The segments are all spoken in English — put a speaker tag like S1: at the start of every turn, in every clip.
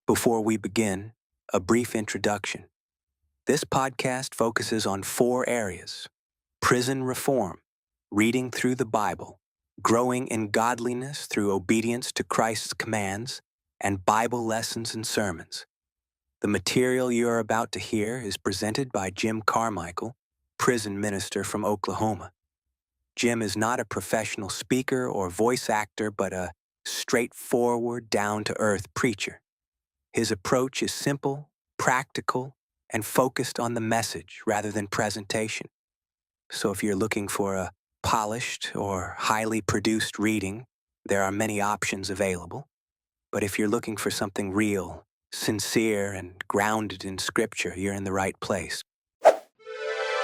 S1: Before we begin, a brief introduction. This podcast focuses on 4 areas: prison reform, reading through the Bible, growing in godliness through obedience to Christ's commands, and Bible lessons and sermons. The material you are about to hear is presented by Jim Carmichael, prison minister from Oklahoma. Jim is not a professional speaker or voice actor, but a straightforward, down-to-earth preacher. His approach is simple, practical, and focused on the message rather than presentation. So if you're looking for a polished or highly produced reading, there are many options available. But if you're looking for something real, sincere, and grounded in Scripture, you're in the right place.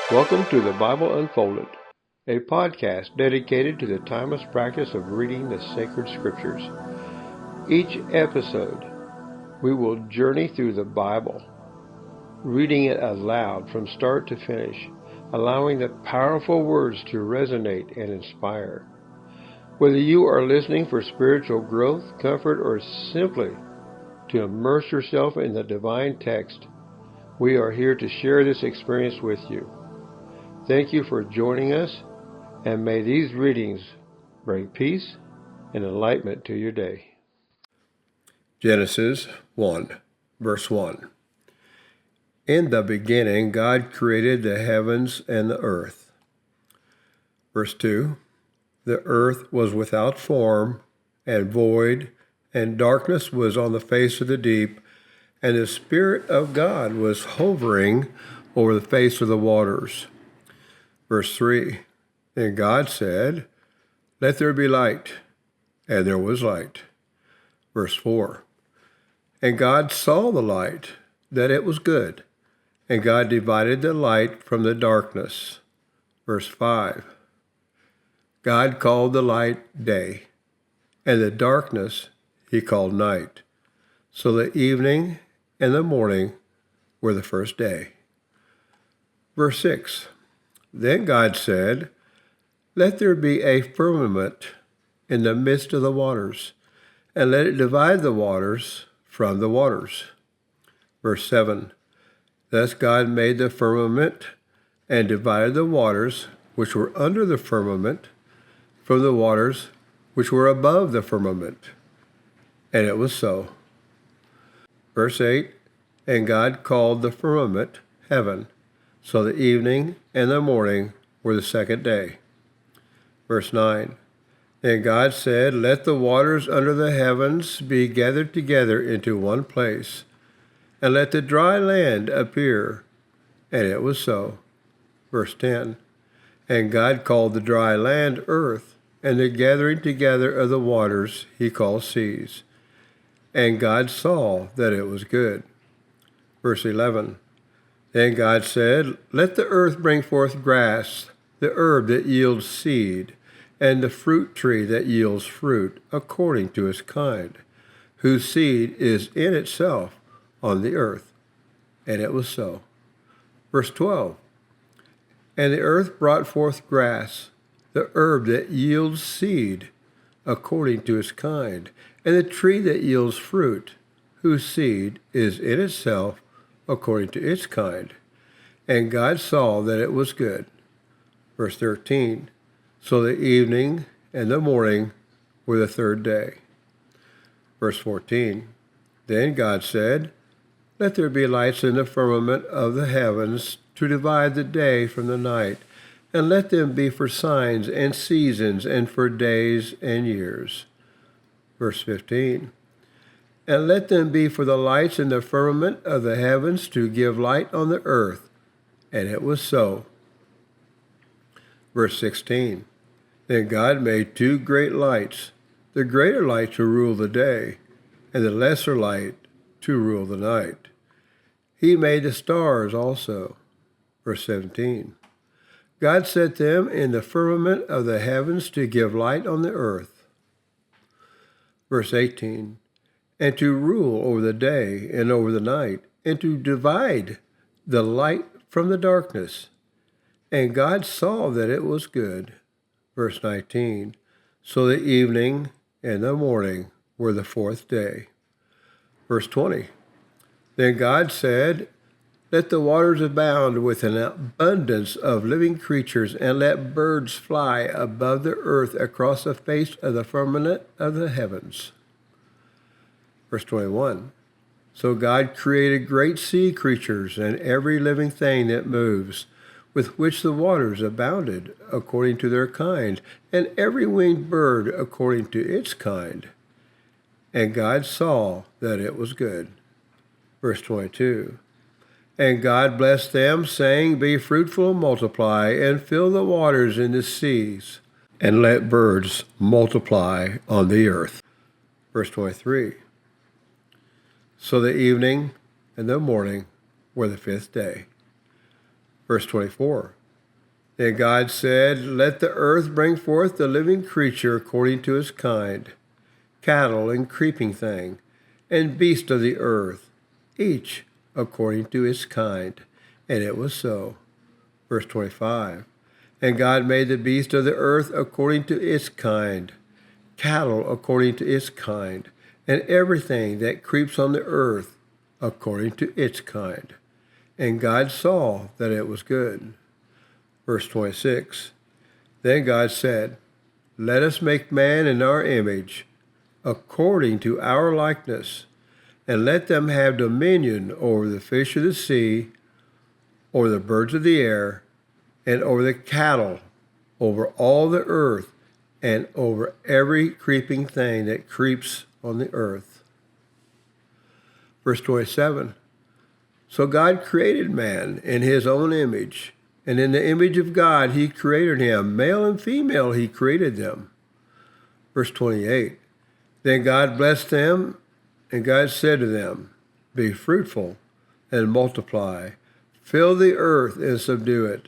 S2: Welcome to the Bible Unfolded, a podcast dedicated to the timeless practice of reading the sacred Scriptures. Each episode, we will journey through the Bible, reading it aloud from start to finish, allowing the powerful words to resonate and inspire. Whether you are listening for spiritual growth, comfort, or simply to immerse yourself in the divine text, we are here to share this experience with you. Thank you for joining us, and may these readings bring peace and enlightenment to your day. Genesis 1, verse 1. In the beginning, God created the heavens and the earth. Verse 2. The earth was without form and void, and darkness was on the face of the deep, and the Spirit of God was hovering over the face of the waters. Verse 3. Then God said, "Let there be light," and there was light. Verse 4. And God saw the light, that it was good, and God divided the light from the darkness. Verse 5. God called the light day, and the darkness he called night. So the evening and the morning were the first day. Verse 6. Then God said, "Let there be a firmament in the midst of the waters, and let it divide the waters from the waters." Verse 7. Thus God made the firmament and divided the waters which were under the firmament from the waters which were above the firmament. And it was so. Verse 8. And God called the firmament heaven. So the evening and the morning were the second day. Verse 9. Then God said, "Let the waters under the heavens be gathered together into one place, and let the dry land appear." And it was so. Verse 10. And God called the dry land earth, and the gathering together of the waters he called seas. And God saw that it was good. Verse 11. Then God said, "Let the earth bring forth grass, the herb that yields seed, and the fruit tree that yields fruit, according to its kind, whose seed is in itself on the earth." And it was so. Verse 12. And the earth brought forth grass, the herb that yields seed, according to its kind, and the tree that yields fruit, whose seed is in itself according to its kind. And God saw that it was good. Verse 13. So the evening and the morning were the third day. Verse 14. Then God said, "Let there be lights in the firmament of the heavens to divide the day from the night, and let them be for signs and seasons and for days and years." Verse 15. And let them be for the lights in the firmament of the heavens to give light on the earth. And it was so. Verse 16. Then God made 2 great lights, the greater light to rule the day, and the lesser light to rule the night. He made the stars also. Verse 17. God set them in the firmament of the heavens to give light on the earth. Verse 18. And to rule over the day and over the night, and to divide the light from the darkness. And God saw that it was good. Verse 19. So the evening and the morning were the fourth day. Verse 20. Then God said, let the waters abound with an abundance of living creatures, and let birds fly above the earth across the face of the firmament of the heavens. Verse 21. So God created great sea creatures and every living thing that moves, with which the waters abounded according to their kind, and every winged bird according to its kind. And God saw that it was good. Verse 22. And God blessed them, saying, be fruitful and multiply, and fill the waters in the seas, and let birds multiply on the earth. Verse 23. So the evening and the morning were the fifth day. Verse 24. Then God said, let the earth bring forth the living creature according to his kind, cattle and creeping thing, and beast of the earth, each according to its kind. And it was so. Verse 25. And God made the beast of the earth according to its kind, cattle according to its kind, and everything that creeps on the earth according to its kind. And God saw that it was good. Verse 26. Then God said, let us make man in our image, according to our likeness, and let them have dominion over the fish of the sea, over the birds of the air, and over the cattle, over all the earth, and over every creeping thing that creeps on the earth. Verse 27. So God created man in his own image, and in the image of God he created him, male and female he created them. Verse 28. Then God blessed them, and God said to them, be fruitful and multiply, fill the earth and subdue it,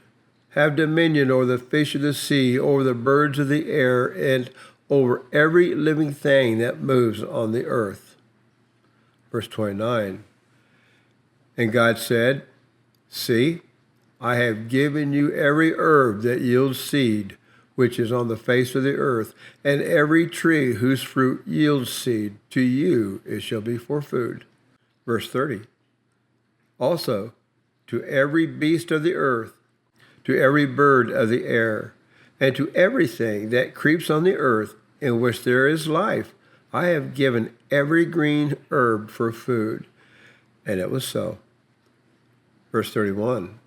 S2: have dominion over the fish of the sea, over the birds of the air, and over every living thing that moves on the earth. Verse 29. And God said, see, I have given you every herb that yields seed, which is on the face of the earth, and every tree whose fruit yields seed. To you it shall be for food. Verse 30. Also, to every beast of the earth, to every bird of the air, and to everything that creeps on the earth in which there is life, I have given every green herb for food. And it was so. Verse 31.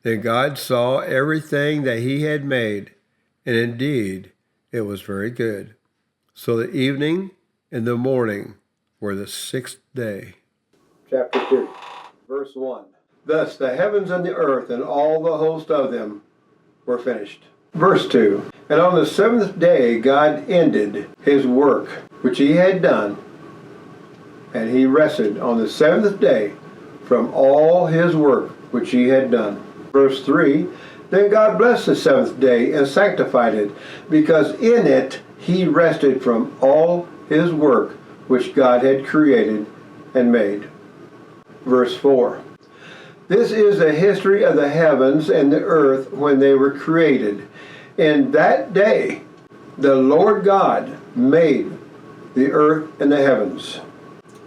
S2: Then God saw everything that he had made, and indeed it was very good. So the evening and the morning were the sixth day. Chapter 2, verse 1. Thus the heavens and the earth and all the host of them were finished. Verse 2. And on the seventh day God ended his work which he had done, and he rested on the seventh day from all his work which he had done. Verse 3. Then God blessed the seventh day and sanctified it, because in it he rested from all his work which God had created and made. Verse 4. This is the history of the heavens and the earth when they were created. In that day the Lord God made the earth and the heavens.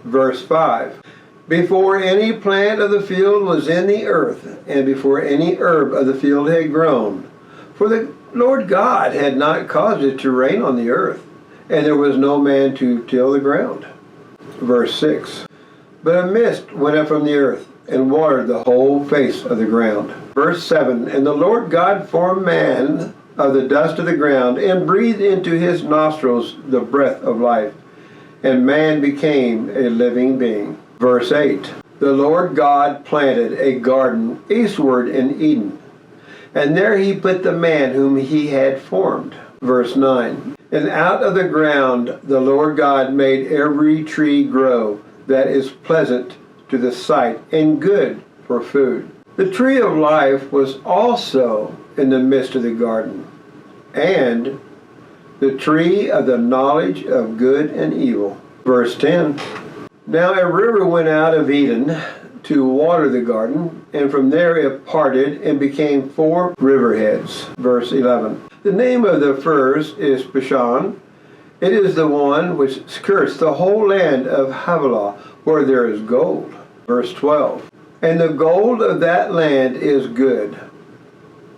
S2: Verse 5. Before any plant of the field was in the earth, and before any herb of the field had grown, for the Lord God had not caused it to rain on the earth, and there was no man to till the ground. Verse 6. But a mist went up from the earth, and watered the whole face of the ground. Verse 7. And the Lord God formed man of the dust of the ground, and breathed into his nostrils the breath of life, and man became a living being. Verse 8. The Lord God planted a garden eastward in Eden, and there he put the man whom he had formed. Verse 9. And out of the ground the Lord God made every tree grow that is pleasant to the sight and good for food. The tree of life was also in the midst of the garden, and the tree of the knowledge of good and evil. Verse 10. Now a river went out of Eden to water the garden, and from there it parted and became 4 riverheads. Verse 11. The name of the first is Pishon. It is the one which skirts the whole land of Havilah, where there is gold. Verse 12. And the gold of that land is good.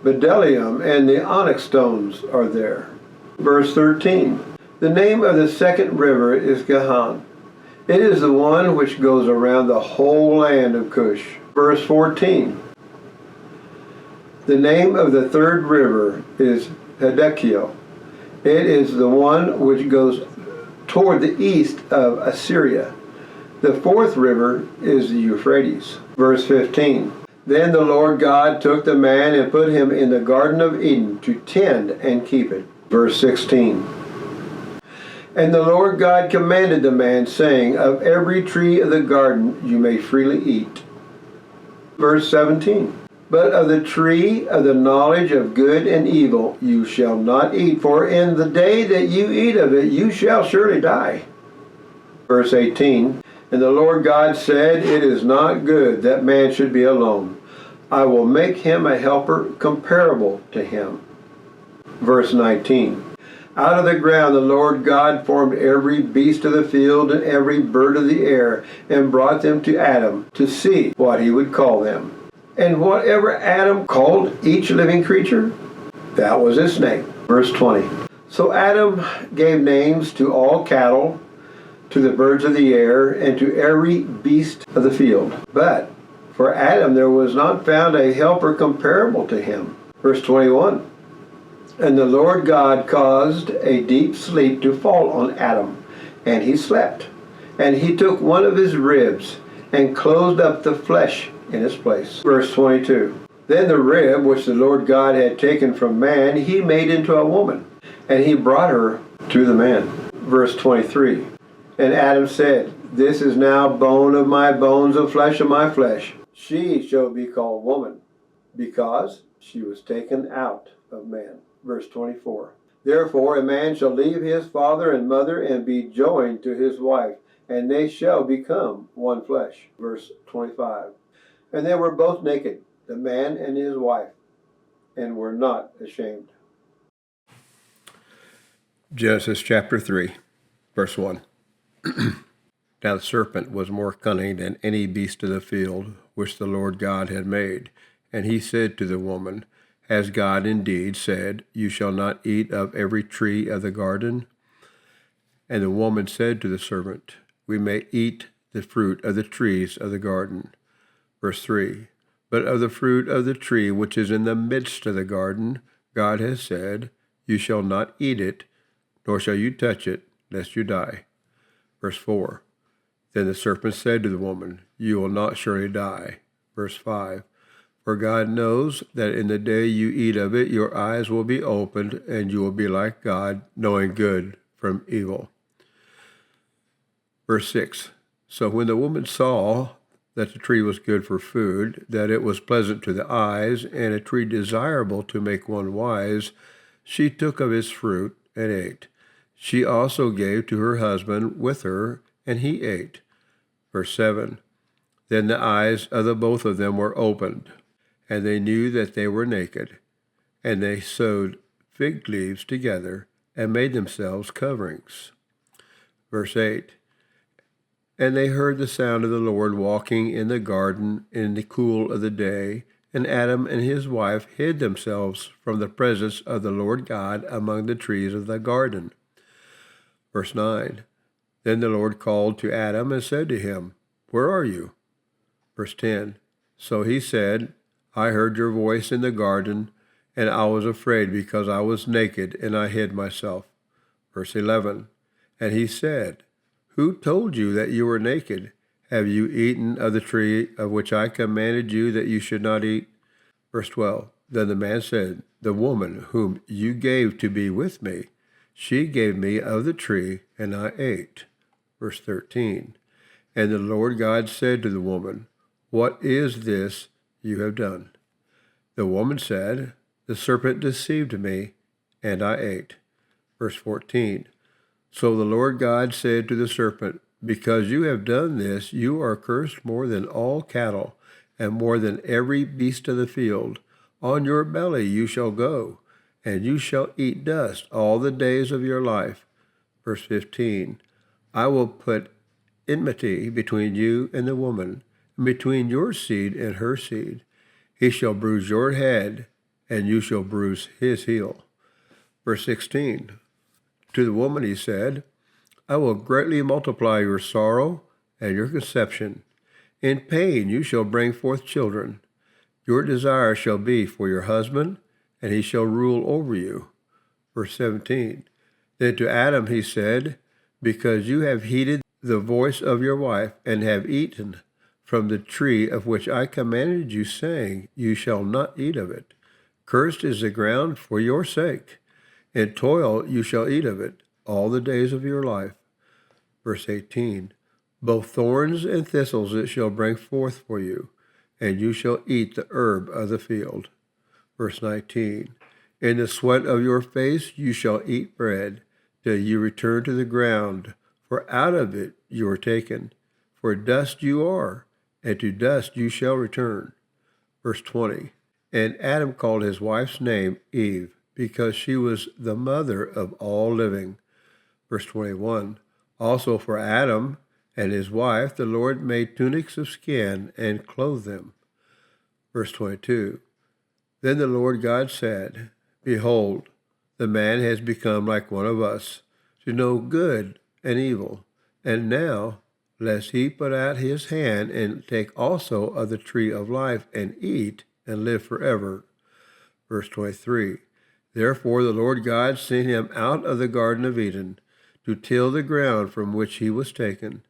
S2: Bdellium and the onyx stones are there. Verse 13. The name of the second river is Gihon. It is the one which goes around the whole land of Cush. Verse 14. The name of the third river is Hiddekel. It is the one which goes toward the east of Assyria. The fourth river is the Euphrates. Verse 15. Then the Lord God took the man and put him in the Garden of Eden to tend and keep it. Verse 16. And the Lord God commanded the man, saying, Of every tree of the garden you may freely eat. Verse 17. But of the tree of the knowledge of good and evil you shall not eat, for in the day that you eat of it you shall surely die. Verse 18. And the Lord God said, It is not good that man should be alone. I will make him a helper comparable to him. Verse 19. Out of the ground the Lord God formed every beast of the field and every bird of the air, and brought them to Adam to see what he would call them. And whatever Adam called each living creature, that was its name. Verse 20. So Adam gave names to all cattle, to the birds of the air, and to every beast of the field. But for Adam there was not found a helper comparable to him. Verse 21. And the Lord God caused a deep sleep to fall on Adam, and he slept. And he took one of his ribs and closed up the flesh in its place. Verse 22. Then the rib which the Lord God had taken from man, he made into a woman, and he brought her to the man. Verse 23. And Adam said, This is now bone of my bones and flesh of my flesh. She shall be called woman, because she was taken out of man. Verse 24. Therefore a man shall leave his father and mother and be joined to his wife, and they shall become one flesh. Verse 25. And they were both naked, the man and his wife, and were not ashamed. Genesis chapter 3, verse 1. Now the serpent was more cunning than any beast of the field which the Lord God had made. And he said to the woman, Has God indeed said, You shall not eat of every tree of the garden? And the woman said to the serpent, We may eat the fruit of the trees of the garden. Verse 3. But of the fruit of the tree which is in the midst of the garden, God has said, You shall not eat it, nor shall you touch it, lest you die. Verse 4. Then the serpent said to the woman, You will not surely die. Verse 5. For God knows that in the day you eat of it, your eyes will be opened, and you will be like God, knowing good from evil. Verse 6. So when the woman saw that the tree was good for food, that it was pleasant to the eyes, and a tree desirable to make one wise, she took of its fruit and ate. She also gave to her husband with her, and he ate. Verse 7. Then the eyes of the both of them were opened, and they knew that they were naked. And they sewed fig leaves together and made themselves coverings. Verse 8. And they heard the sound of the Lord walking in the garden in the cool of the day, and Adam and his wife hid themselves from the presence of the Lord God among the trees of the garden. Verse 9. Then the Lord called to Adam and said to him, Where are you? Verse 10. So he said, I heard your voice in the garden, and I was afraid because I was naked, and I hid myself. Verse 11. And he said, Who told you that you were naked? Have you eaten of the tree of which I commanded you that you should not eat? Verse 12. Then the man said, The woman whom you gave to be with me, she gave me of the tree, and I ate. Verse 13. And the Lord God said to the woman, What is this you have done? The woman said, The serpent deceived me, and I ate. Verse 14. So the Lord God said to the serpent, Because you have done this, you are cursed more than all cattle, and more than every beast of the field. On your belly you shall go, and you shall eat dust all the days of your life. Verse 15. I will put enmity between you and the woman, and between your seed and her seed. He shall bruise your head, and you shall bruise his heel. Verse 16, to the woman he said, I will greatly multiply your sorrow and your conception. In pain you shall bring forth children. Your desire shall be for your husband, and he shall rule over you. Verse 17, then to Adam he said, because you have heeded the voice of your wife, and have eaten from the tree of which I commanded you, saying, you shall not eat of it. Cursed is the ground for your sake. In toil you shall eat of it all the days of your life. Verse 18, both thorns and thistles it shall bring forth for you, and you shall eat the herb of the field. Verse 19, in the sweat of your face you shall eat bread, till you return to the ground, for out of it you are taken. For dust you are, and to dust you shall return. Verse 20, and Adam called his wife's name Eve, because she was the mother of all living. Verse 21, also for Adam and his wife the Lord made tunics of skin and clothed them. Verse 22, then the Lord God said, behold, the man has become like one of us, to know good and evil. And now, lest he put out his hand and take also of the tree of life and eat and live forever. Verse 23, therefore the Lord God sent him out of the Garden of Eden to till the ground from which he was taken.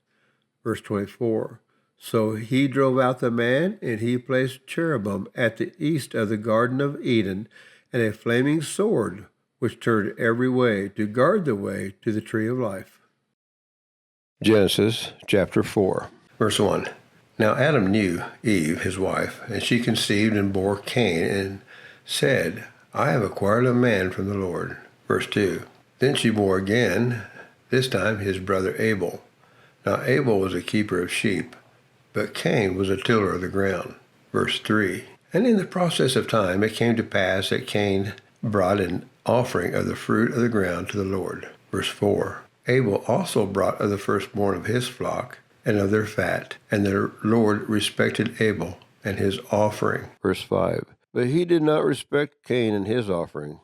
S2: Verse 24, so he drove out the man, and he placed cherubim at the east of the Garden of Eden, and a flaming sword which turned every way to guard the way to the tree of life. Genesis chapter 4, verse 1. Now Adam knew Eve, his wife, and she conceived and bore Cain, and said, I have acquired a man from the Lord. Verse 2. Then she bore again, this time his brother Abel. Now Abel was a keeper of sheep, but Cain was a tiller of the ground. Verse 3. And in the process of time it came to pass that Cain brought an offering of the fruit of the ground to the Lord. Verse 4. Abel also brought of the firstborn of his flock and of their fat, and the Lord respected Abel and his offering. Verse 5. But he did not respect Cain and his offering,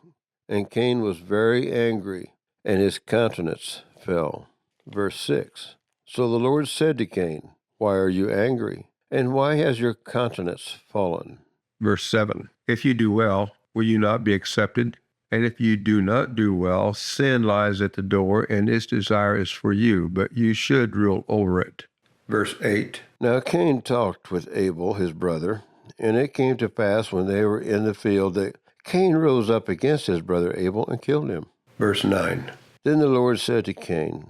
S2: and Cain was very angry, and his countenance fell. Verse 6. So the Lord said to Cain, why are you angry? And why has your countenance fallen? Verse 7. If you do well, will you not be accepted? And if you do not do well, sin lies at the door, and its desire is for you, but you should rule over it. Verse 8. Now Cain talked with Abel his brother, and it came to pass when they were in the field that Cain rose up against his brother Abel and killed him. Verse 9. Then the Lord said to Cain,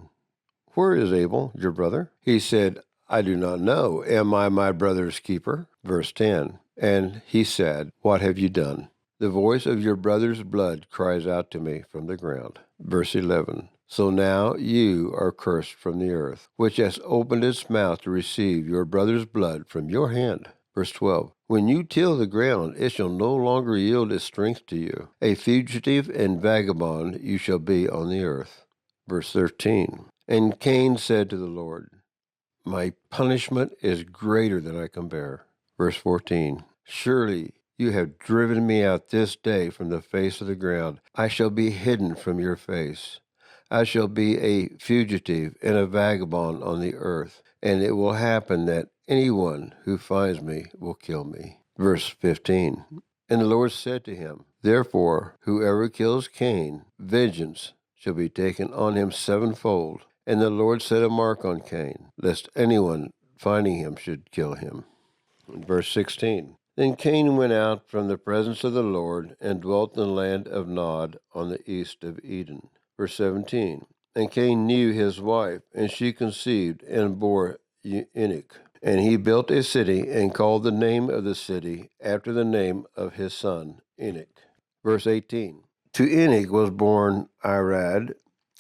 S2: where is Abel, your brother? He said, I do not know. Am I my brother's keeper? Verse 10. And he said, what have you done? The voice of your brother's blood cries out to me from the ground. Verse 11. So now you are cursed from the earth, which has opened its mouth to receive your brother's blood from your hand. Verse 12. When you till the ground, it shall no longer yield its strength to you. A fugitive and vagabond you shall be on the earth. Verse 13. And Cain said to the Lord, my punishment is greater than I can bear. Verse 14. Surely you have driven me out this day from the face of the ground. I shall be hidden from your face. I shall be a fugitive and a vagabond on the earth, and it will happen that anyone who finds me will kill me. Verse 15. And the Lord said to him, therefore, whoever kills Cain, vengeance shall be taken on him sevenfold. And the Lord set a mark on Cain, lest anyone finding him should kill him. Verse 16. Then Cain went out from the presence of the Lord and dwelt in the land of Nod on the east of Eden. Verse 17. And Cain knew his wife, and she conceived and bore Enoch. And he built a city and called the name of the city after the name of his son Enoch. Verse 18. To Enoch was born Irad,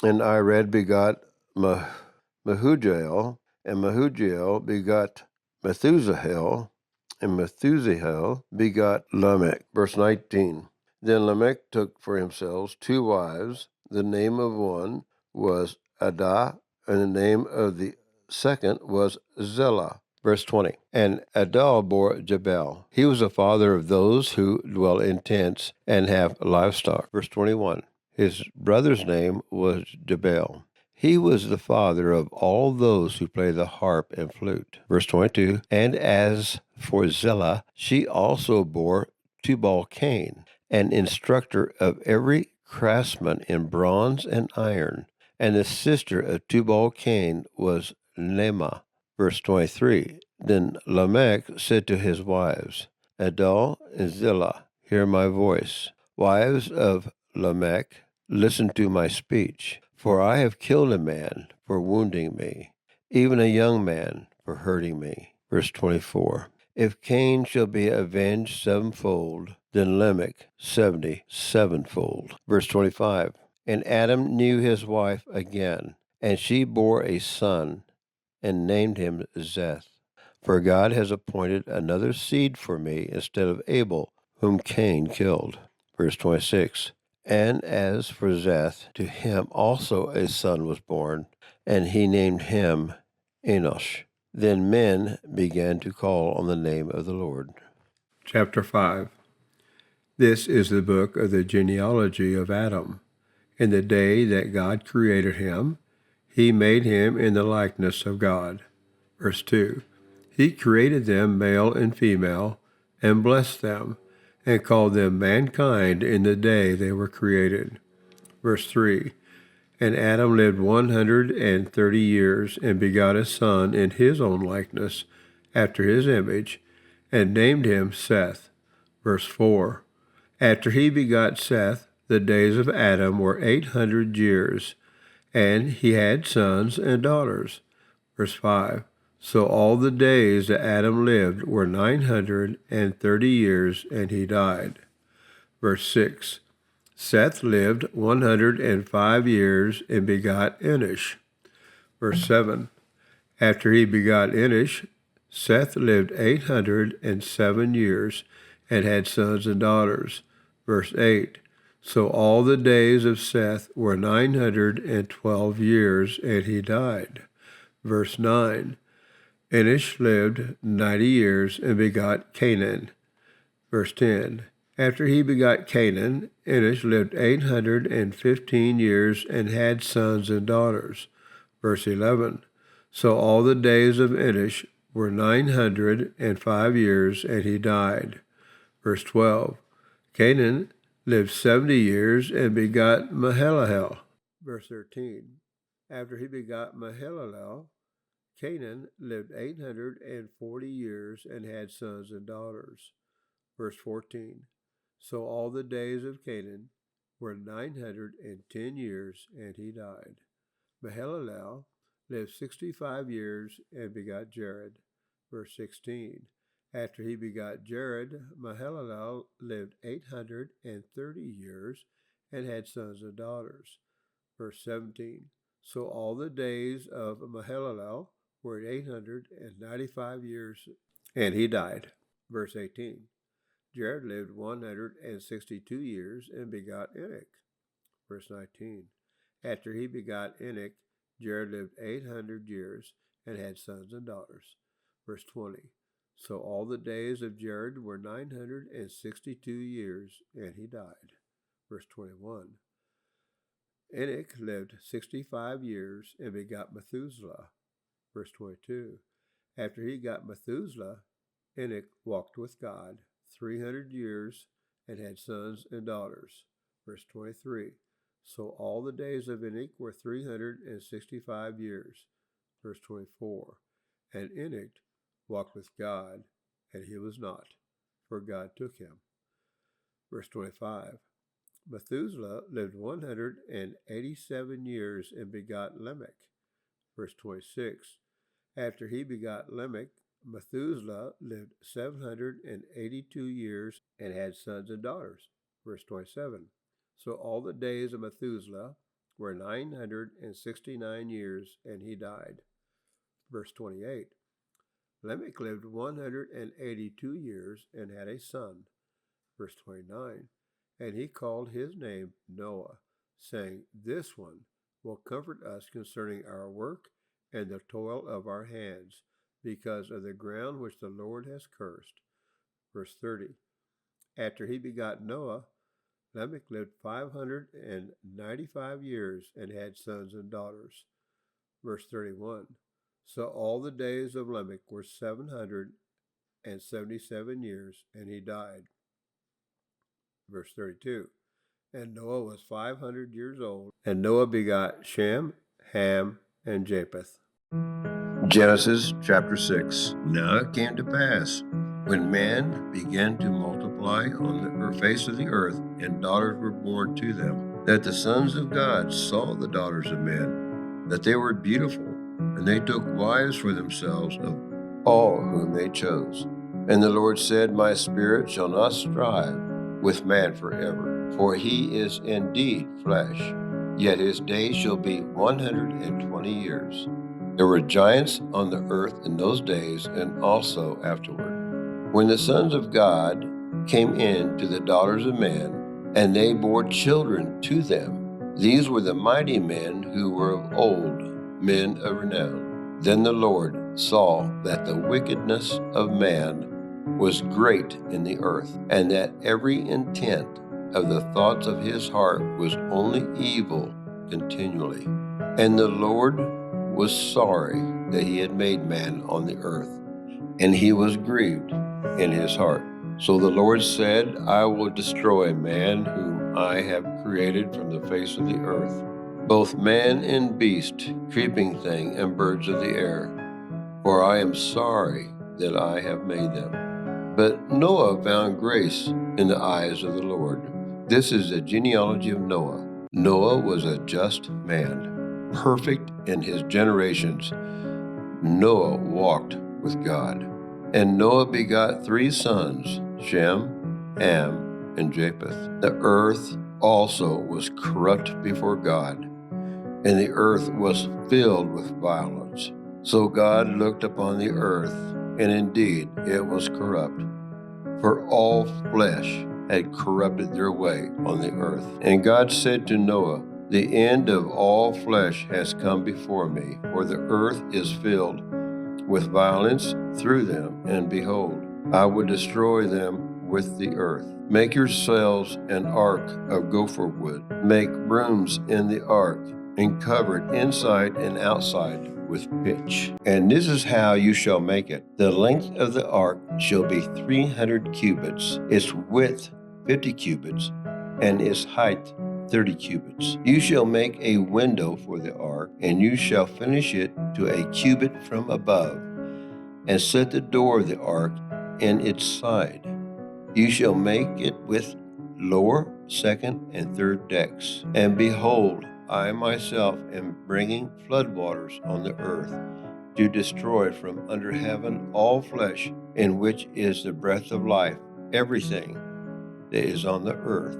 S2: and Irad begot Mehujael, and Mehujael begot Methuselah, and Methuselah begot Lamech. Verse 19. Then Lamech took for himself two wives. The name of one was Adah, and the name of the second was Zillah. Verse 20. And Adal bore Jabal. He was the father of those who dwell in tents and have livestock. Verse 21. His brother's name was Jabal. He was the father of all those who play the harp and flute. Verse 22. And as for Zillah, she also bore Tubal-Cain, an instructor of every craftsman in bronze and iron. And the sister of Tubal-Cain was Naamah. Verse 23. Then Lamech said to his wives, Adal and Zillah, hear my voice. Wives of Lamech, listen to my speech. For I have killed a man for wounding me, even a young man for hurting me. Verse 24. If Cain shall be avenged sevenfold, then Lamech 77fold. Verse 25. And Adam knew his wife again, and she bore a son, and named him Zeth. For God has appointed another seed for me instead of Abel, whom Cain killed. Verse 26. And as for Zeth, to him also a son was born, and he named him Enosh. Then men began to call on the name of the Lord. Chapter 5. This is the book of the genealogy of Adam. In the day that God created him, he made him in the likeness of God. Verse 2. He created them male and female, and blessed them, and called them mankind in the day they were created. Verse 3. And Adam lived 130 years, and begot a son in his own likeness, after his image, and named him Seth. Verse 4. After he begot Seth, the days of Adam were 800 years, and he had sons and daughters. Verse 5. So all the days that Adam lived were 930 years, and he died. Verse 6. Seth lived 105 years and begot Enosh. Verse 7. After he begot Enosh, Seth lived 807 years and had sons and daughters. Verse 8. So all the days of Seth were 912 years, and he died. Verse 9. Enosh lived 90 years and begot Canaan. Verse 10. After he begot Canaan, Enosh lived 815 years and had sons and daughters. Verse 11. So all the days of Enosh were 905 years, and he died. Verse 12. Canaan lived 70 years and begot Mahalalel. Verse 13. After he begot Mahalalel, Canaan lived 840 years and had sons and daughters. Verse 14. So all the days of Canaan were 910 years, and he died. Mahalalel lived 65 years and begot Jared. Verse 16. After he begot Jared, Mahalalel lived 830 years and had sons and daughters. Verse 17. So all the days of Mahalalel were 895 years, and he died. Verse 18. Jared lived 162 years and begot Enoch. Verse 19. After he begot Enoch, Jared lived 800 years and had sons and daughters. Verse 20. So all the days of Jared were 962 years, and he died. Verse 21. Enoch lived 65 years and begot Methuselah. Verse 22. After he got Methuselah, Enoch walked with God 300 years and had sons and daughters. Verse 23. So all the days of Enoch were 365 years. Verse 24. And Enoch walked with God, and he was not, for God took him. Verse 25. Methuselah lived 187 years and begot Lamech. Verse 26. After he begot Lamech, Methuselah lived 782 years and had sons and daughters. Verse 27. So all the days of Methuselah were 969 years, and he died. Verse 28. Lamech lived 182 years and had a son. Verse 29. And he called his name Noah, saying, This one will comfort us concerning our work and the toil of our hands, because of the ground which the Lord has cursed. Verse 30. After he begot Noah, Lamech lived 595 years and had sons and daughters. Verse 31. So all the days of Lamech were 777 years, and he died. Verse 32. And Noah was 500 years old, and Noah begot Shem, Ham, and Japheth. Genesis chapter 6. Now it came to pass, when man began to multiply on the face of the earth, and daughters were born to them, that the sons of God saw the daughters of men, that they were beautiful, and they took wives for themselves of all whom they chose. And the Lord said, My spirit shall not strive with man forever, for he is indeed flesh, yet his days shall be 120 years. There were giants on the earth in those days, and also afterward. When the sons of God came in to the daughters of men, and they bore children to them, these were the mighty men who were of old, men of renown. Then the Lord saw that the wickedness of man was great in the earth, and that every intent of the thoughts of his heart was only evil continually. And the Lord was sorry that he had made man on the earth, and he was grieved in his heart. So the Lord said, I will destroy man whom I have created from the face of the earth, both man and beast, creeping thing, and birds of the air, for I am sorry that I have made them. But Noah found grace in the eyes of the Lord. This is the genealogy of Noah. Noah was a just man, perfect in his generations. Noah walked with God. And Noah begot 3 sons, Shem, Ham, and Japheth. The earth also was corrupt before God, and the earth was filled with violence. So God looked upon the earth, and indeed it was corrupt, for all flesh had corrupted their way on the earth. And God said to Noah, The end of all flesh has come before me, for the earth is filled with violence through them, and behold, I will destroy them with the earth. Make yourselves an ark of gopher wood. Make rooms in the ark, and cover it inside and outside with pitch. And this is how you shall make it. The length of the ark shall be 300 cubits, its width 50 cubits, and its height 30 cubits. You shall make a window for the ark, and you shall finish it to a cubit from above, and set the door of the ark in its side. You shall make it with lower, second, and third decks. And behold, I myself am bringing floodwaters on the earth, to destroy from under heaven all flesh, in which is the breath of life. Everything that is on the earth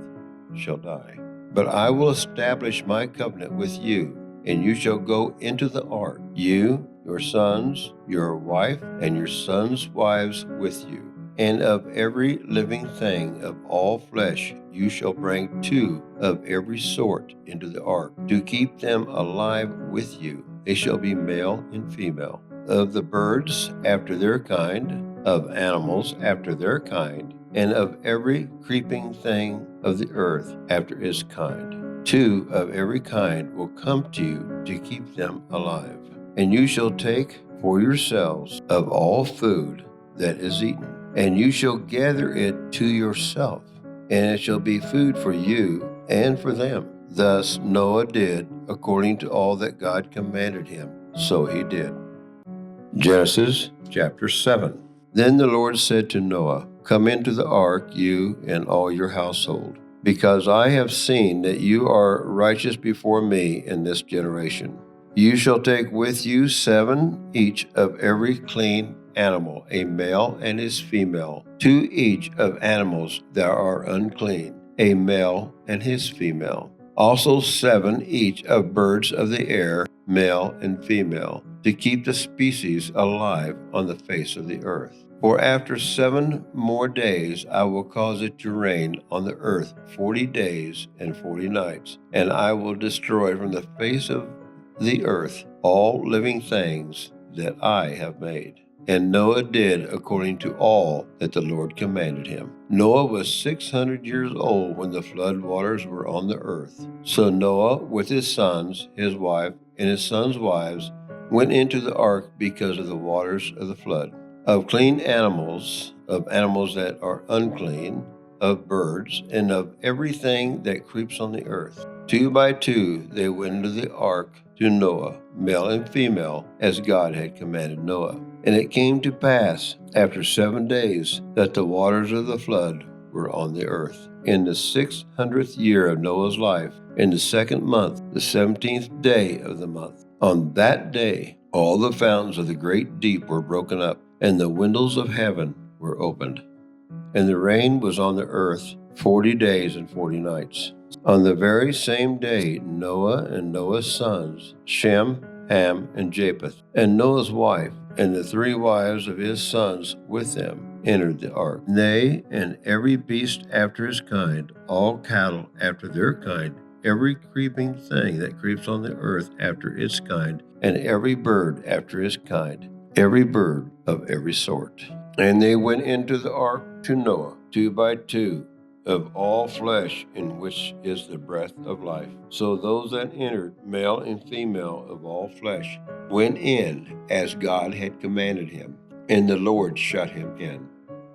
S2: shall die. But I will establish my covenant with you, and you shall go into the ark, you, your sons, your wife, and your sons' wives with you. And of every living thing of all flesh you shall bring 2 of every sort into the ark, to keep them alive with you. They shall be male and female. Of the birds after their kind, of animals after their kind, and of every creeping thing of the earth after its kind. 2 of every kind will come to you to keep them alive. And you shall take for yourselves of all food that is eaten, and you shall gather it to yourself, and it shall be food for you and for them. Thus Noah did according to all that God commanded him, so he did. Genesis chapter 7. Then the Lord said to Noah, Come into the ark, you and all your household, because I have seen that you are righteous before me in this generation. You shall take with you 7 each of every clean animal, a male and his female, 2 each of animals that are unclean, a male and his female. Also 7 each of birds of the air, male and female, to keep the species alive on the face of the earth. For after 7 more days I will cause it to rain on the earth 40 days and 40 nights, and I will destroy from the face of the earth all living things that I have made. And Noah did according to all that the Lord commanded him. Noah was 600 years old when the flood waters were on the earth. So Noah, with his sons, his wife, and his sons' wives, went into the ark because of the waters of the flood. Of clean animals, of animals that are unclean, of birds, and of everything that creeps on the earth. 2 by 2 they went into the ark to Noah, male and female, as God had commanded Noah. And it came to pass, after 7 days, that the waters of the flood were on the earth. In the 600th year of Noah's life, in the 2nd month, the 17th day of the month. On that day, all the fountains of the great deep were broken up, and the windows of heaven were opened. And the rain was on the earth 40 days and 40 nights. On the very same day, Noah and Noah's sons, Shem, Ham, and Japheth, and Noah's wife, and the 3 wives of his sons with them, entered the ark. They and every beast after his kind, all cattle after their kind, every creeping thing that creeps on the earth after its kind, and every bird after its kind, every bird of every sort. And they went into the ark to Noah, 2 by 2, of all flesh in which is the breath of life. So those that entered, male and female of all flesh, went in as God had commanded him, and the Lord shut him in.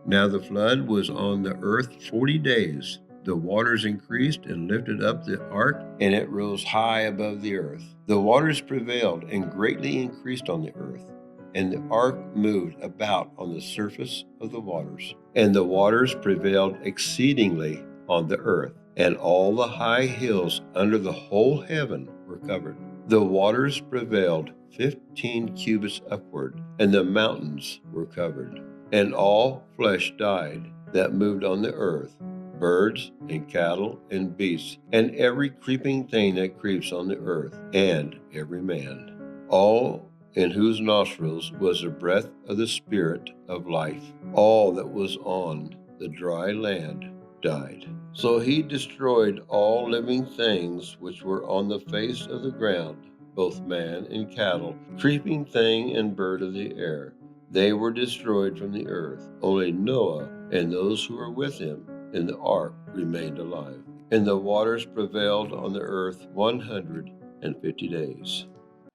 S2: Now the flood was on the earth 40 days. The waters increased and lifted up the ark, and it rose high above the earth. The waters prevailed and greatly increased on the earth. And the ark moved about on the surface of the waters. And the waters prevailed exceedingly on the earth, and all the high hills under the whole heaven were covered. The waters prevailed 15 cubits upward, and the mountains were covered. And all flesh died that moved on the earth, birds and cattle and beasts, and every creeping thing that creeps on the earth, and every man. All in whose nostrils was the breath of the Spirit of life. All that was on the dry land died. So he destroyed all living things which were on the face of the ground, both man and cattle, creeping thing and bird of the air. They were destroyed from the earth. Only Noah and those who were with him in the ark remained alive. And the waters prevailed on the earth 150 days.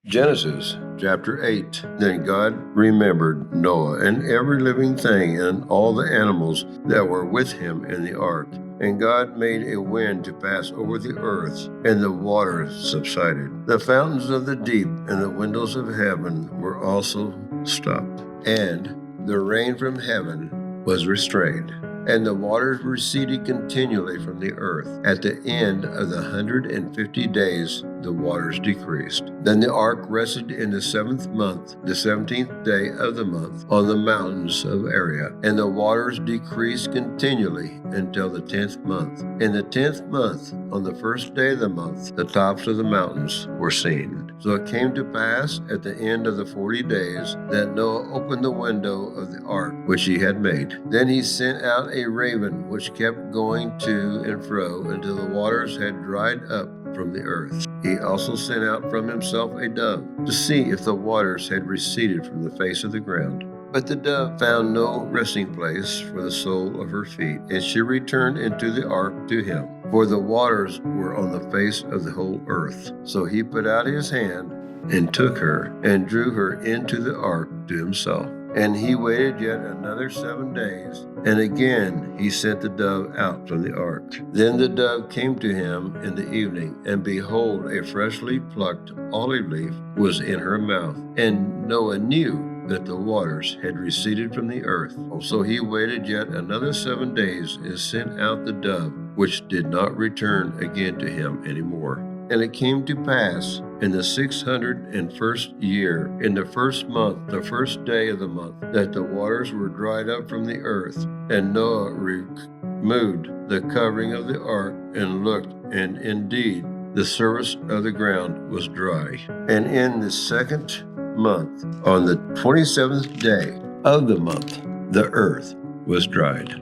S2: Genesis chapter 8. Then God remembered Noah and every living thing and all the animals that were with him in the ark. And God made a wind to pass over the earth, and the waters subsided. The fountains of the deep and the windows of heaven were also stopped, and the rain from heaven was restrained. And the waters receded continually from the earth. At the end of the 150 days, the waters decreased. Then the ark rested in the 7th month, the 17th day of the month, on the mountains of Ararat. And the waters decreased continually until the 10th month. In the 10th month, on the 1st day of the month, the tops of the mountains were seen. So it came to pass at the end of the 40 days that Noah opened the window of the ark which he had made. Then he sent out a raven which kept going to and fro until the waters had dried up from the earth. He also sent out from himself a dove to see if the waters had receded from the face of the ground. But the dove found no resting place for the sole of her feet, and she returned into the ark to him, for the waters were on the face of the whole earth. So he put out his hand and took her and drew her into the ark to himself. And he waited yet another 7 days, and again he sent the dove out from the ark. Then the dove came to him in the evening, and behold, a freshly plucked olive leaf was in her mouth. And Noah knew that the waters had receded from the earth. So he waited yet another 7 days, and sent out the dove, which did not return again to him any more. And it came to pass in the 601st year, in the 1st month, the 1st day of the month, that the waters were dried up from the earth. And Noah removed the covering of the ark and looked, and indeed the surface of the ground was dry. And in the 2nd month, on the 27th day of the month, the earth was dried.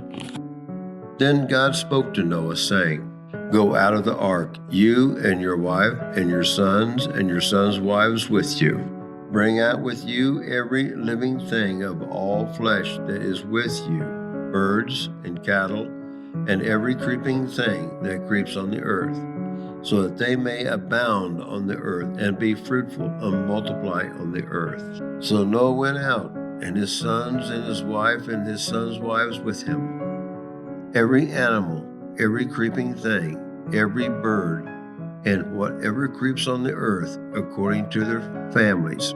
S2: Then God spoke to Noah, saying, Go out of the ark, you and your wife and your sons wives with you. Bring out with you every living thing of all flesh that is with you, birds and cattle, and every creeping thing that creeps on the earth, so that they may abound on the earth and be fruitful and multiply on the earth. So Noah went out, and his sons and his wife and his sons' wives with him. Every animal, every creeping thing, every bird, and whatever creeps on the earth, according to their families,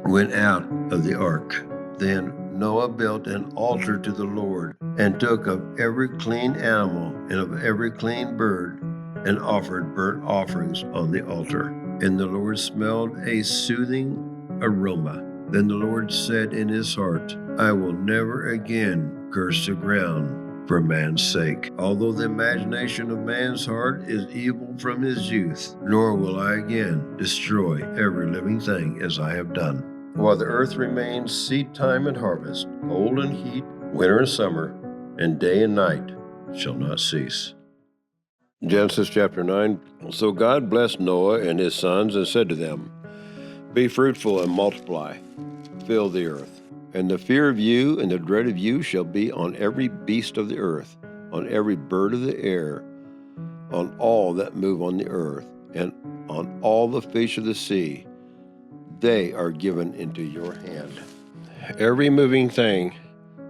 S2: went out of the ark. Then Noah built an altar to the Lord, and took of every clean animal and of every clean bird, and offered burnt offerings on the altar. And the Lord smelled a soothing aroma. Then the Lord said in his heart, I will never again curse the ground for man's sake, although the imagination of man's heart is evil from his youth, nor will I again destroy every living thing as I have done. While the earth remains, seed time and harvest, cold and heat, winter and summer, and day and night shall not cease. Genesis chapter 9. So God blessed Noah and his sons and said to them, Be fruitful and multiply, fill the earth. And the fear of you and the dread of you shall be on every beast of the earth, on every bird of the air, on all that move on the earth, and on all the fish of the sea. They are given into your hand. Every moving thing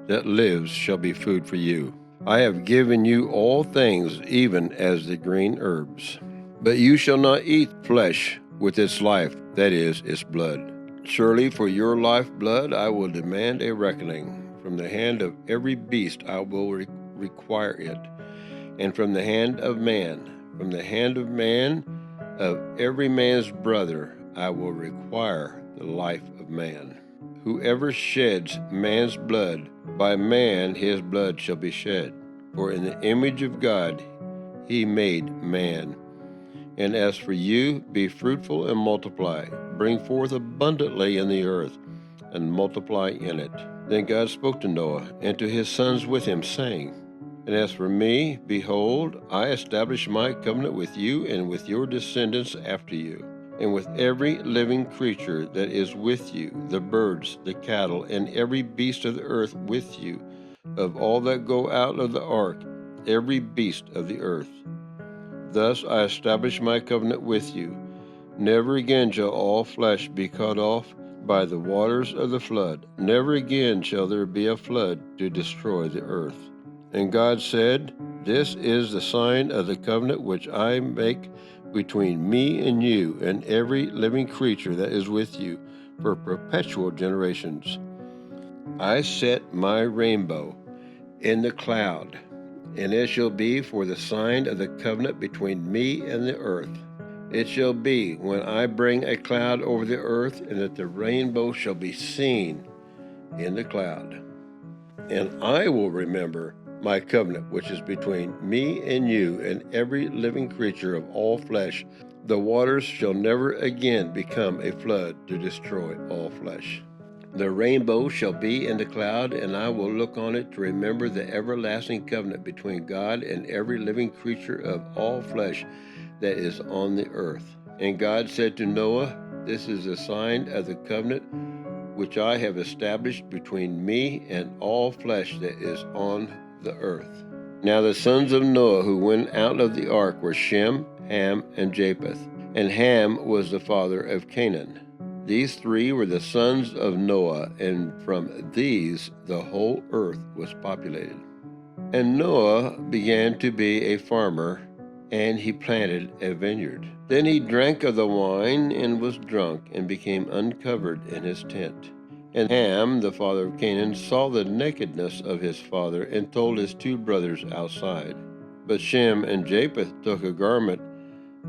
S2: that lives shall be food for you. I have given you all things, even as the green herbs. But you shall not eat flesh with its life, that is, its blood. Surely for your lifeblood I will demand a reckoning. From the hand of every beast I will require it, and from the hand of man, of every man's brother, I will require the life of man. Whoever sheds man's blood, by man his blood shall be shed. For in the image of God he made man. And as for you, be fruitful and multiply. Bring forth abundantly in the earth, and multiply in it. Then God spoke to Noah and to his sons with him, saying, And as for me, behold, I establish my covenant with you and with your descendants after you, and with every living creature that is with you, the birds, the cattle, and every beast of the earth with you, of all that go out of the ark, every beast of the earth. Thus I establish my covenant with you. Never again shall all flesh be cut off by the waters of the flood. Never again shall there be a flood to destroy the earth. And God said, This is the sign of the covenant which I make between me and you and every living creature that is with you for perpetual generations. I set my rainbow in the cloud, and it shall be for the sign of the covenant between me and the earth. It shall be when I bring a cloud over the earth, and that the rainbow shall be seen in the cloud. And I will remember my covenant which is between me and you and every living creature of all flesh. The waters shall never again become a flood to destroy all flesh. The rainbow shall be in the cloud, and I will look on it to remember the everlasting covenant between God and every living creature of all flesh that is on the earth. And God said to Noah, This is a sign of the covenant which I have established between me and all flesh that is on the earth. Now the sons of Noah who went out of the ark were Shem, Ham, and Japheth. And Ham was the father of Canaan. These three were the sons of Noah, and from these the whole earth was populated. And Noah began to be a farmer, and he planted a vineyard. Then he drank of the wine and was drunk, and became uncovered in his tent. And Ham, the father of Canaan, saw the nakedness of his father, and told his two brothers outside. But Shem and Japheth took a garment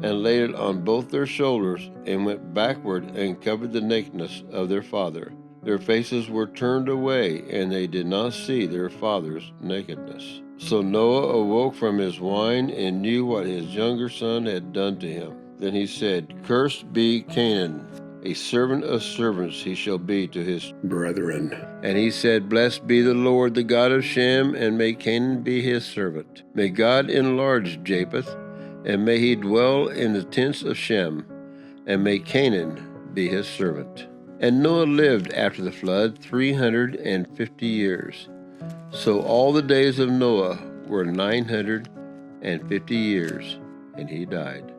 S2: and laid it on both their shoulders, and went backward and covered the nakedness of their father. Their faces were turned away, and they did not see their father's nakedness. So Noah awoke from his wine and knew what his younger son had done to him. Then he said, Cursed be Canaan, a servant of servants he shall be to his brethren. And he said, Blessed be the Lord, the God of Shem, and may Canaan be his servant. May God enlarge Japheth, and may he dwell in the tents of Shem, and may Canaan be his servant. And Noah lived after the flood 350 years. So all the days of Noah were 950 years, and he died.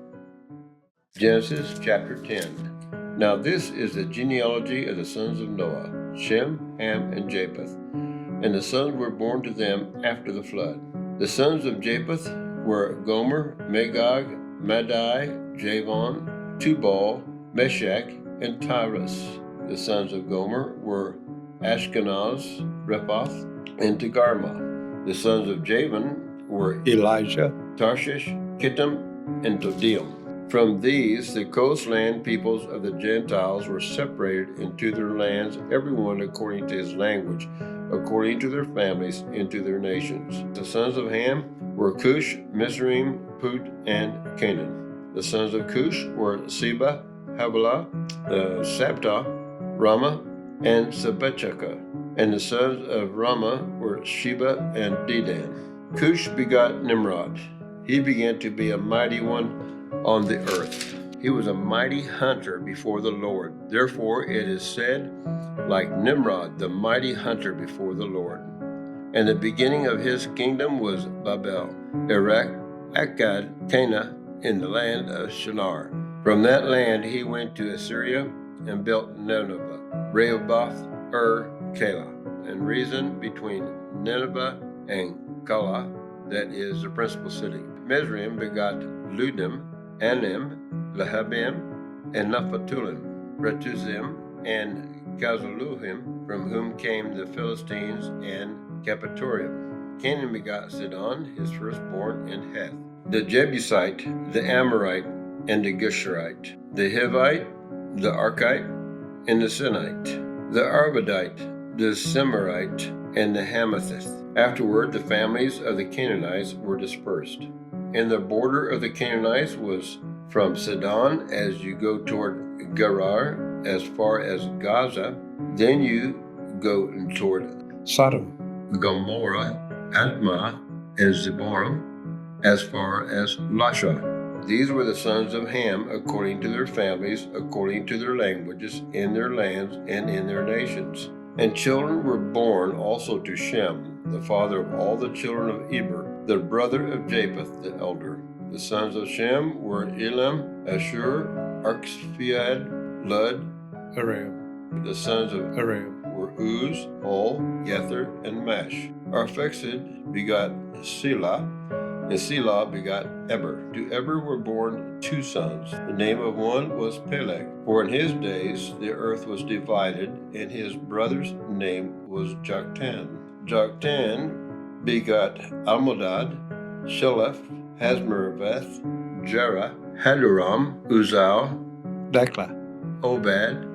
S2: Genesis chapter 10. Now this is the genealogy of the sons of Noah, Shem, Ham, and Japheth. And the sons were born to them after the flood. The sons of Japheth were Gomer, Magog, Madai, Javan, Tubal, Meshach, and Tyrus. The sons of Gomer were Ashkenaz, Rephath, and Togarmah. The sons of Javan were Elijah, Tarshish, Kittim, and Todim. From these, the coastland peoples of the Gentiles were separated into their lands, everyone according to his language, according to their families, into their nations. The sons of Ham were Cush, Mizraim, Put, and Canaan. The sons of Cush were Seba, Havilah, Sabta, Ramah, and Sabechaka. And the sons of Ramah were Sheba and Dedan. Cush begot Nimrod. He began to be a mighty one on the earth. He was a mighty hunter before the Lord. Therefore it is said, like Nimrod, the mighty hunter before the Lord. And the beginning of his kingdom was Babel, Erech, Akkad, Cana, in the land of Shinar. From that land he went to Assyria and built Nineveh, Rehoboth, Keilah, and Rezin between Nineveh and Calah, that is the principal city. Mizraim begot Ludim, Anim, Lehabim, and Naphthalim, Retuzim, and Kazaluhim, from whom came the Philistines and Cappatorium. Canaan begot Sidon, his firstborn, and Heth, the Jebusite, the Amorite, and the Geshurite, the Hivite, the Archite, and the Sinite, the Arvadite, the Semirite, and the Hamathith. Afterward, the families of the Canaanites were dispersed. And the border of the Canaanites was from Sidon as you go toward Gerar, as far as Gaza. Then you go toward Sodom, Gomorrah, Admah, and Zeborim, as far as Lasha. These were the sons of Ham according to their families, according to their languages, in their lands and in their nations. And children were born also to Shem, the father of all the children of Eber, the brother of Japheth the elder. The sons of Shem were Elam, Ashur, Arphaxad, Lud, Aram. The sons of Aram were Uz, Hul, Gether, and Mash. Arphaxad begot Selah, and Selah begot Eber. To Eber were born two sons. The name of one was Peleg, for in his days the earth was divided, and his brother's name was Joktan. Joktan begot Almodad, Sheleph, Hazmarveth, Jerah, Hadoram, Uzal, Dakla, Obed,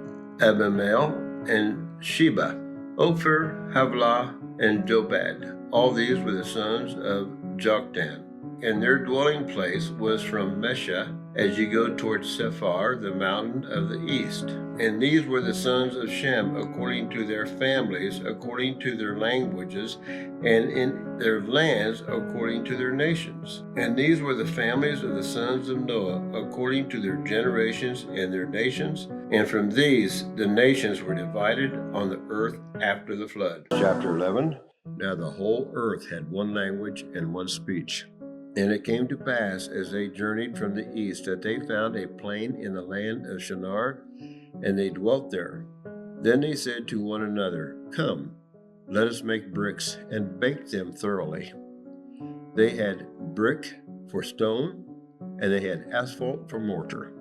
S2: Abimael, and Sheba, Ophir, Havilah, and Jobad. All these were the sons of Joktan. And their dwelling place was from Mesha as you go toward Sephar, the mountain of the east. And these were the sons of Shem according to their families, according to their languages, and in their lands according to their nations. And these were the families of the sons of Noah according to their generations and their nations. And from these the nations were divided on the earth after the flood. Chapter 11. Now the whole earth had one language and one speech. And it came to pass, as they journeyed from the east, that they found a plain in the land of Shinar, and they dwelt there. Then they said to one another, Come, let us make bricks, and bake them thoroughly. They had brick for stone, and they had asphalt for mortar.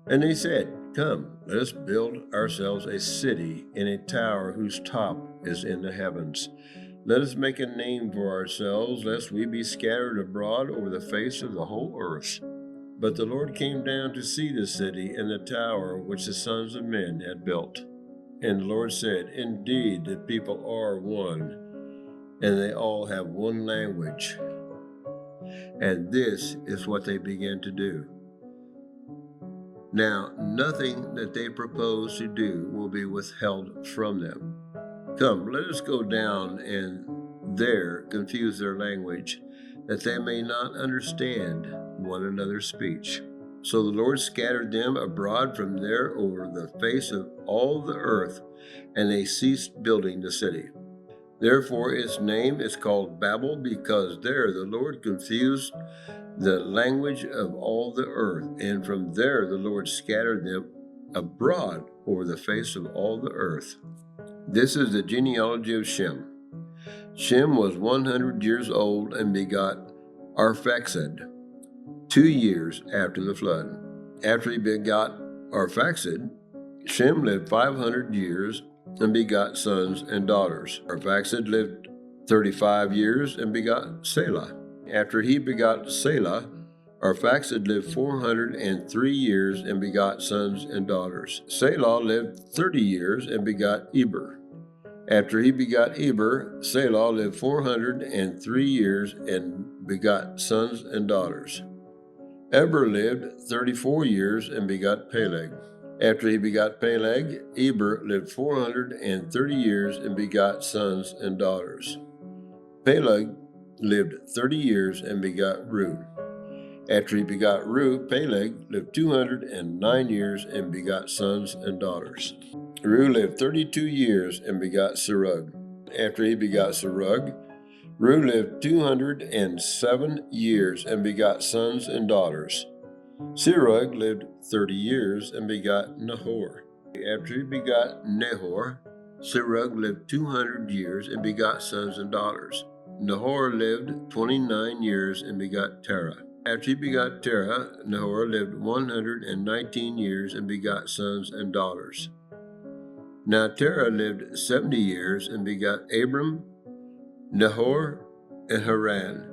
S2: And they said, Come, let us build ourselves a city and a tower whose top is in the heavens. Let us make a name for ourselves, lest we be scattered abroad over the face of the whole earth. But the Lord came down to see the city and the tower which the sons of men had built. And the Lord said, Indeed, the people are one, and they all have one language. And this is what they began to do. Now, nothing that they propose to do will be withheld from them. Come, let us go down and there confuse their language, that they may not understand one another's speech. So the Lord scattered them abroad from there over the face of all the earth, and they ceased building the city. Therefore its name is called Babel, because there the Lord confused the language of all the earth, and from there the Lord scattered them abroad over the face of all the earth. This is the genealogy of Shem. Shem was 100 years old and begot Arphaxad 2 years after the flood. After he begot Arphaxad, Shem lived 500 years and begot sons and daughters. Arphaxad lived 35 years and begot Selah. After he begot Selah, Arphaxad lived 403 years and begot sons and daughters. Selah lived 30 years and begot Eber. After he begot Eber, Selah lived 403 years and begot sons and daughters. Eber lived 34 years and begot Peleg. After he begot Peleg, Eber lived 430 years and begot sons and daughters. Peleg lived 30 years and begot Reu. After he begot Reu, Peleg lived 209 years and begot sons and daughters. Reu lived 32 years and begot Serug. After he begot Serug, Reu lived 207 years and begot sons and daughters. Serug lived 30 years and begot Nahor. After he begot Nahor, Serug lived 200 years and begot sons and daughters. Nahor lived 29 years and begot Terah. After he begot Terah, Nahor lived 119 years and begot sons and daughters. Now Terah lived 70 years and begot Abram, Nahor, and Haran.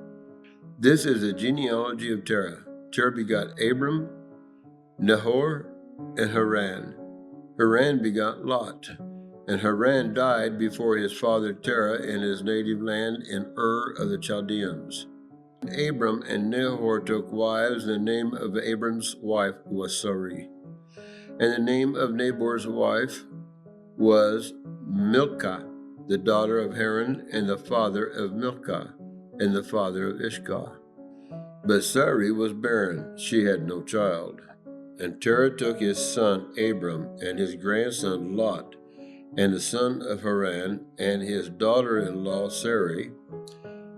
S2: This is the genealogy of Terah. Terah begot Abram, Nahor, and Haran. Haran begot Lot, and Haran died before his father Terah in his native land in Ur of the Chaldeans. Abram and Nahor took wives. The name of Abram's wife was Sarai, and the name of Nabor's wife was Milcah, the daughter of Haran, and the father of Milcah, and the father of Ishkah. But Sarai was barren, she had no child. And Terah took his son Abram, and his grandson Lot, and the son of Haran, and his daughter-in-law Sarai,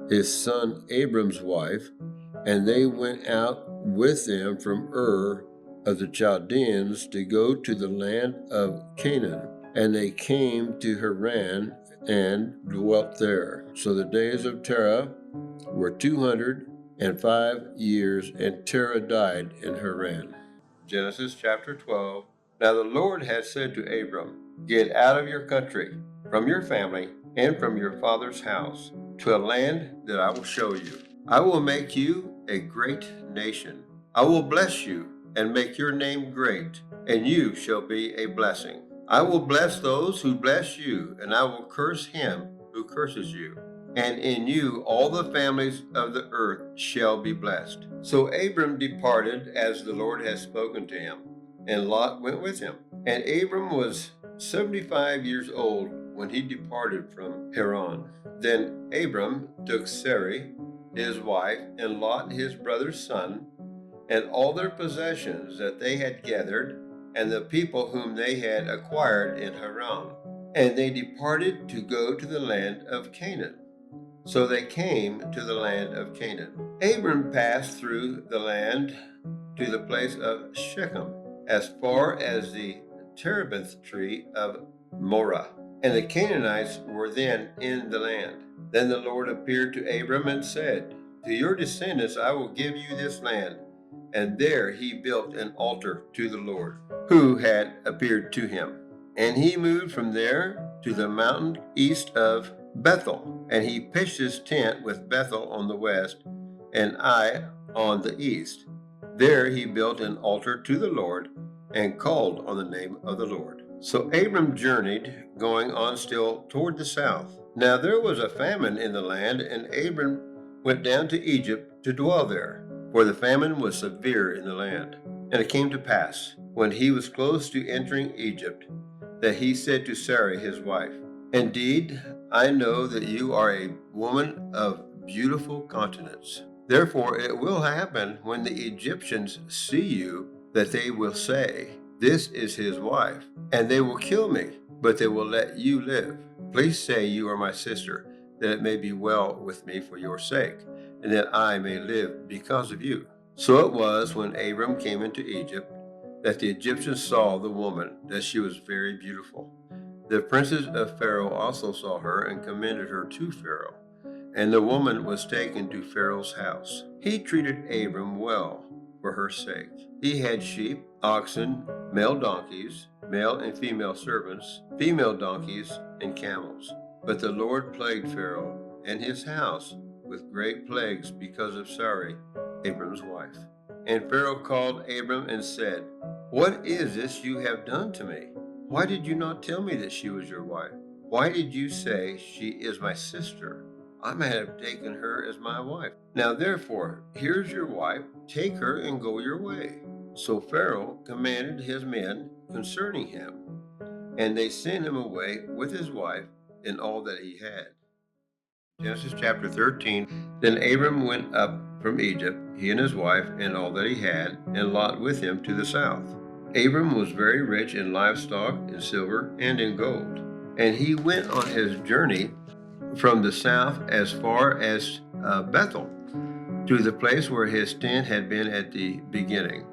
S2: his son Abram's wife, and they went out with them from Ur of the Chaldeans to go to the land of Canaan. And they came to Haran and dwelt there. So the days of Terah were 205 years, and Terah died in Haran. Genesis chapter 12. Now the Lord had said to Abram, "Get out of your country, from your family, and from your father's house, to a land that I will show you. I will make you a great nation. I will bless you and make your name great, and you shall be a blessing. I will bless those who bless you, and I will curse him who curses you. And in you all the families of the earth shall be blessed." So Abram departed as the Lord had spoken to him, and Lot went with him. And Abram was 75 years old when he departed from Haran. Then Abram took Sarai, his wife, and Lot, his brother's son, and all their possessions that they had gathered, and the people whom they had acquired in Haran. And they departed to go to the land of Canaan. So they came to the land of Canaan. Abram passed through the land to the place of Shechem, as far as the terebinth tree of Moreh. And the Canaanites were then in the land. Then the Lord appeared to Abram and said, "To your descendants I will give you this land." And there he built an altar to the Lord, who had appeared to him. And he moved from there to the mountain east of Bethel, and he pitched his tent with Bethel on the west and Ai on the east. There he built an altar to the Lord and called on the name of the Lord. So Abram journeyed, going on still toward the south. Now there was a famine in the land, and Abram went down to Egypt to dwell there, for the famine was severe in the land. And it came to pass, when he was close to entering Egypt, that he said to Sarai his wife, "Indeed, I know that you are a woman of beautiful countenance. Therefore it will happen when the Egyptians see you that they will say, 'This is his wife,' and they will kill me, but they will let you live. Please say you are my sister, that it may be well with me for your sake, and that I may live because of you." So it was when Abram came into Egypt that the Egyptians saw the woman, that she was very beautiful. The princes of Pharaoh also saw her and commended her to Pharaoh. And the woman was taken to Pharaoh's house. He treated Abram well for her sake. He had sheep, oxen, male donkeys, male and female servants, female donkeys, and camels. But the Lord plagued Pharaoh and his house with great plagues because of Sarai, Abram's wife. And Pharaoh called Abram and said, "What is this you have done to me? Why did you not tell me that she was your wife? Why did you say, 'She is my sister'? I might have taken her as my wife. Now therefore, here's your wife, take her and go your way." So Pharaoh commanded his men concerning him, and they sent him away with his wife and all that he had. Genesis chapter 13. Then Abram went up from Egypt, he and his wife and all that he had, and Lot with him to the south. Abram was very rich in livestock, in silver, and in gold. And he went on his journey from the south as far as Bethel, to the place where his tent had been at the beginning,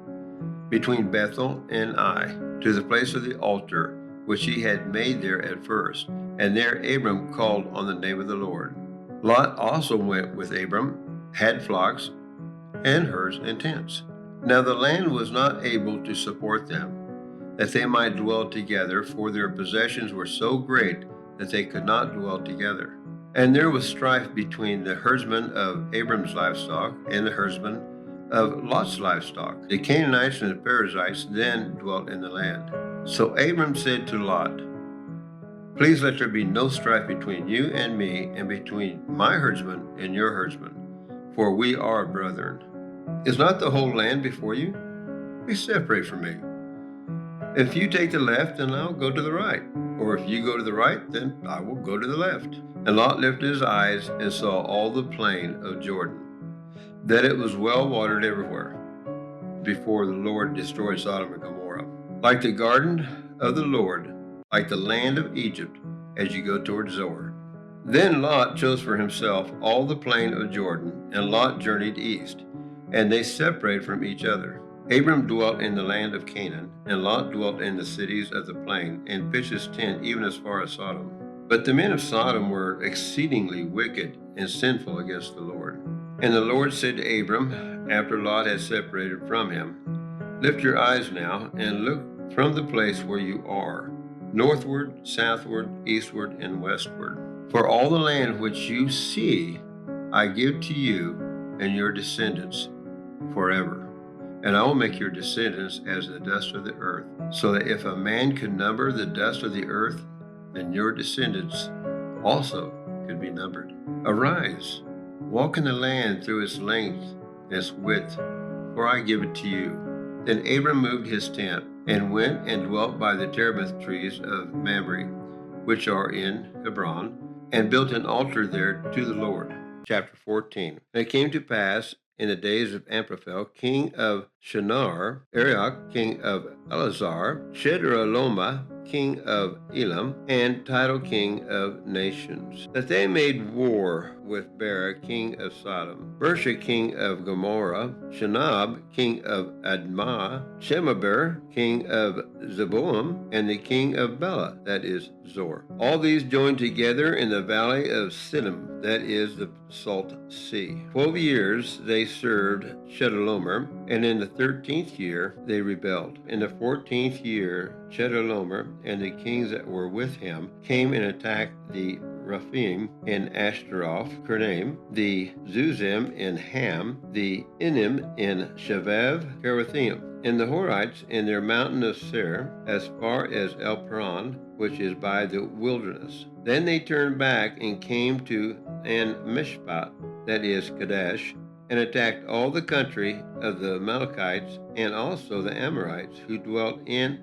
S2: between Bethel and Ai, to the place of the altar which he had made there at first. And there Abram called on the name of the Lord. Lot also went with Abram, had flocks and herds and tents. Now the land was not able to support them, that they might dwell together, for their possessions were so great that they could not dwell together. And there was strife between the herdsmen of Abram's livestock and the herdsmen of Lot's livestock. The Canaanites and the Perizzites then dwelt in the land. So Abram said to Lot, "Please let there be no strife between you and me, and between my herdsmen and your herdsmen, for we are brethren. Is not the whole land before you? Be separate from me. If you take the left, then I'll go to the right. Or if you go to the right, then I will go to the left." And Lot lifted his eyes and saw all the plain of Jordan, that it was well watered everywhere, before the Lord destroyed Sodom and Gomorrah, like the garden of the Lord, like the land of Egypt, as you go toward Zoar. Then Lot chose for himself all the plain of Jordan, and Lot journeyed east, and they separated from each other. Abram dwelt in the land of Canaan, and Lot dwelt in the cities of the plain, and pitched his tent even as far as Sodom. But the men of Sodom were exceedingly wicked and sinful against the Lord. And the Lord said to Abram, after Lot had separated from him, "Lift your eyes now, and look from the place where you are, northward, southward, eastward, and westward. For all the land which you see I give to you and your descendants forever. And I will make your descendants as the dust of the earth, so that if a man could number the dust of the earth, then your descendants also could be numbered. Arise, walk in the land through its length and its width, for I give it to you." Then Abram moved his tent, and went and dwelt by the terebinth trees of Mamre, which are in Hebron, and built an altar there to the Lord. Chapter 14. And it came to pass in the days of Amraphel, king of Shinar, Arioch, king of Elazar, Chedorlaomer, king of Elam, and Tidal, king of nations, that they made war with Bera, king of Sodom, Bersha, king of Gomorrah, Shinab, king of Admah, Shemaber, king of Zeboim, and the king of Bela, that is Zor. All these joined together in the valley of Siddim, that is the Salt Sea. 12 years they served Chedorlaomer, and in the 13th year they rebelled. In the 14th year Chedorlaomer and the kings that were with him came and attacked the Rephaim in Ashtaroth, Karnaim, the Zuzim in Ham, the Inim in Shevav, Kirathim, and the Horites in their mountain of Seir, as far as El Paran, which is by the wilderness. Then they turned back and came to An Mishpat, that is Kadesh, and attacked all the country of the Amalekites and also the Amorites who dwelt in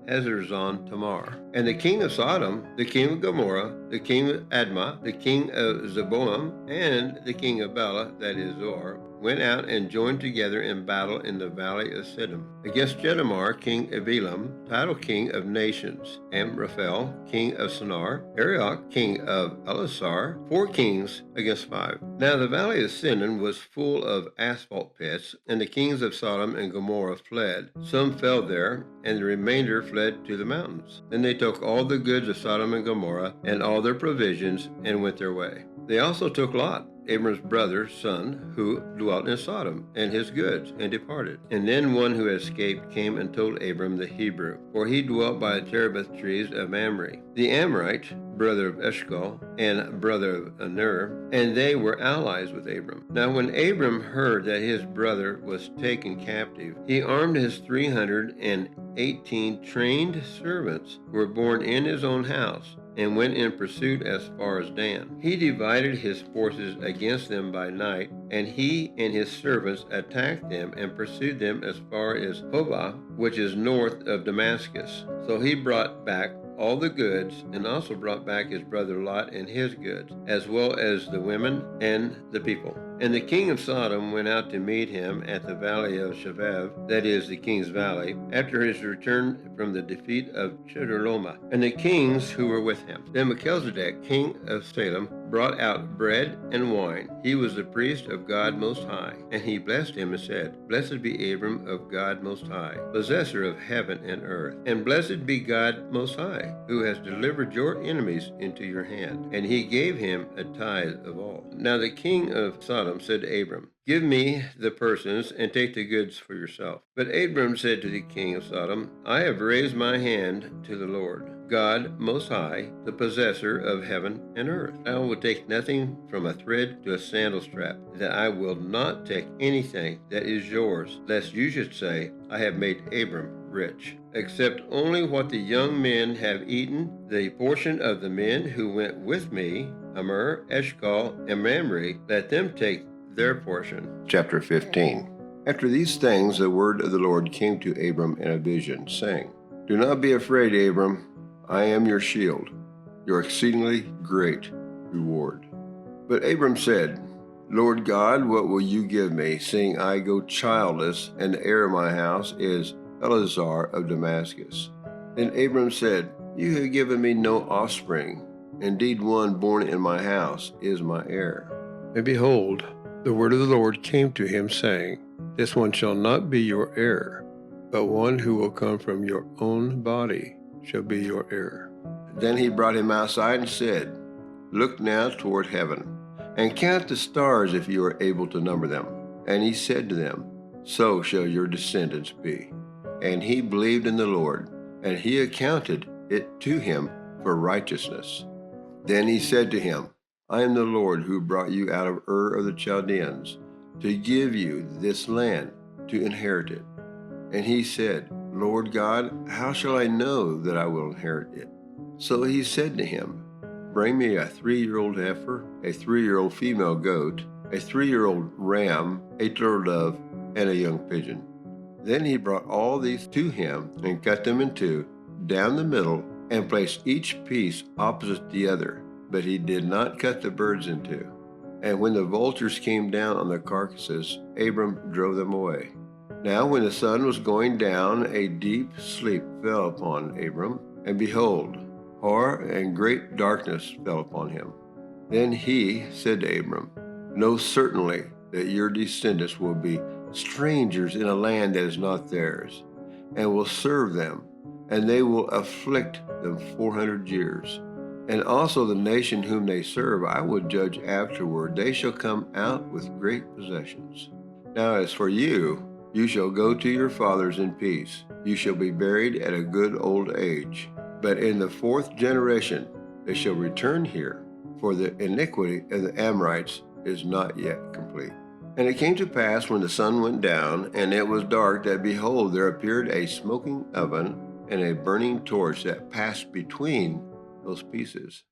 S2: Hazarzon Tamar. And the king of Sodom, the king of Gomorrah, the king of Admah, the king of Zeboim, and the king of Bela, that is Zoar, went out and joined together in battle in the valley of Siddim against Jedamar, king of Elam, Tidal, king of nations, Amraphel, king of Shinar, Arioch, king of Elasar, 4 kings against 5. Now the valley of Siddim was full of asphalt pits, and the kings of Sodom and Gomorrah fled. Some fell there, and the remainder fled to the mountains. Then they took all the goods of Sodom and Gomorrah and all their provisions and went their way. They also took Lot, Abram's brother's son, who dwelt in Sodom, and his goods, and departed. And then one who escaped came and told Abram the Hebrew, for he dwelt by the terebinth trees of Mamre, the Amorite, brother of Eshcol, and brother of Aner, and they were allies with Abram. Now when Abram heard that his brother was taken captive, he armed his 318 trained servants who were born in his own house, and went in pursuit as far as Dan. He divided his forces against them by night, and he and his servants attacked them and pursued them as far as Hobah, which is north of Damascus. So he brought back all the goods, and also brought back his brother Lot and his goods, as well as the women and the people. And the king of Sodom went out to meet him at the valley of Shavav, that is, the king's valley, after his return from the defeat of Chedorlaomer, and the kings who were with him. Then Melchizedek, king of Salem, brought out bread and wine. He was the priest of God Most High, and he blessed him and said, Blessed be Abram of God Most High, possessor of heaven and earth, and blessed be God Most High, who has delivered your enemies into your hand. And he gave him a tithe of all. Now the king of Sodom said to Abram, Give me the persons and take the goods for yourself. But Abram said to the king of Sodom, I have raised my hand to the Lord, God Most High, the possessor of heaven and earth. I will take nothing from a thread to a sandal strap, that I will not take anything that is yours, lest you should say, I have made Abram rich, except only what the young men have eaten, the portion of the men who went with me, Amr, Eshcol, and Mamre, let them take their portion. Chapter 15. After these things, the word of the Lord came to Abram in a vision, saying, Do not be afraid, Abram. I am your shield, your exceedingly great reward. But Abram said, Lord God, what will you give me, seeing I go childless, and the heir of my house is Eleazar of Damascus? Then Abram said, You have given me no offspring. Indeed, one born in my house is my heir. And behold, the word of the Lord came to him, saying, This one shall not be your heir, but one who will come from your own body shall be your heir. Then he brought him outside and said, Look now toward heaven, and count the stars if you are able to number them. And he said to them, So shall your descendants be. And he believed in the Lord, and he accounted it to him for righteousness. Then he said to him, I am the Lord who brought you out of Ur of the Chaldeans, to give you this land to inherit it. And he said, Lord God, how shall I know that I will inherit it? So he said to him, Bring me a 3-year-old heifer, a 3-year-old female goat, a 3-year-old ram, a turtle dove, and a young pigeon. Then he brought all these to him and cut them in two, down the middle, and placed each piece opposite the other. But he did not cut the birds in two. And when the vultures came down on the carcasses, Abram drove them away. Now when the sun was going down, a deep sleep fell upon Abram, and behold, horror and great darkness fell upon him. Then he said to Abram, Know certainly that your descendants will be strangers in a land that is not theirs, and will serve them, and they will afflict them 400 years. And also the nation whom they serve I will judge afterward. They shall come out with great possessions. Now as for you, you shall go to your fathers in peace. You shall be buried at a good old age. But in the 4th generation they shall return here, for the iniquity of the Amorites is not yet complete. And it came to pass when the sun went down, and it was dark, that behold, there appeared a smoking oven and a burning torch that passed between those pieces.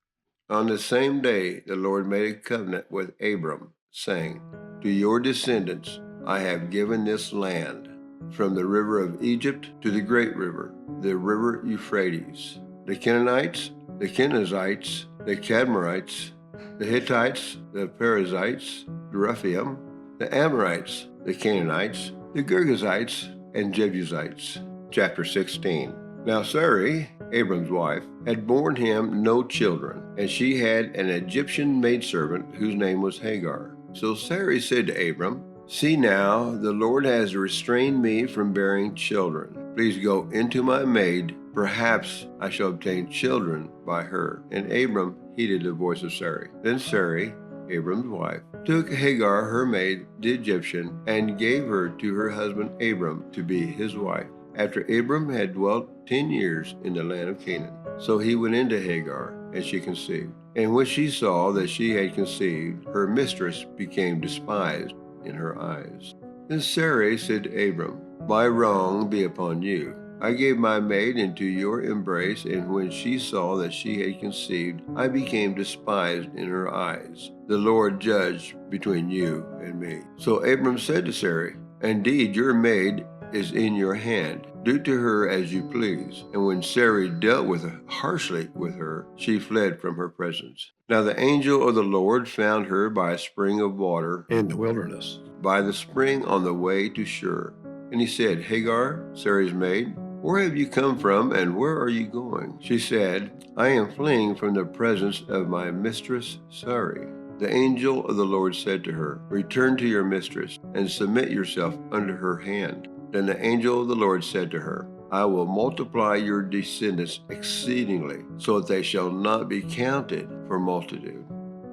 S2: On the same day the Lord made a covenant with Abram, saying, To your descendants I have given this land, from the river of Egypt to the great river, the river Euphrates, the Canaanites, the Kenizzites, the Cadmonites, the Hittites, the Perizzites, the Rephaim, the Amorites, the Canaanites, the Girgashites, and Jebusites. Chapter 16. Now Sarai, Abram's wife, had borne him no children, and she had an Egyptian maidservant whose name was Hagar. So Sarai said to Abram, "See now, the Lord has restrained me from bearing children. Please go into my maid, perhaps I shall obtain children by her." And Abram heeded the voice of Sarai. Then Sarai, Abram's wife, took Hagar her maid, the Egyptian, and gave her to her husband Abram to be his wife, after Abram had dwelt 10 years in the land of Canaan. So he went into Hagar, and she conceived. And when she saw that she had conceived, her mistress became despised in her eyes. Then Sarai said to Abram, "My wrong be upon you. I gave my maid into your embrace, and when she saw that she had conceived, I became despised in her eyes. The Lord judged between you and me." So Abram said to Sarai, "Indeed, your maid is in your hand. Do to her as you please." And when Sarai dealt harshly with her, she fled from her presence. Now the angel of the Lord found her by a spring of water in the wilderness, by the spring on the way to Shur. And he said, "Hagar, Sarai's maid, where have you come from, and where are you going?" She said, "I am fleeing from the presence of my mistress Sarai." The angel of the Lord said to her, "Return to your mistress, and submit yourself under her hand." Then the angel of the Lord said to her, "I will multiply your descendants exceedingly, so that they shall not be counted for multitude."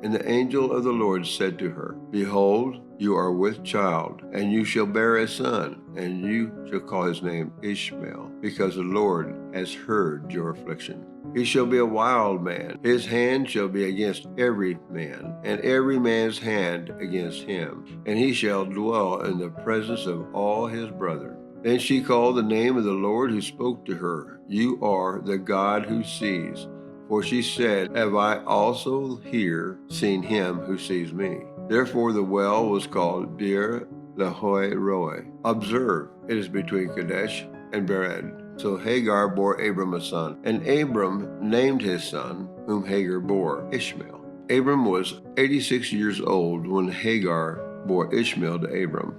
S2: And the angel of the Lord said to her, "Behold, you are with child, and you shall bear a son, and you shall call his name Ishmael, because the Lord has heard your affliction. He shall be a wild man. His hand shall be against every man, and every man's hand against him, and he shall dwell in the presence of all his brethren." Then she called the name of the Lord who spoke to her, "You are the God who sees." For she said, "Have I also here seen him who sees me?" Therefore the well was called Beer Lahai Roi. Observe, it is between Kadesh and Bered. So Hagar bore Abram a son, and Abram named his son, whom Hagar bore, Ishmael. Abram was 86 years old when Hagar bore Ishmael to Abram.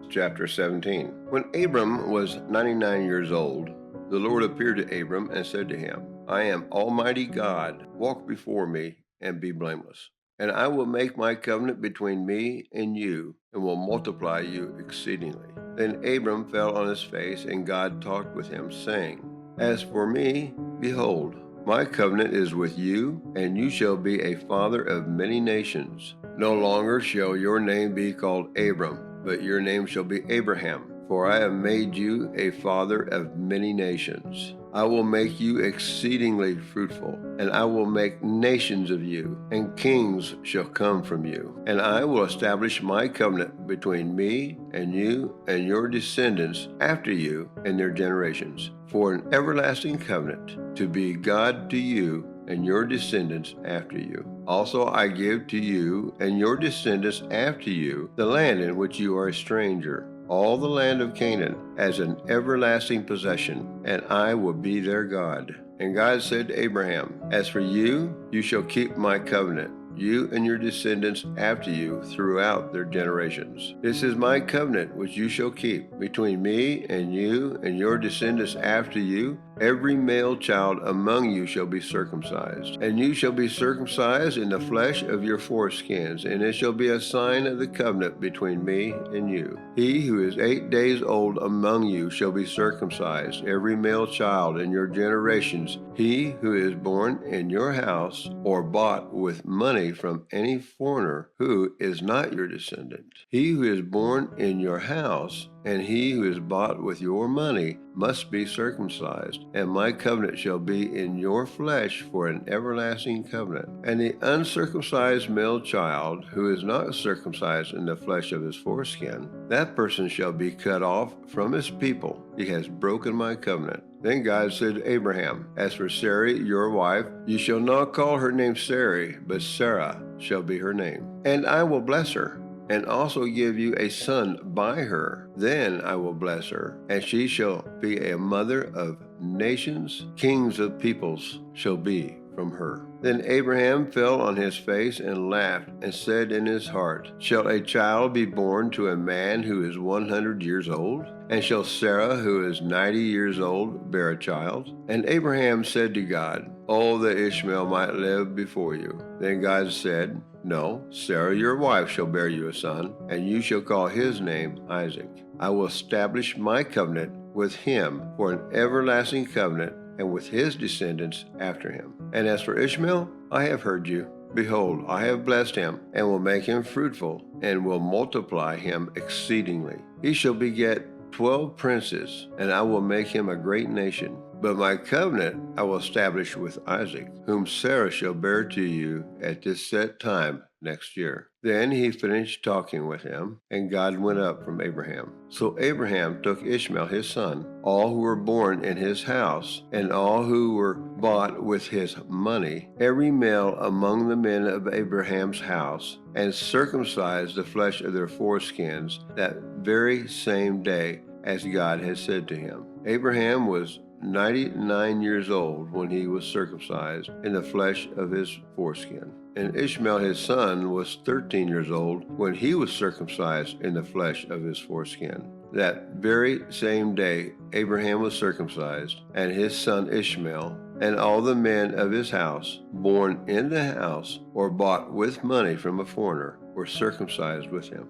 S2: Chapter 17. When Abram was 99 years old, the Lord appeared to Abram and said to him, "I am Almighty God. Walk before me and be blameless. And I will make my covenant between me and you, and will multiply you exceedingly." Then Abram fell on his face, and God talked with him, saying, "As for me, behold, my covenant is with you, and you shall be a father of many nations. No longer shall your name be called Abram, but your name shall be Abraham, for I have made you a father of many nations. I will make you exceedingly fruitful, and I will make nations of you, and kings shall come from you. And I will establish my covenant between me and you and your descendants after you and their generations, for an everlasting covenant, to be God to you and your descendants after you. Also I give to you and your descendants after you the land in which you are a stranger, all the land of Canaan, as an everlasting possession, and I will be their God." And God said to Abraham, "As for you, you shall keep my covenant, you and your descendants after you throughout their generations. This is my covenant which you shall keep between me and you and your descendants after you. Every male child among you shall be circumcised, and you shall be circumcised in the flesh of your foreskins, and it shall be a sign of the covenant between me and you. He who is 8 days old among you shall be circumcised, every male child in your generations, he who is born in your house or bought with money from any foreigner who is not your descendant. He who is born in your house and he who is bought with your money must be circumcised, and my covenant shall be in your flesh for an everlasting covenant. And the uncircumcised male child who is not circumcised in the flesh of his foreskin, that person shall be cut off from his people. He has broken my covenant." Then God said to Abraham, "As for Sarai, your wife, you shall not call her name Sarai, but Sarah shall be her name. And I will bless her, and also give you a son by her. Then I will bless her, and she shall be a mother of nations. Kings of peoples shall be from her. Then Abraham fell on his face and laughed, and said in his heart, Shall a child be born to a man who is 100 years old? And shall Sarah, who is 90 years old, bear a child? And Abraham said to God, Oh, that Ishmael might live before you. Then God said, No, Sarah your wife shall bear you a son, and you shall call his name Isaac. I will establish my covenant with him for an everlasting covenant, and with his descendants after him. And as for Ishmael, I have heard you. Behold, I have blessed him, and will make him fruitful, and will multiply him exceedingly. He shall beget 12 princes, and I will make him a great nation. But my covenant I will establish with Isaac, whom Sarah shall bear to you at this set time next year. Then he finished talking with him, and God went up from Abraham. So Abraham took Ishmael his son, all who were born in his house, and all who were bought with his money, every male among the men of Abraham's house, and circumcised the flesh of their foreskins that very same day, as God had said to him. Abraham was 99 years old when he was circumcised in the flesh of his foreskin. And Ishmael his son was 13 years old when he was circumcised in the flesh of his foreskin. That very same day Abraham was circumcised, and his son Ishmael, and all the men of his house, born in the house or bought with money from a foreigner, were circumcised with him.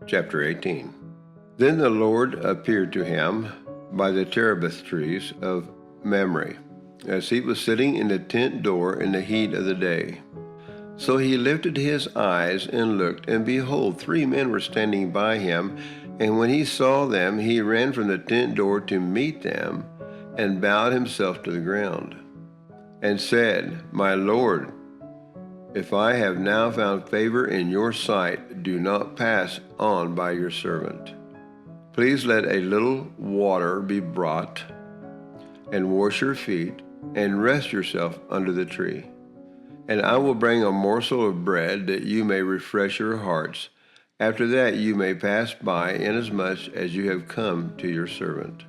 S2: Chapter 18. Then the Lord appeared to him by the terebinth trees of Mamre, as he was sitting in the tent door in the heat of the day. So he lifted his eyes and looked, and behold, 3 men were standing by him. And when he saw them, he ran from the tent door to meet them, and bowed himself to the ground, and said, My Lord, if I have now found favor in your sight, do not pass on by your servant. Please let a little water be brought, and wash your feet, and rest yourself under the tree. And I will bring a morsel of bread, that you may refresh your hearts. After that you may pass by, inasmuch as you have come to your servant.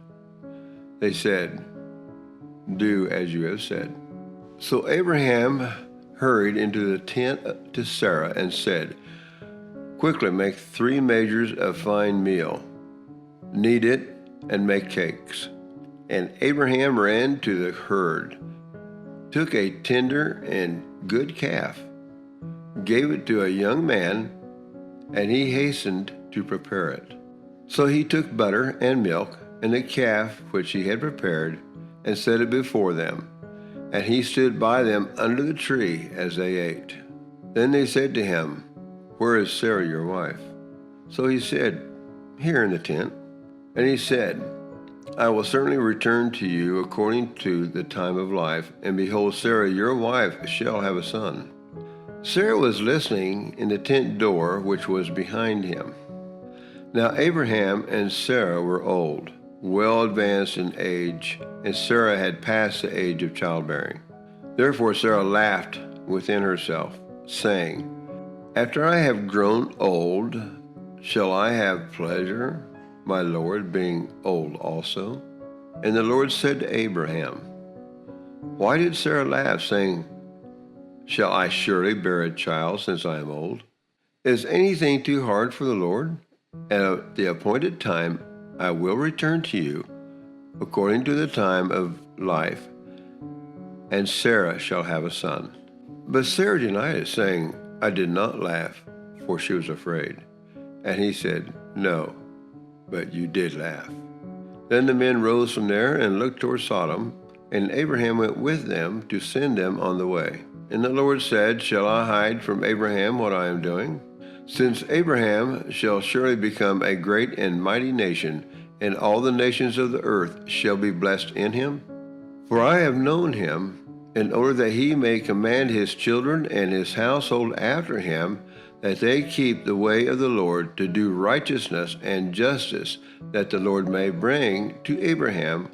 S2: They said, Do as you have said. So Abraham hurried into the tent to Sarah and said, Quickly make 3 measures of fine meal. Knead it, and make cakes. And Abraham ran to the herd, took a tender and good calf, gave it to a young man, and he hastened to prepare it. So he took butter and milk, and the calf which he had prepared, and set it before them. And he stood by them under the tree as they ate. Then they said to him, Where is Sarah your wife? So he said, Here in the tent. And he said, I will certainly return to you according to the time of life, and behold, Sarah your wife shall have a son. Sarah was listening in the tent door which was behind him. Now Abraham and Sarah were old, well advanced in age, and Sarah had passed the age of childbearing. Therefore Sarah laughed within herself, saying, After I have grown old, shall I have pleasure, my Lord being old also? And the Lord said to Abraham, Why did Sarah laugh, saying, Shall I surely bear a child since I am old? Is anything too hard for the Lord? And at the appointed time I will return to you, according to the time of life, and Sarah shall have a son. But Sarah denied it, saying, I did not laugh, for she was afraid. And he said, No, but you did laugh. Then the men rose from there and looked toward Sodom, and Abraham went with them to send them on the way. And the Lord said, Shall I hide from Abraham what I am doing? Since Abraham shall surely become a great and mighty nation, and all the nations of the earth shall be blessed in him. For I have known him, in order that he may command his children and his household after him, that they keep the way of the Lord to do righteousness and justice, that the Lord may bring to Abraham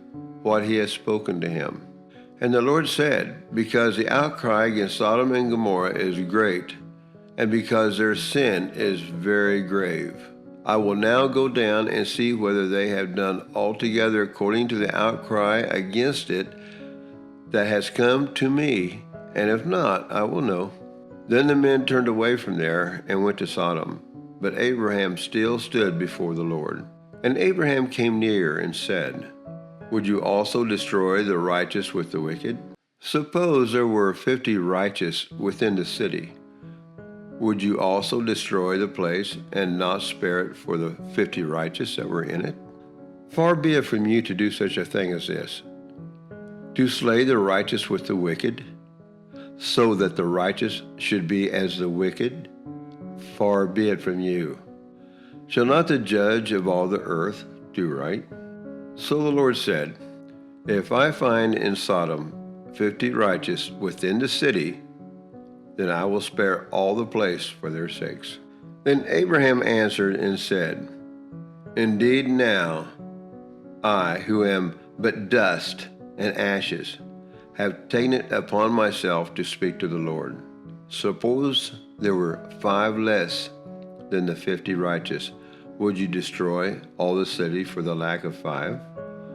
S2: what he has spoken to him. And the Lord said, Because the outcry against Sodom and Gomorrah is great, and because their sin is very grave. I will now go down and see whether they have done altogether according to the outcry against it that has come to me, and if not, I will know." Then the men turned away from there and went to Sodom. But Abraham still stood before the Lord. And Abraham came near and said, "Would you also destroy the righteous with the wicked? Suppose there were 50 righteous within the city. Would you also destroy the place and not spare it for the 50 righteous that were in it? Far be it from you to do such a thing as this, to slay the righteous with the wicked, so that the righteous should be as the wicked. Far be it from you. Shall not the judge of all the earth do right?" So the Lord said, "If I find in Sodom 50 righteous within the city, then I will spare all the place for their sakes." Then Abraham answered and said, "Indeed now, I, who am but dust and ashes, have taken it upon myself to speak to the Lord. Suppose there were 5 less than the 50 righteous. Would you destroy all the city for the lack of 5?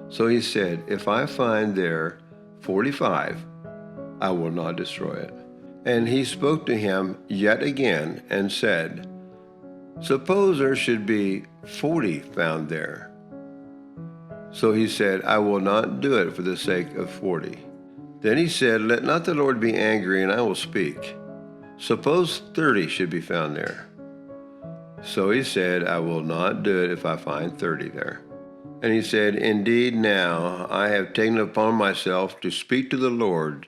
S2: So he said, "If I find there 45, I will not destroy it." And he spoke to him yet again and said, "Suppose there should be 40 found there." So he said, "I will not do it for the sake of 40. Then he said, "Let not the Lord be angry, and I will speak. Suppose 30 should be found there." So he said, "I will not do it if I find 30 there." And he said, "Indeed now I have taken upon myself to speak to the Lord.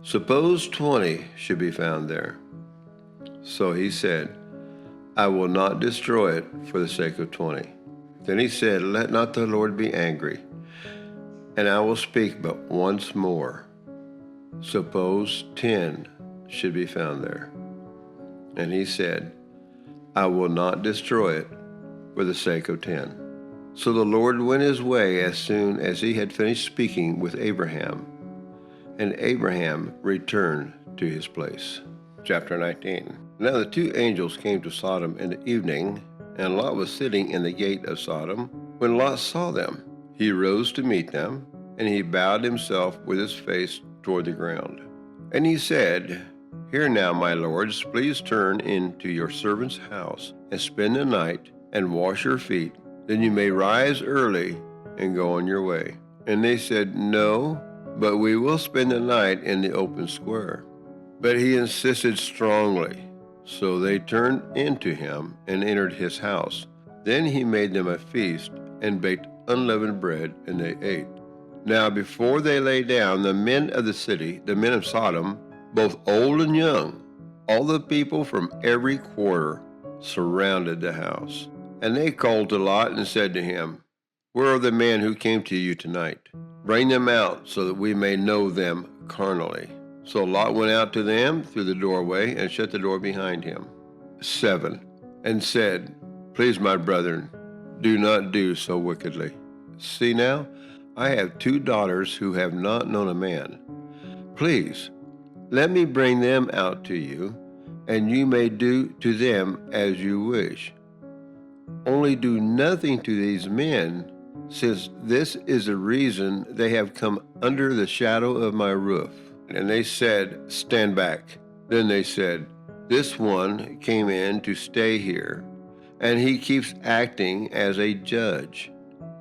S2: Suppose 20 should be found there." So he said, "I will not destroy it for the sake of 20. Then he said, "Let not the Lord be angry, and I will speak but once more. Suppose 10 should be found there." And he said, "I will not destroy it for the sake of 10. So the Lord went his way as soon as he had finished speaking with Abraham, and Abraham returned to his place. Chapter 19. Now the 2 angels came to Sodom in the evening, and Lot was sitting in the gate of Sodom. When Lot saw them, he rose to meet them, and he bowed himself with his face toward the ground. And he said, "Here now, my lords, please turn into your servant's house, and spend the night, and wash your feet. Then you may rise early and go on your way." And they said, "No, but we will spend the night in the open square." But he insisted strongly. So they turned into him and entered his house. Then he made them a feast and baked unleavened bread, and they ate. Now before they lay down, the men of the city, the men of Sodom, both old and young, all the people from every quarter, surrounded the house. And they called to Lot and said to him, "Where are the men who came to you tonight? Bring them out so that we may know them carnally." So Lot went out to them through the doorway and shut the door behind him. 7. And said, "Please, my brethren, do not do so wickedly. See now, I have 2 daughters who have not known a man. Please, let me bring them out to you, and you may do to them as you wish. Only do nothing to these men, since this is the reason they have come under the shadow of my roof." And they said, "Stand back." Then they said, "This one came in to stay here, and he keeps acting as a judge.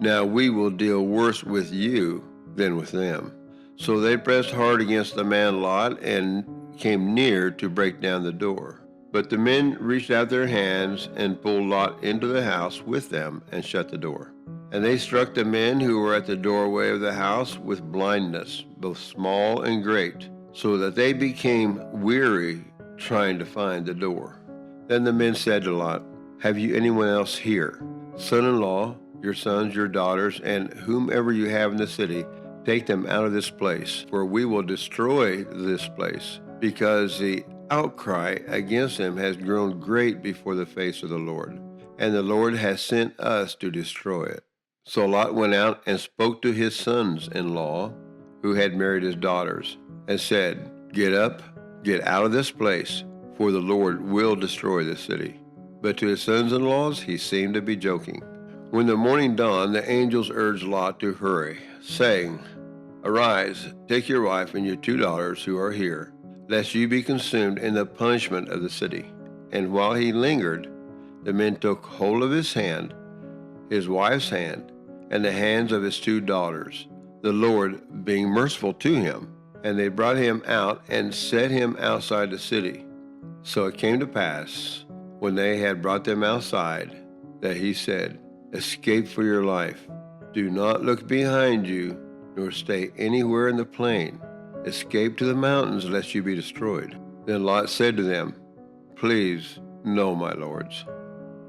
S2: Now we will deal worse with you than with them." So they pressed hard against the man Lot and came near to break down the door. But the men reached out their hands and pulled Lot into the house with them and shut the door. And they struck the men who were at the doorway of the house with blindness, both small and great, so that they became weary trying to find the door. Then the men said to Lot, "Have you anyone else here? Son-in-law, your sons, your daughters, and whomever you have in the city, take them out of this place, for we will destroy this place, because the outcry against them has grown great before the face of the Lord, and the Lord has sent us to destroy it." So Lot went out and spoke to his sons-in-law, who had married his daughters, and said, "Get up, get out of this place, for the Lord will destroy the city. But to his sons-in-law he seemed to be joking. When the morning dawned, the angels urged Lot to hurry, saying, "Arise, take your wife and your 2 daughters who are here, lest you be consumed in the punishment of the city." And while he lingered, the men took hold of his hand, his wife's hand, and the hands of his 2 daughters, the Lord being merciful to him. And they brought him out and set him outside the city. So it came to pass, when they had brought them outside, that he said, "Escape for your life. Do not look behind you, nor stay anywhere in the plain. Escape to the mountains, lest you be destroyed." Then Lot said to them, "Please, no, my lords.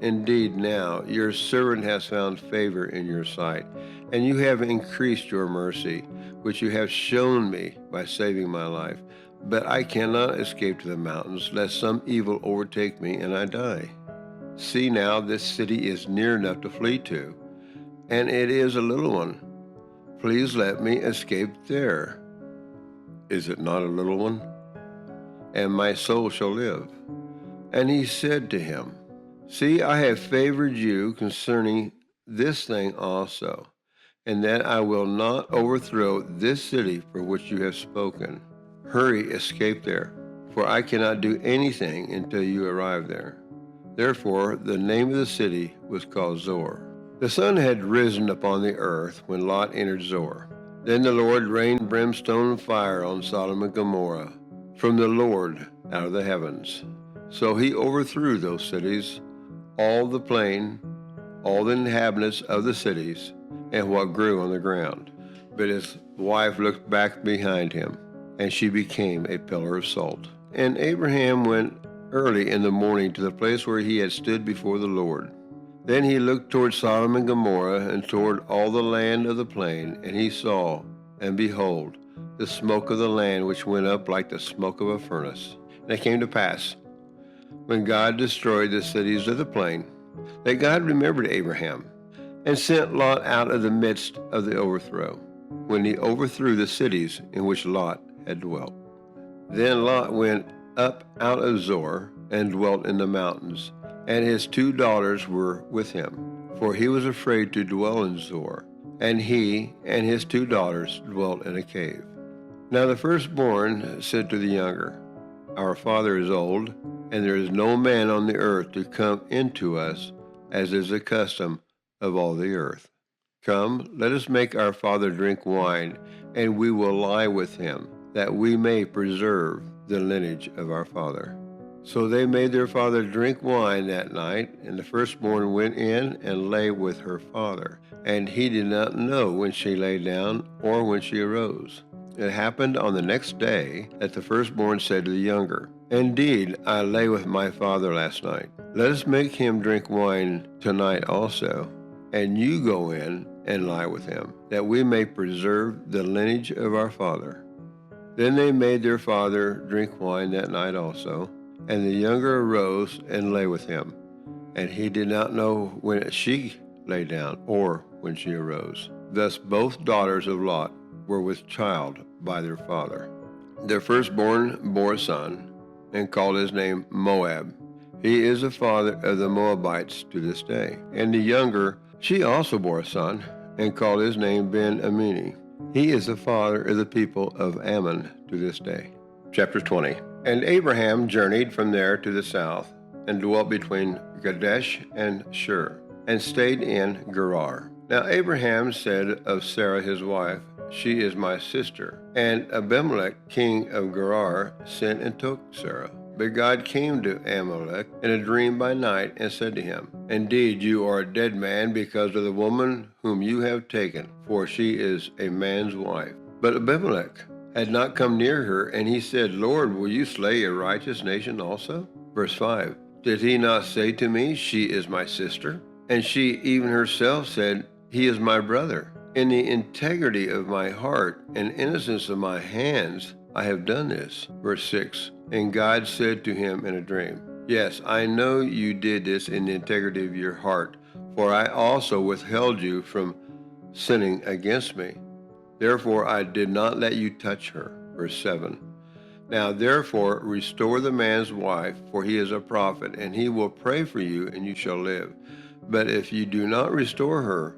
S2: Indeed, now your servant has found favor in your sight, and you have increased your mercy, which you have shown me by saving my life. But I cannot escape to the mountains, lest some evil overtake me and I die. See now, this city is near enough to flee to, and it is a little one. Please let me escape there. Is it not a little one? And my soul shall live." And he said to him, "See, I have favored you concerning this thing also, and that I will not overthrow this city for which you have spoken. Hurry, escape there, for I cannot do anything until you arrive there." Therefore the name of the city was called Zoar. The sun had risen upon the earth when Lot entered Zoar. Then the Lord rained brimstone and fire on Sodom and Gomorrah from the Lord out of the heavens. So he overthrew those cities, all the plain, all the inhabitants of the cities, and what grew on the ground. But his wife looked back behind him, and she became a pillar of salt. And Abraham went early in the morning to the place where he had stood before the Lord. Then he looked toward Sodom and Gomorrah, and toward all the land of the plain, and he saw, and behold, the smoke of the land which went up like the smoke of a furnace. And it came to pass, when God destroyed the cities of the plain, that God remembered Abraham, and sent Lot out of the midst of the overthrow, when he overthrew the cities in which Lot had dwelt. Then Lot went up out of Zoar, and dwelt in the mountains, and his 2 daughters were with him, for he was afraid to dwell in Zoar, and he and his 2 daughters dwelt in a cave. Now the firstborn said to the younger, "Our father is old, and there is no man on the earth to come into us, as is the custom of all the earth. Come, let us make our father drink wine, and we will lie with him, that we may preserve the lineage of our father." So they made their father drink wine that night, and the firstborn went in and lay with her father. And he did not know when she lay down or when she arose. It happened on the next day that the firstborn said to the younger, "Indeed, I lay with my father last night. Let us make him drink wine tonight also, and you go in and lie with him, that we may preserve the lineage of our father." Then they made their father drink wine that night also, and the younger arose and lay with him, and he did not know when she lay down or when she arose. Thus both daughters of Lot were with child by their father. Their firstborn bore a son, and called his name Moab. He is the father of the Moabites to this day. And the younger, she also bore a son, and called his name Ben-Ammi. He is the father of the people of Ammon to this day. Chapter 20. And Abraham journeyed from there to the south, and dwelt between Kadesh and Shur, and stayed in Gerar. Now Abraham said of Sarah his wife, "She is my sister." And Abimelech, king of Gerar, sent and took Sarah. But God came to Abimelech in a dream by night, and said to him, "Indeed, you are a dead man because of the woman whom you have taken, for she is a man's wife." But Abimelech had not come near her, and he said, "Lord, will you slay a righteous nation also?" Verse 5, "Did he not say to me, 'She is my sister'? And she even herself said, 'He is my brother.' In the integrity of my heart and innocence of my hands, I have done this." Verse 6, "And God said to him in a dream, 'Yes, I know you did this in the integrity of your heart, for I also withheld you from sinning against me. Therefore I did not let you touch her." Verse 7, Now therefore restore the man's wife, for he is a prophet, and he will pray for you, and you shall live. But if you do not restore her,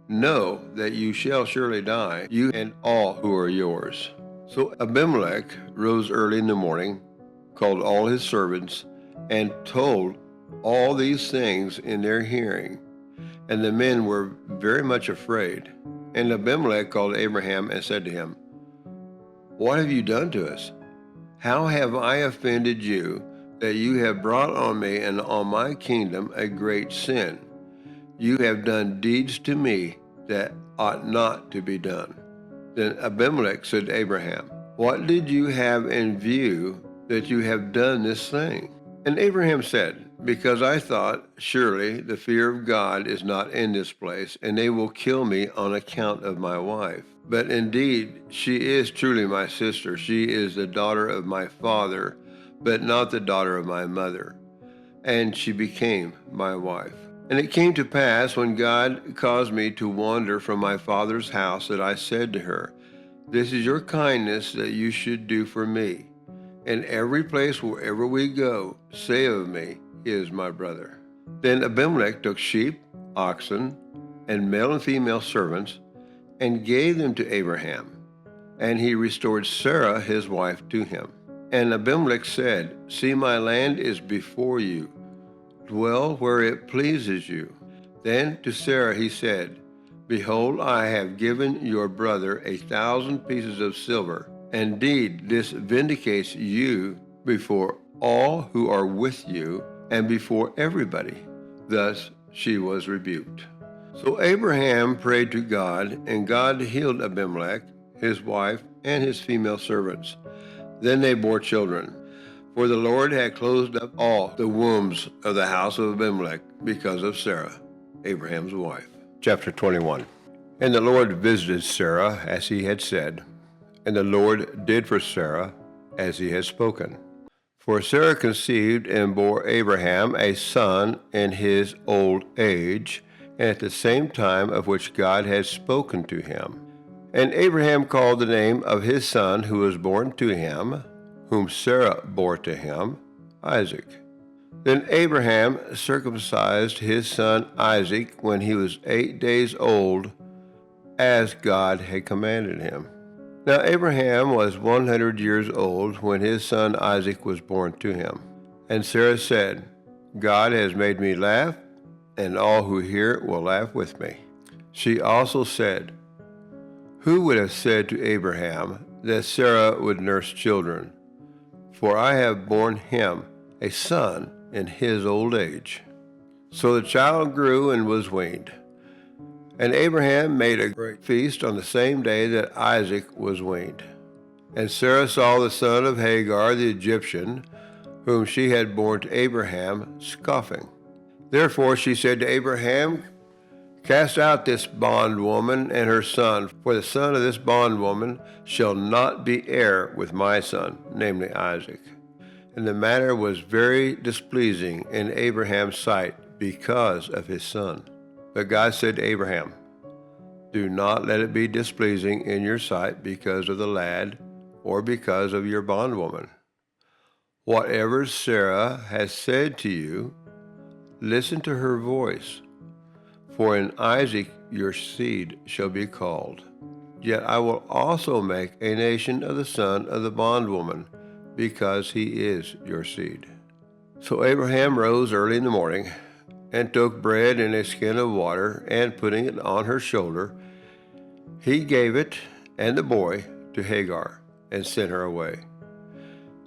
S2: know that you shall surely die, you and all who are yours. So Abimelech rose early in the morning, called all his servants, and told all these things in their hearing. And the men were very much afraid. And Abimelech called Abraham and said to him, What have you done to us? How have I offended you, that you have brought on me and on my kingdom a great sin? You have done deeds to me that ought not to be done. Then Abimelech said to Abraham, What did you have in view that you have done this thing? And Abraham said, Because I thought, surely the fear of God is not in this place, and they will kill me on account of my wife. But indeed, she is truly my sister. She is the daughter of my father, but not the daughter of my mother. And she became my wife. And it came to pass, when God caused me to wander from my father's house, that I said to her, This is your kindness that you should do for me. In every place wherever we go, say of me, He is my brother. Then Abimelech took sheep, oxen, and male and female servants, and gave them to Abraham. And he restored Sarah his wife to him. And Abimelech said, See, my land is before you. Dwell where it pleases you. Then to Sarah he said, Behold, I have given your brother 1,000 pieces of silver. Indeed, this vindicates you before all who are with you and before everybody. Thus she was rebuked. So Abraham prayed to God, and God healed Abimelech, his wife, and his female servants. Then they bore children. For the Lord had closed up all the wombs of the house of Abimelech because of Sarah, Abraham's wife. Chapter 21. And the Lord visited Sarah as he had said, and the Lord did for Sarah as he had spoken. For Sarah conceived and bore Abraham a son in his old age, and at the same time of which God had spoken to him. And Abraham called the name of his son who was born to him, whom Sarah bore to him, Isaac. Then Abraham circumcised his son Isaac when he was 8 days old, as God had commanded him. Now Abraham was 100 years old when his son Isaac was born to him. And Sarah said, God has made me laugh, and all who hear it will laugh with me. She also said, Who would have said to Abraham that Sarah would nurse children? For I have borne him a son in his old age. So the child grew and was weaned. And Abraham made a great feast on the same day that Isaac was weaned. And Sarah saw the son of Hagar the Egyptian, whom she had borne to Abraham, scoffing. Therefore she said to Abraham, Cast out this bondwoman and her son, for the son of this bondwoman shall not be heir with my son, namely Isaac. And the matter was very displeasing in Abraham's sight because of his son. But God said to Abraham, Do not let it be displeasing in your sight because of the lad or because of your bondwoman. Whatever Sarah has said to you, listen to her voice. For in Isaac your seed shall be called. Yet I will also make a nation of the son of the bondwoman, because he is your seed. So Abraham rose early in the morning, and took bread and a skin of water, and putting it on her shoulder, he gave it and the boy to Hagar, and sent her away.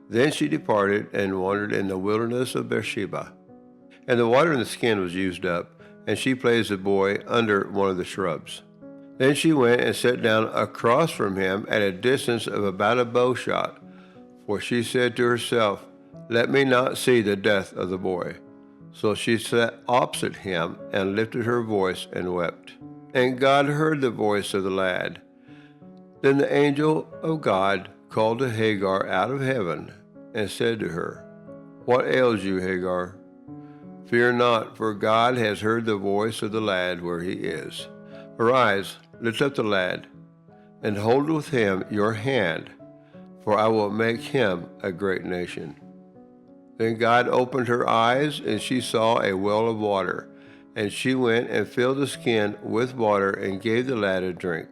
S2: Then she departed and wandered in the wilderness of Beersheba. And the water in the skin was used up, and she placed the boy under one of the shrubs. Then she went and sat down across from him at a distance of about a bow shot, for she said to herself, Let me not see the death of the boy. So she sat opposite him and lifted her voice and wept. And God heard the voice of the lad. Then the angel of God called to Hagar out of heaven and said to her, What ails you, Hagar? Fear not, for God has heard the voice of the lad where he is. Arise, lift up the lad, and hold with him your hand, for I will make him a great nation." Then God opened her eyes, and she saw a well of water. And she went and filled the skin with water and gave the lad a drink.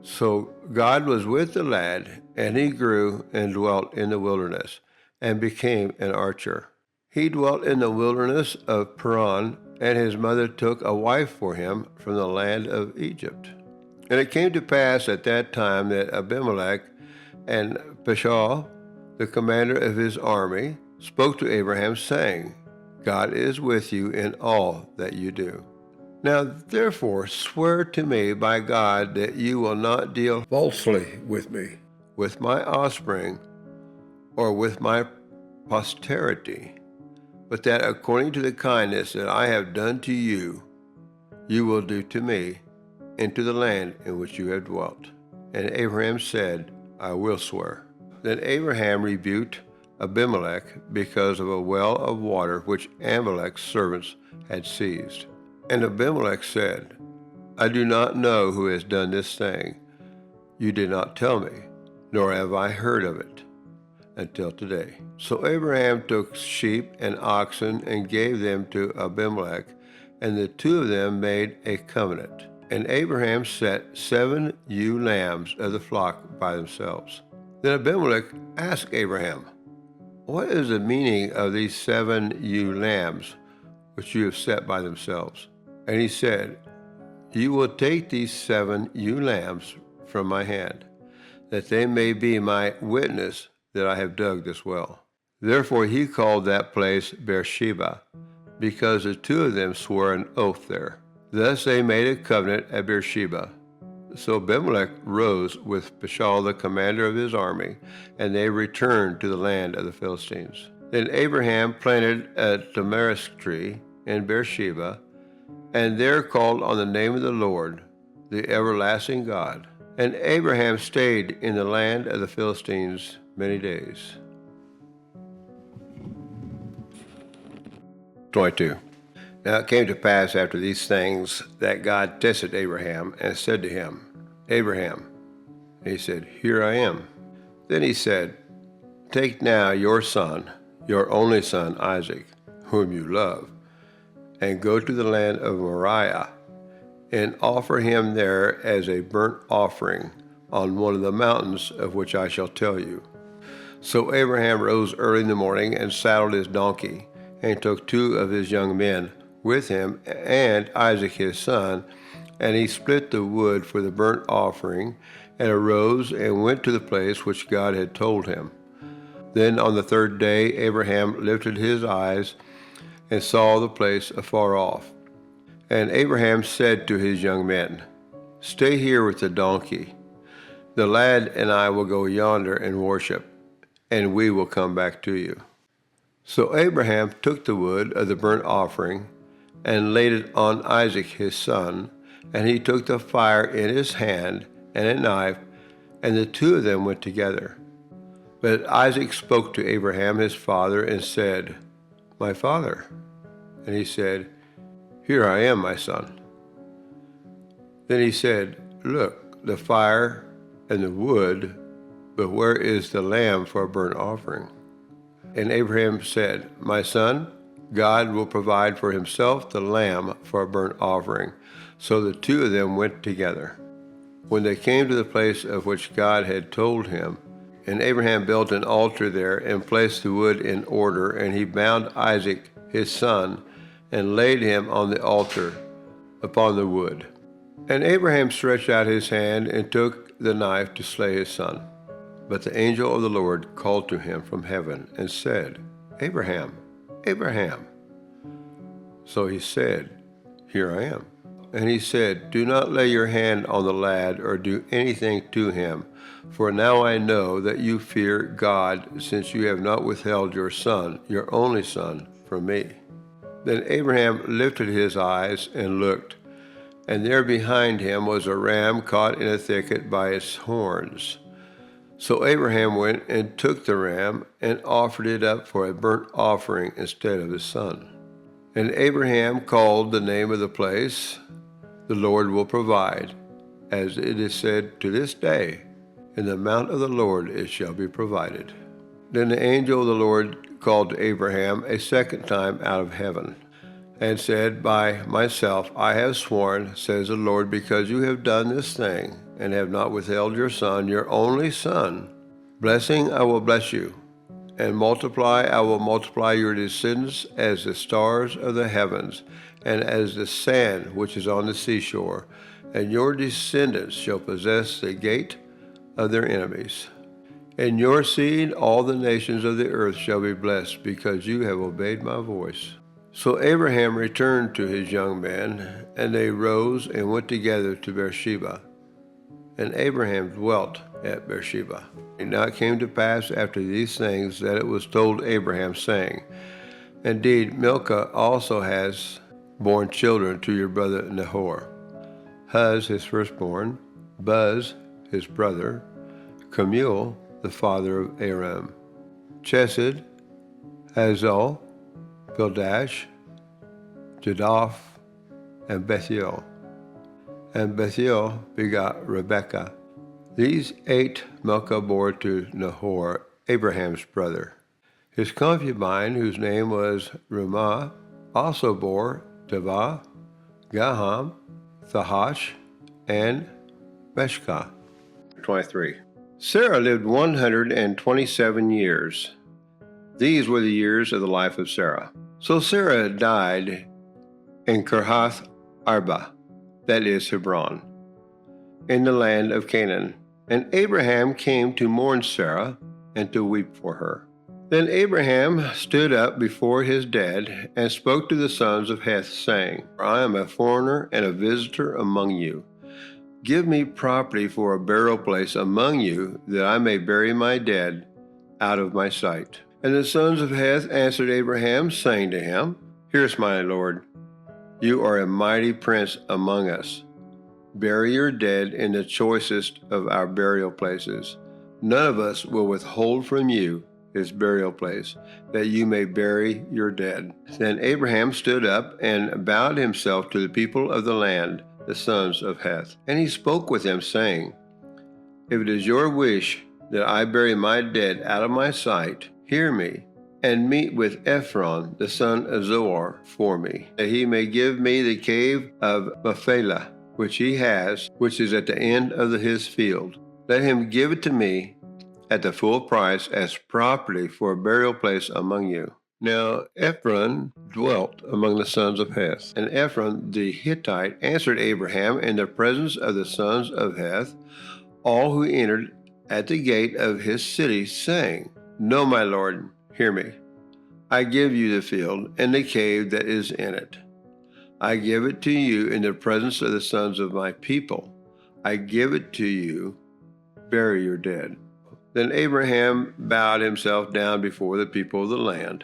S2: So God was with the lad, and he grew and dwelt in the wilderness, and became an archer. He dwelt in the wilderness of Paran, and his mother took a wife for him from the land of Egypt. And it came to pass at that time that Abimelech and Pashal, the commander of his army, spoke to Abraham, saying, "God is with you in all that you do. Now therefore swear to me by God that you will not deal falsely with me, with my offspring, or with my posterity, but that according to the kindness that I have done to you, you will do to me, and to the land in which you have dwelt." And Abraham said, "I will swear." Then Abraham rebuked Abimelech because of a well of water which Amalek's servants had seized. And Abimelech said, "I do not know who has done this thing. You did not tell me, nor have I heard of it until today." So Abraham took sheep and oxen and gave them to Abimelech, and the two of them made a covenant. And Abraham set 7 ewe lambs of the flock by themselves. Then Abimelech asked Abraham, "What is the meaning of these 7 ewe lambs which you have set by themselves?" And he said, "You will take these 7 ewe lambs from my hand, that they may be my witness that I have dug this well." Therefore he called that place Beersheba, because the two of them swore an oath there. Thus they made a covenant at Beersheba. So Abimelech rose with Pashal the commander of his army, and they returned to the land of the Philistines. Then Abraham planted a tamarisk tree in Beersheba, and there called on the name of the Lord, the everlasting God. And Abraham stayed in the land of the Philistines many days. 22. Now it came to pass after these things that God tested Abraham and said to him, "Abraham." And he said, "Here I am." Then he said, "Take now your son, your only son Isaac, whom you love, and go to the land of Moriah, and offer him there as a burnt offering on one of the mountains of which I shall tell you." So Abraham rose early in the morning and saddled his donkey, and took 2 of his young men with him and Isaac his son, and he split the wood for the burnt offering, and arose and went to the place which God had told him. Then on the 3rd day Abraham lifted his eyes and saw the place afar off. And Abraham said to his young men, "Stay here with the donkey. The lad and I will go yonder and worship, and we will come back to you." So Abraham took the wood of the burnt offering and laid it on Isaac his son, and he took the fire in his hand and a knife, and the two of them went together. But Isaac spoke to Abraham his father and said, "My father." And he said, "Here I am, my son." Then he said, "Look, the fire and the wood, but where is the lamb for a burnt offering?" And Abraham said, "My son, God will provide for himself the lamb for a burnt offering." So the two of them went together. When they came to the place of which God had told him, and Abraham built an altar there and placed the wood in order, and he bound Isaac his son and laid him on the altar upon the wood. And Abraham stretched out his hand and took the knife to slay his son. But the angel of the Lord called to him from heaven and said, "Abraham, Abraham." So he said, "Here I am." And he said, "Do not lay your hand on the lad or do anything to him, for now I know that you fear God, since you have not withheld your son, your only son, from me." Then Abraham lifted his eyes and looked, and there behind him was a ram caught in a thicket by its horns. So Abraham went and took the ram and offered it up for a burnt offering instead of his son. And Abraham called the name of the place, "The Lord will provide," as it is said to this day, In the mount of the Lord it shall be provided. Then the angel of the Lord called to Abraham a second time out of heaven, and said, By myself I have sworn, says the Lord, because you have done this thing, and have not withheld your son, your only son. Blessing I will bless you, and I will multiply your descendants as the stars of the heavens, and as the sand which is on the seashore, and your descendants shall possess the gate of their enemies. In your seed all the nations of the earth shall be blessed, because you have obeyed my voice. So Abraham returned to his young men, and they rose and went together to Beersheba. And Abraham dwelt at Beersheba. And now it came to pass after these things that it was told Abraham, saying, Indeed, Milcah also has borne children to your brother Nahor. Huz his firstborn, Buz his brother, Kemuel the father of Aram, Chesed, Hazal, Pildash, Jadaph, and Bethuel. And Bethuel begot Rebekah. These 8 Milcah bore to Nahor, Abraham's brother. His concubine, whose name was Reumah, also bore Tebah, Gaham, Thahash, and Meshkah. 23. Sarah lived 127 years. These were the years of the life of Sarah. So Sarah died in Kiriath Arba, that is Hebron, in the land of Canaan. And Abraham came to mourn Sarah and to weep for her. Then Abraham stood up before his dead and spoke to the sons of Heth, saying, I am a foreigner and a visitor among you. Give me property for a burial place among you, that I may bury my dead out of my sight. And the sons of Heth answered Abraham, saying to him, Here's my lord, you are a mighty prince among us. Bury your dead in the choicest of our burial places. None of us will withhold from you his burial place, that you may bury your dead. Then Abraham stood up and bowed himself to the people of the land, the sons of Heth. And he spoke with them, saying, If it is your wish that I bury my dead out of my sight, hear me, and meet with Ephron, the son of Zohar, for me, that he may give me the cave of Machpelah, which he has, which is at the end of his field. Let him give it to me at the full price as property for a burial place among you. Now Ephron dwelt among the sons of Heth, and Ephron the Hittite answered Abraham in the presence of the sons of Heth, all who entered at the gate of his city, saying, No, my lord, hear me. I give you the field and the cave that is in it. I give it to you in the presence of the sons of my people. I give it to you. Bury your dead. Then Abraham bowed himself down before the people of the land.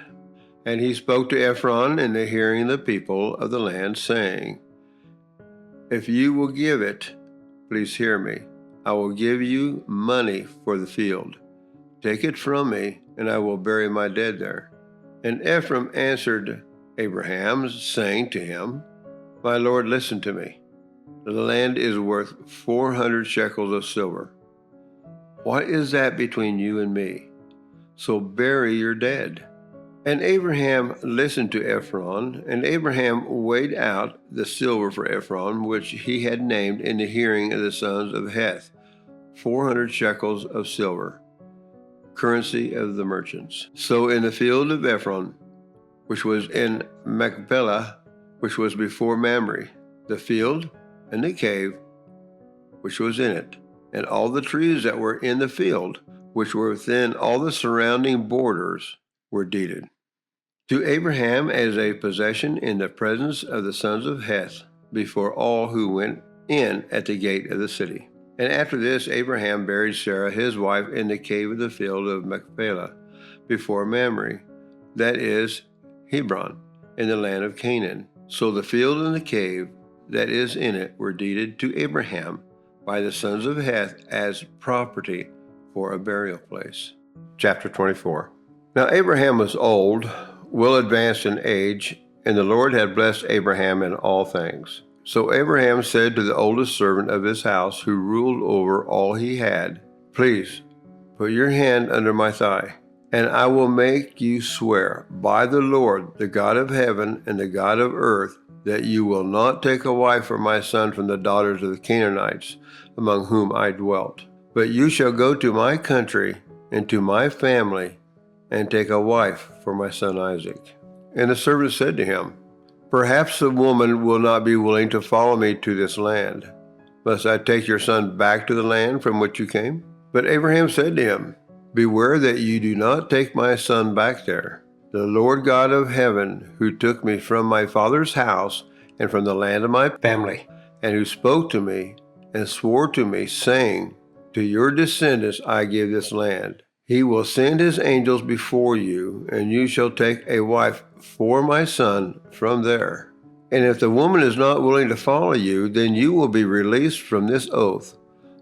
S2: And he spoke to Ephron in the hearing of the people of the land, saying, If you will give it, please hear me. I will give you money for the field. Take it from me, and I will bury my dead there. And Ephron answered Abraham, saying to him, My lord, listen to me. The land is worth 400 shekels of silver. What is that between you and me? So bury your dead. And Abraham listened to Ephron, and Abraham weighed out the silver for Ephron, which he had named in the hearing of the sons of Heth, 400 shekels of silver, currency of the merchants. So in the field of Ephron, which was in Machpelah, which was before Mamre, the field and the cave which was in it, and all the trees that were in the field, which were within all the surrounding borders, were deeded to Abraham as a possession in the presence of the sons of Heth, before all who went in at the gate of the city. And after this, Abraham buried Sarah his wife in the cave of the field of Machpelah, before Mamre, that is, Hebron, in the land of Canaan. So the field and the cave that is in it were deeded to Abraham by the sons of Heth as property for a burial place. Chapter 24. Now Abraham was old, well advanced in age, and the Lord had blessed Abraham in all things. So Abraham said to the oldest servant of his house, who ruled over all he had, please put your hand under my thigh, and I will make you swear by the Lord, the God of heaven and the God of earth, that you will not take a wife for my son from the daughters of the Canaanites, among whom I dwelt. But you shall go to my country and to my family, and take a wife for my son Isaac. And the servant said to him, perhaps the woman will not be willing to follow me to this land. Must I take your son back to the land from which you came? But Abraham said to him, beware that you do not take my son back there. The Lord God of heaven, who took me from my father's house and from the land of my family, and who spoke to me and swore to me, saying, to your descendants I give this land. He will send his angels before you, and you shall take a wife for my son from there. And if the woman is not willing to follow you, then you will be released from this oath.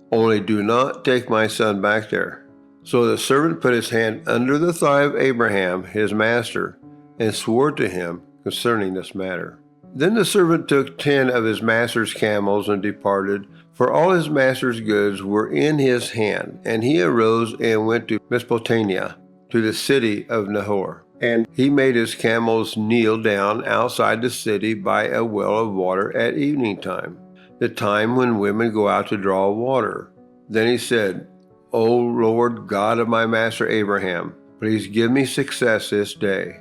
S2: Only do not take my son back there. So the servant put his hand under the thigh of Abraham, his master, and swore to him concerning this matter. Then the servant took 10 of his master's camels and departed, for all his master's goods were in his hand. And he arose and went to Mesopotamia, to the city of Nahor. And he made his camels kneel down outside the city by a well of water at evening time, the time when women go out to draw water. Then he said, O Lord God of my master Abraham, please give me success this day,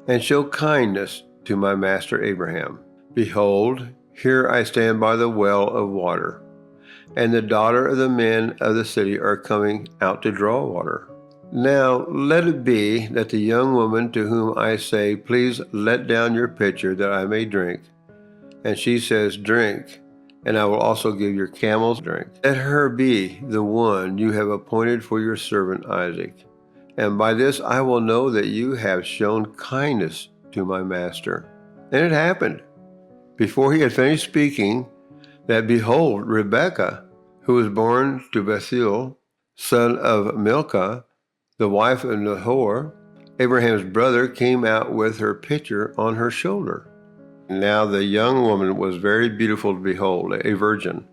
S2: and show kindness to my master Abraham. Behold, here I stand by the well of water, and the daughter of the men of the city are coming out to draw water. Now let it be that the young woman to whom I say, please let down your pitcher that I may drink, and she says, drink, and I will also give your camels drink. Let her be the one you have appointed for your servant Isaac. And by this I will know that you have shown kindness to my master. And it happened, before he had finished speaking, that behold, Rebekah, who was born to Bethuel, son of Milcah, the wife of Nahor, Abraham's brother, came out with her pitcher on her shoulder. Now the young woman was very beautiful to behold, a virgin.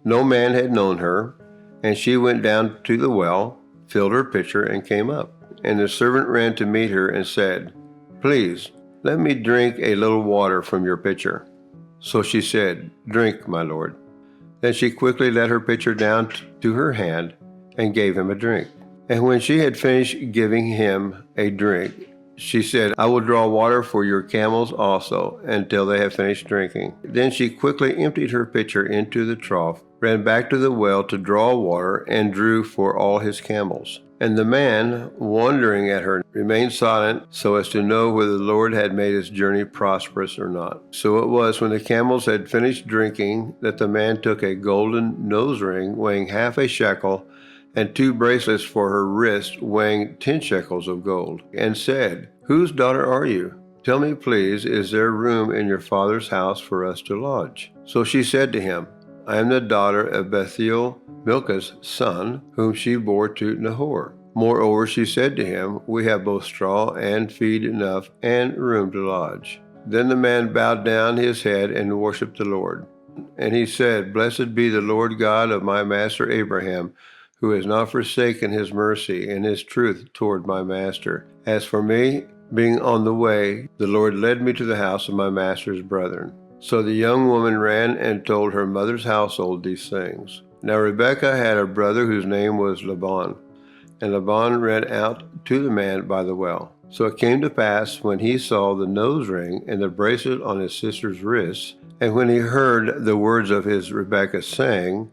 S2: No man had known her, and she went down to the well, filled her pitcher, and came up. And the servant ran to meet her and said, please, let me drink a little water from your pitcher. So she said, drink, my lord. Then she quickly let her pitcher down to her hand and gave him a drink. And when she had finished giving him a drink, she said, I will draw water for your camels also, until they have finished drinking. Then she quickly emptied her pitcher into the trough, ran back to the well to draw water, and drew for all his camels. And the man, wondering at her, remained silent, so as to know whether the Lord had made his journey prosperous or not. So it was, when the camels had finished drinking, that the man took a golden nose ring weighing half a shekel, and 2 bracelets for her wrist weighing 10 shekels of gold, and said, whose daughter are you? Tell me, please, is there room in your father's house for us to lodge? So she said to him, I am the daughter of Bethuel, Milcah's son, whom she bore to Nahor. Moreover, she said to him, we have both straw and feed enough, and room to lodge. Then the man bowed down his head and worshipped the Lord. And he said, blessed be the Lord God of my master Abraham, who has not forsaken his mercy and his truth toward my master. As for me, being on the way, the Lord led me to the house of my master's brethren. So the young woman ran and told her mother's household these things. Now Rebekah had a brother whose name was Laban, and Laban ran out to the man by the well. So it came to pass, when he saw the nose ring and the bracelet on his sister's wrists, and when he heard the words of his Rebekah, saying,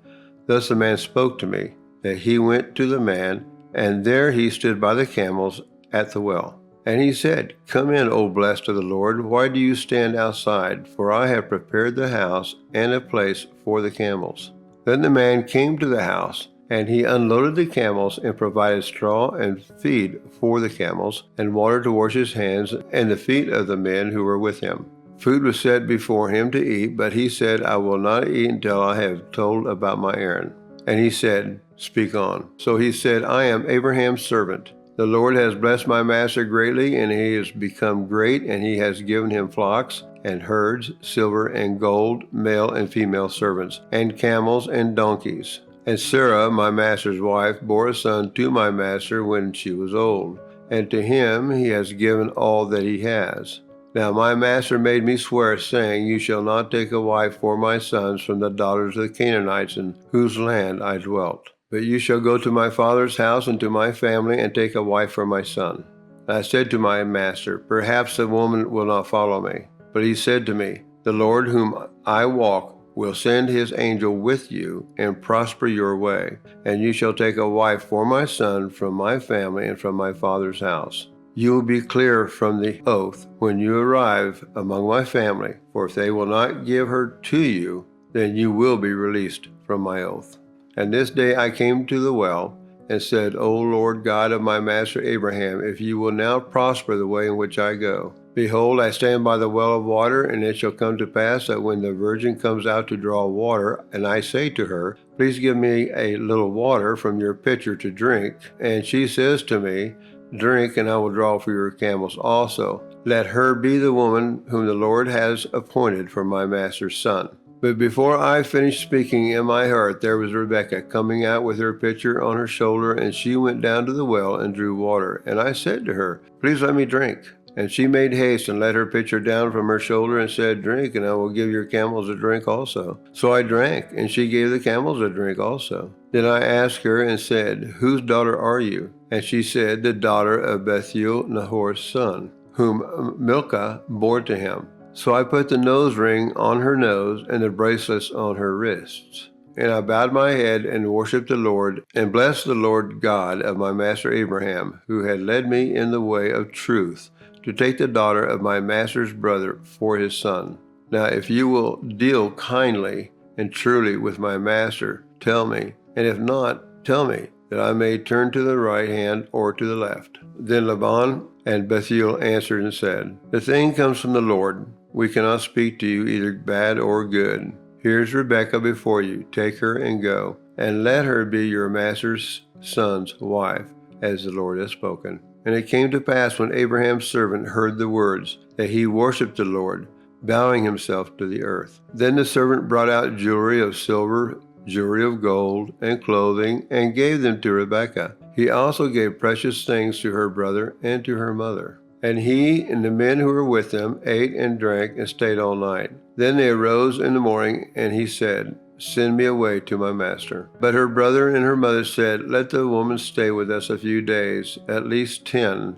S2: thus the man spoke to me, that he went to the man, and there he stood by the camels at the well. And he said, come in, O blessed of the Lord, why do you stand outside? For I have prepared the house and a place for the camels. Then the man came to the house, and he unloaded the camels and provided straw and feed for the camels, and water to wash his hands and the feet of the men who were with him. Food was set before him to eat, but he said, I will not eat until I have told about my errand. And he said, speak on. So he said, I am Abraham's servant. The Lord has blessed my master greatly, and he has become great, and he has given him flocks and herds, silver and gold, male and female servants, and camels and donkeys. And Sarah, my master's wife, bore a son to my master when she was old, and to him he has given all that he has. Now my master made me swear, saying, You shall not take a wife for my sons from the daughters of the Canaanites in whose land I dwelt. But you shall go to my father's house and to my family, and take a wife for my son. I said to my master, Perhaps the woman will not follow me. But he said to me, The Lord whom I walk will send his angel with you and prosper your way, and you shall take a wife for my son from my family and from my father's house. You will be clear from the oath when you arrive among my family, for if they will not give her to you, then you will be released from my oath. And this day I came to the well and said, O Lord God of my master Abraham, if you will now prosper the way in which I go, behold, I stand by the well of water, and it shall come to pass that when the virgin comes out to draw water, and I say to her, Please give me a little water from your pitcher to drink, and she says to me, Drink, and I will draw for your camels also. Let her be the woman whom the Lord has appointed for my master's son. But before I finished speaking in my heart, there was Rebekah coming out with her pitcher on her shoulder, and she went down to the well and drew water. And I said to her, Please let me drink. And she made haste and let her pitcher down from her shoulder and said, Drink, and I will give your camels a drink also. So I drank, and she gave the camels a drink also. Then I asked her and said, Whose daughter are you? And she said, The daughter of Bethuel, Nahor's son, whom Milcah bore to him. So I put the nose ring on her nose and the bracelets on her wrists. And I bowed my head and worshipped the Lord, and blessed the Lord God of my master Abraham, who had led me in the way of truth, to take the daughter of my master's brother for his son. Now if you will deal kindly and truly with my master, tell me, and if not, tell me, that I may turn to the right hand or to the left. Then Laban and Bethuel answered and said, The thing comes from the Lord. We cannot speak to you either bad or good. Here's Rebekah before you. Take her and go, and let her be your master's son's wife, as the Lord has spoken. And it came to pass when Abraham's servant heard the words, that he worshipped the Lord, bowing himself to the earth. Then the servant brought out jewelry of silver, jewelry of gold, and clothing, and gave them to Rebekah. He also gave precious things to her brother and to her mother. And he and the men who were with them ate and drank and stayed all night. Then they arose in the morning, and he said, Send me away to my master. But her brother and her mother said, Let the woman stay with us a few days, at least 10.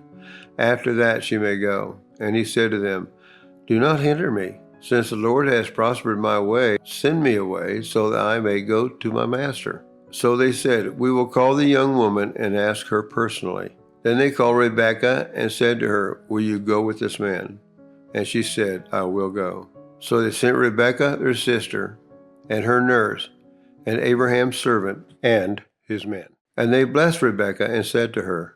S2: After that she may go. And he said to them, Do not hinder me. Since the Lord has prospered my way, send me away so that I may go to my master. So they said, We will call the young woman and ask her personally. Then they called Rebekah and said to her, Will you go with this man? And she said, I will go. So they sent Rebekah, their sister, and her nurse, and Abraham's servant, and his men. And they blessed Rebekah and said to her,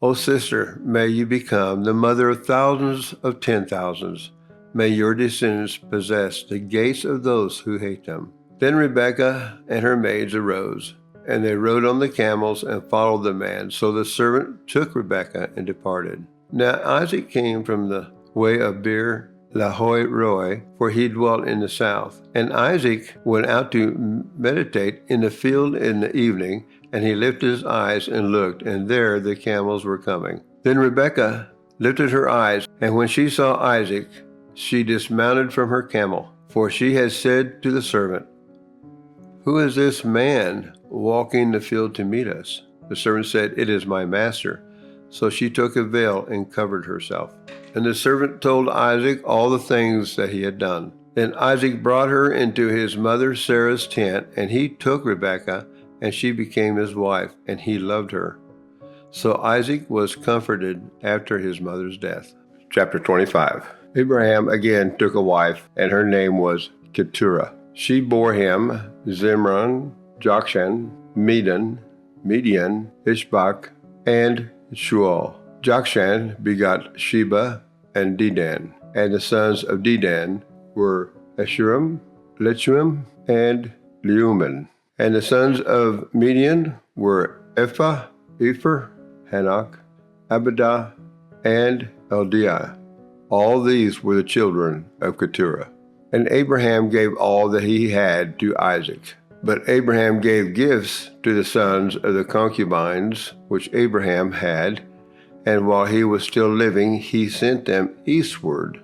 S2: O sister, may you become the mother of thousands of 10,000s. May your descendants possess the gates of those who hate them. Then Rebekah and her maids arose, and they rode on the camels and followed the man. So the servant took Rebekah and departed. Now Isaac came from the way of Beer Lahai Roi, for he dwelt in the south. And Isaac went out to meditate in the field in the evening, and he lifted his eyes and looked, and there the camels were coming. Then Rebekah lifted her eyes, and when she saw Isaac, she dismounted from her camel, for she had said to the servant, Who is this man walking the field to meet us? The servant said, It is my master. So she took a veil and covered herself. And the servant told Isaac all the things that he had done. Then Isaac brought her into his mother Sarah's tent, and he took Rebekah, and she became his wife, and he loved her. So Isaac was comforted after his mother's death. Chapter 25. Abraham again took a wife, and her name was Keturah. She bore him Zimran, Jokshan, Medan, Midian, Ishbak, and Shual. Jokshan begot Sheba and Dedan, and the sons of Dedan were Ashurim, Lechuim, and Leuman. And the sons of Midian were Ephah, Epher, Hanok, Abidah, and Eldiah. All these were the children of Keturah. And Abraham gave all that he had to Isaac. But Abraham gave gifts to the sons of the concubines which Abraham had, and while he was still living, he sent them eastward,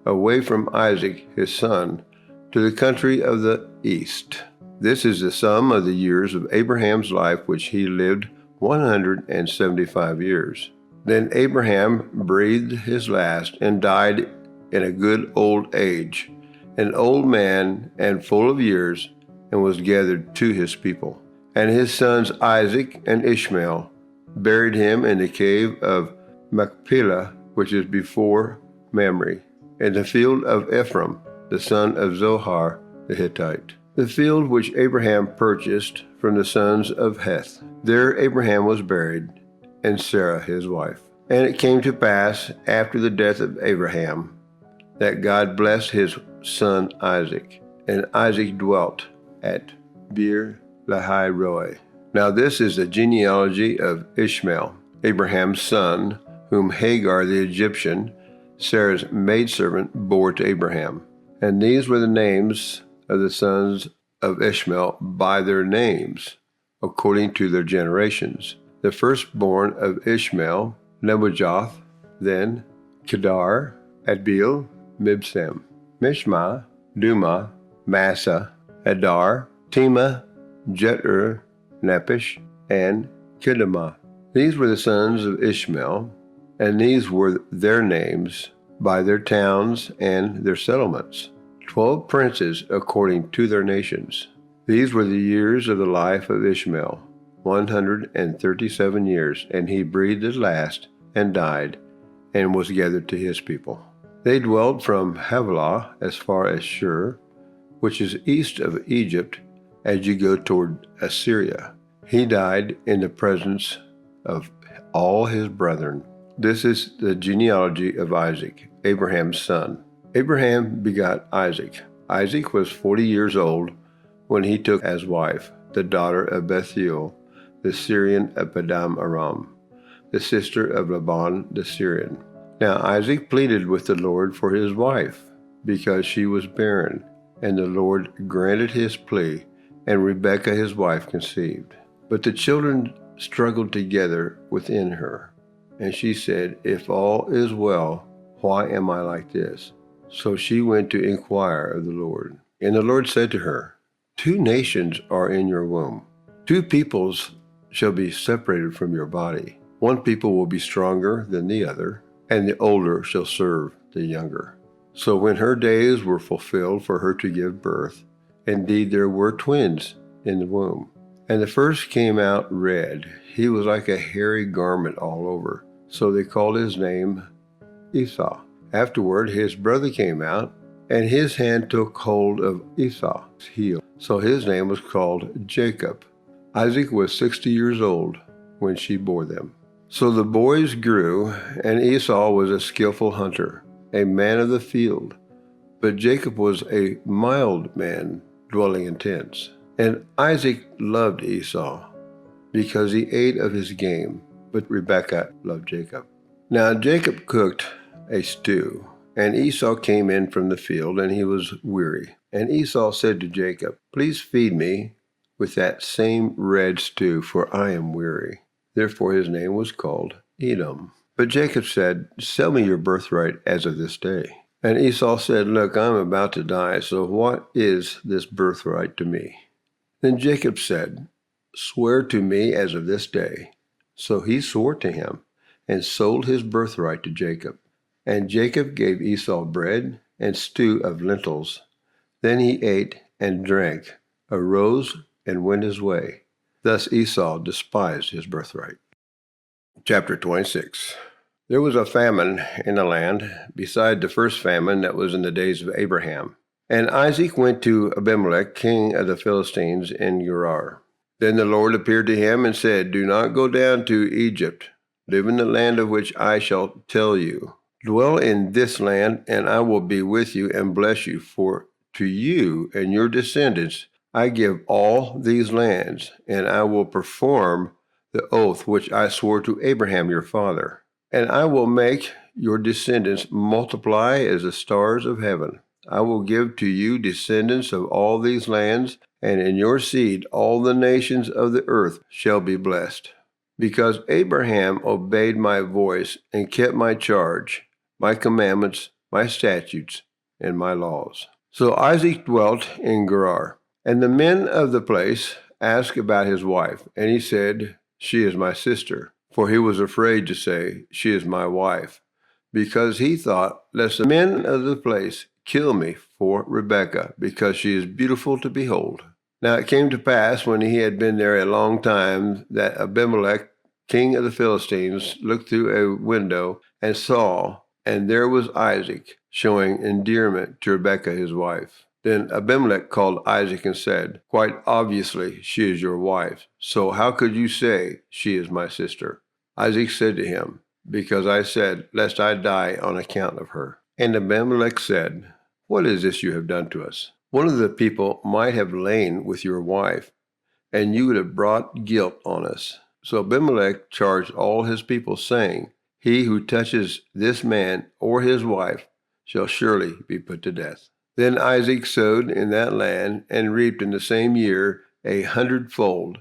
S2: away from Isaac his son, to the country of the east. This is the sum of the years of Abraham's life, which he lived 175 years. Then Abraham breathed his last and died in a good old age, an old man and full of years, and was gathered to his people. And his sons Isaac and Ishmael buried him in the cave of Machpelah, which is before Mamre, in the field of Ephron, the son of Zohar the Hittite, the field which Abraham purchased from the sons of Heth. There Abraham was buried, and Sarah his wife. And it came to pass, after the death of Abraham, that God blessed his son Isaac, and Isaac dwelt at Beer Lahai Roi. Now this is the genealogy of Ishmael, Abraham's son, whom Hagar the Egyptian, Sarah's maidservant, bore to Abraham. And these were the names of the sons of Ishmael by their names, according to their generations. The firstborn of Ishmael, Nebajoth, then Kedar, Adbeel, Mibsam, Mishma, Duma, Massa, Adar, Tema, Jetur, Nephish, and Kedemah. These were the sons of Ishmael, and these were their names by their towns and their settlements, 12 princes according to their nations. These were the years of the life of Ishmael, 137 years, and he breathed his last and died, and was gathered to his people. They dwelled from Havilah as far as Shur, which is east of Egypt, as you go toward Assyria. He died in the presence of all his brethren. This is the genealogy of Isaac, Abraham's son. Abraham begot Isaac. Isaac was 40 years old when he took as wife the daughter of Bethuel, the Syrian of Padam Aram, the sister of Laban the Syrian. Now Isaac pleaded with the Lord for his wife, because she was barren, and the Lord granted his plea, and Rebekah his wife conceived. But the children struggled together within her, and she said, "If all is well, why am I like this?" So she went to inquire of the Lord. And the Lord said to her, 2 nations are in your womb. 2 peoples shall be separated from your body. One people will be stronger than the other, and the older shall serve the younger. So when her days were fulfilled for her to give birth, indeed there were twins in the womb. And the first came out red. He was like a hairy garment all over. So they called his name Esau. Afterward his brother came out, and his hand took hold of Esau's heel. So his name was called Jacob. Isaac was 60 years old when she bore them. So the boys grew, and Esau was a skillful hunter, a man of the field. But Jacob was a mild man, dwelling in tents. And Isaac loved Esau, because he ate of his game, but Rebekah loved Jacob. Now Jacob cooked a stew, and Esau came in from the field, and he was weary. And Esau said to Jacob, "Please feed me with that same red stew, for I am weary." Therefore his name was called Edom. But Jacob said, "Sell me your birthright as of this day." And Esau said, "Look, I'm about to die, so what is this birthright to me?" Then Jacob said, "Swear to me as of this day." So he swore to him, and sold his birthright to Jacob. And Jacob gave Esau bread and stew of lentils. Then he ate and drank, arose, and went his way. Thus Esau despised his birthright. Chapter 26. There was a famine in the land, beside the first famine that was in the days of Abraham. And Isaac went to Abimelech, king of the Philistines, in Gerar. Then the Lord appeared to him and said, "Do not go down to Egypt. Live in the land of which I shall tell you. Dwell in this land, and I will be with you and bless you. For to you and your descendants I give all these lands, and I will perform the oath which I swore to Abraham your father. And I will make your descendants multiply as the stars of heaven, I will give to you descendants of all these lands, and in your seed all the nations of the earth shall be blessed. Because Abraham obeyed my voice and kept my charge, my commandments, my statutes, and my laws. So Isaac dwelt in Gerar. And the men of the place asked about his wife, and he said, She is my sister. For he was afraid to say, She is my wife, because he thought, lest the men of the place kill me for Rebekah, because she is beautiful to behold. Now it came to pass, when he had been there a long time, that Abimelech, king of the Philistines, looked through a window and saw, and there was Isaac, showing endearment to Rebekah his wife. Then Abimelech called Isaac and said, Quite obviously she is your wife, so how could you say, She is my sister? Isaac said to him, Because I said, Lest I die on account of her. And Abimelech said, What is this you have done to us? One of the people might have lain with your wife, and you would have brought guilt on us. So Abimelech charged all his people, saying, He who touches this man or his wife shall surely be put to death. Then Isaac sowed in that land and reaped in the same year 100-fold,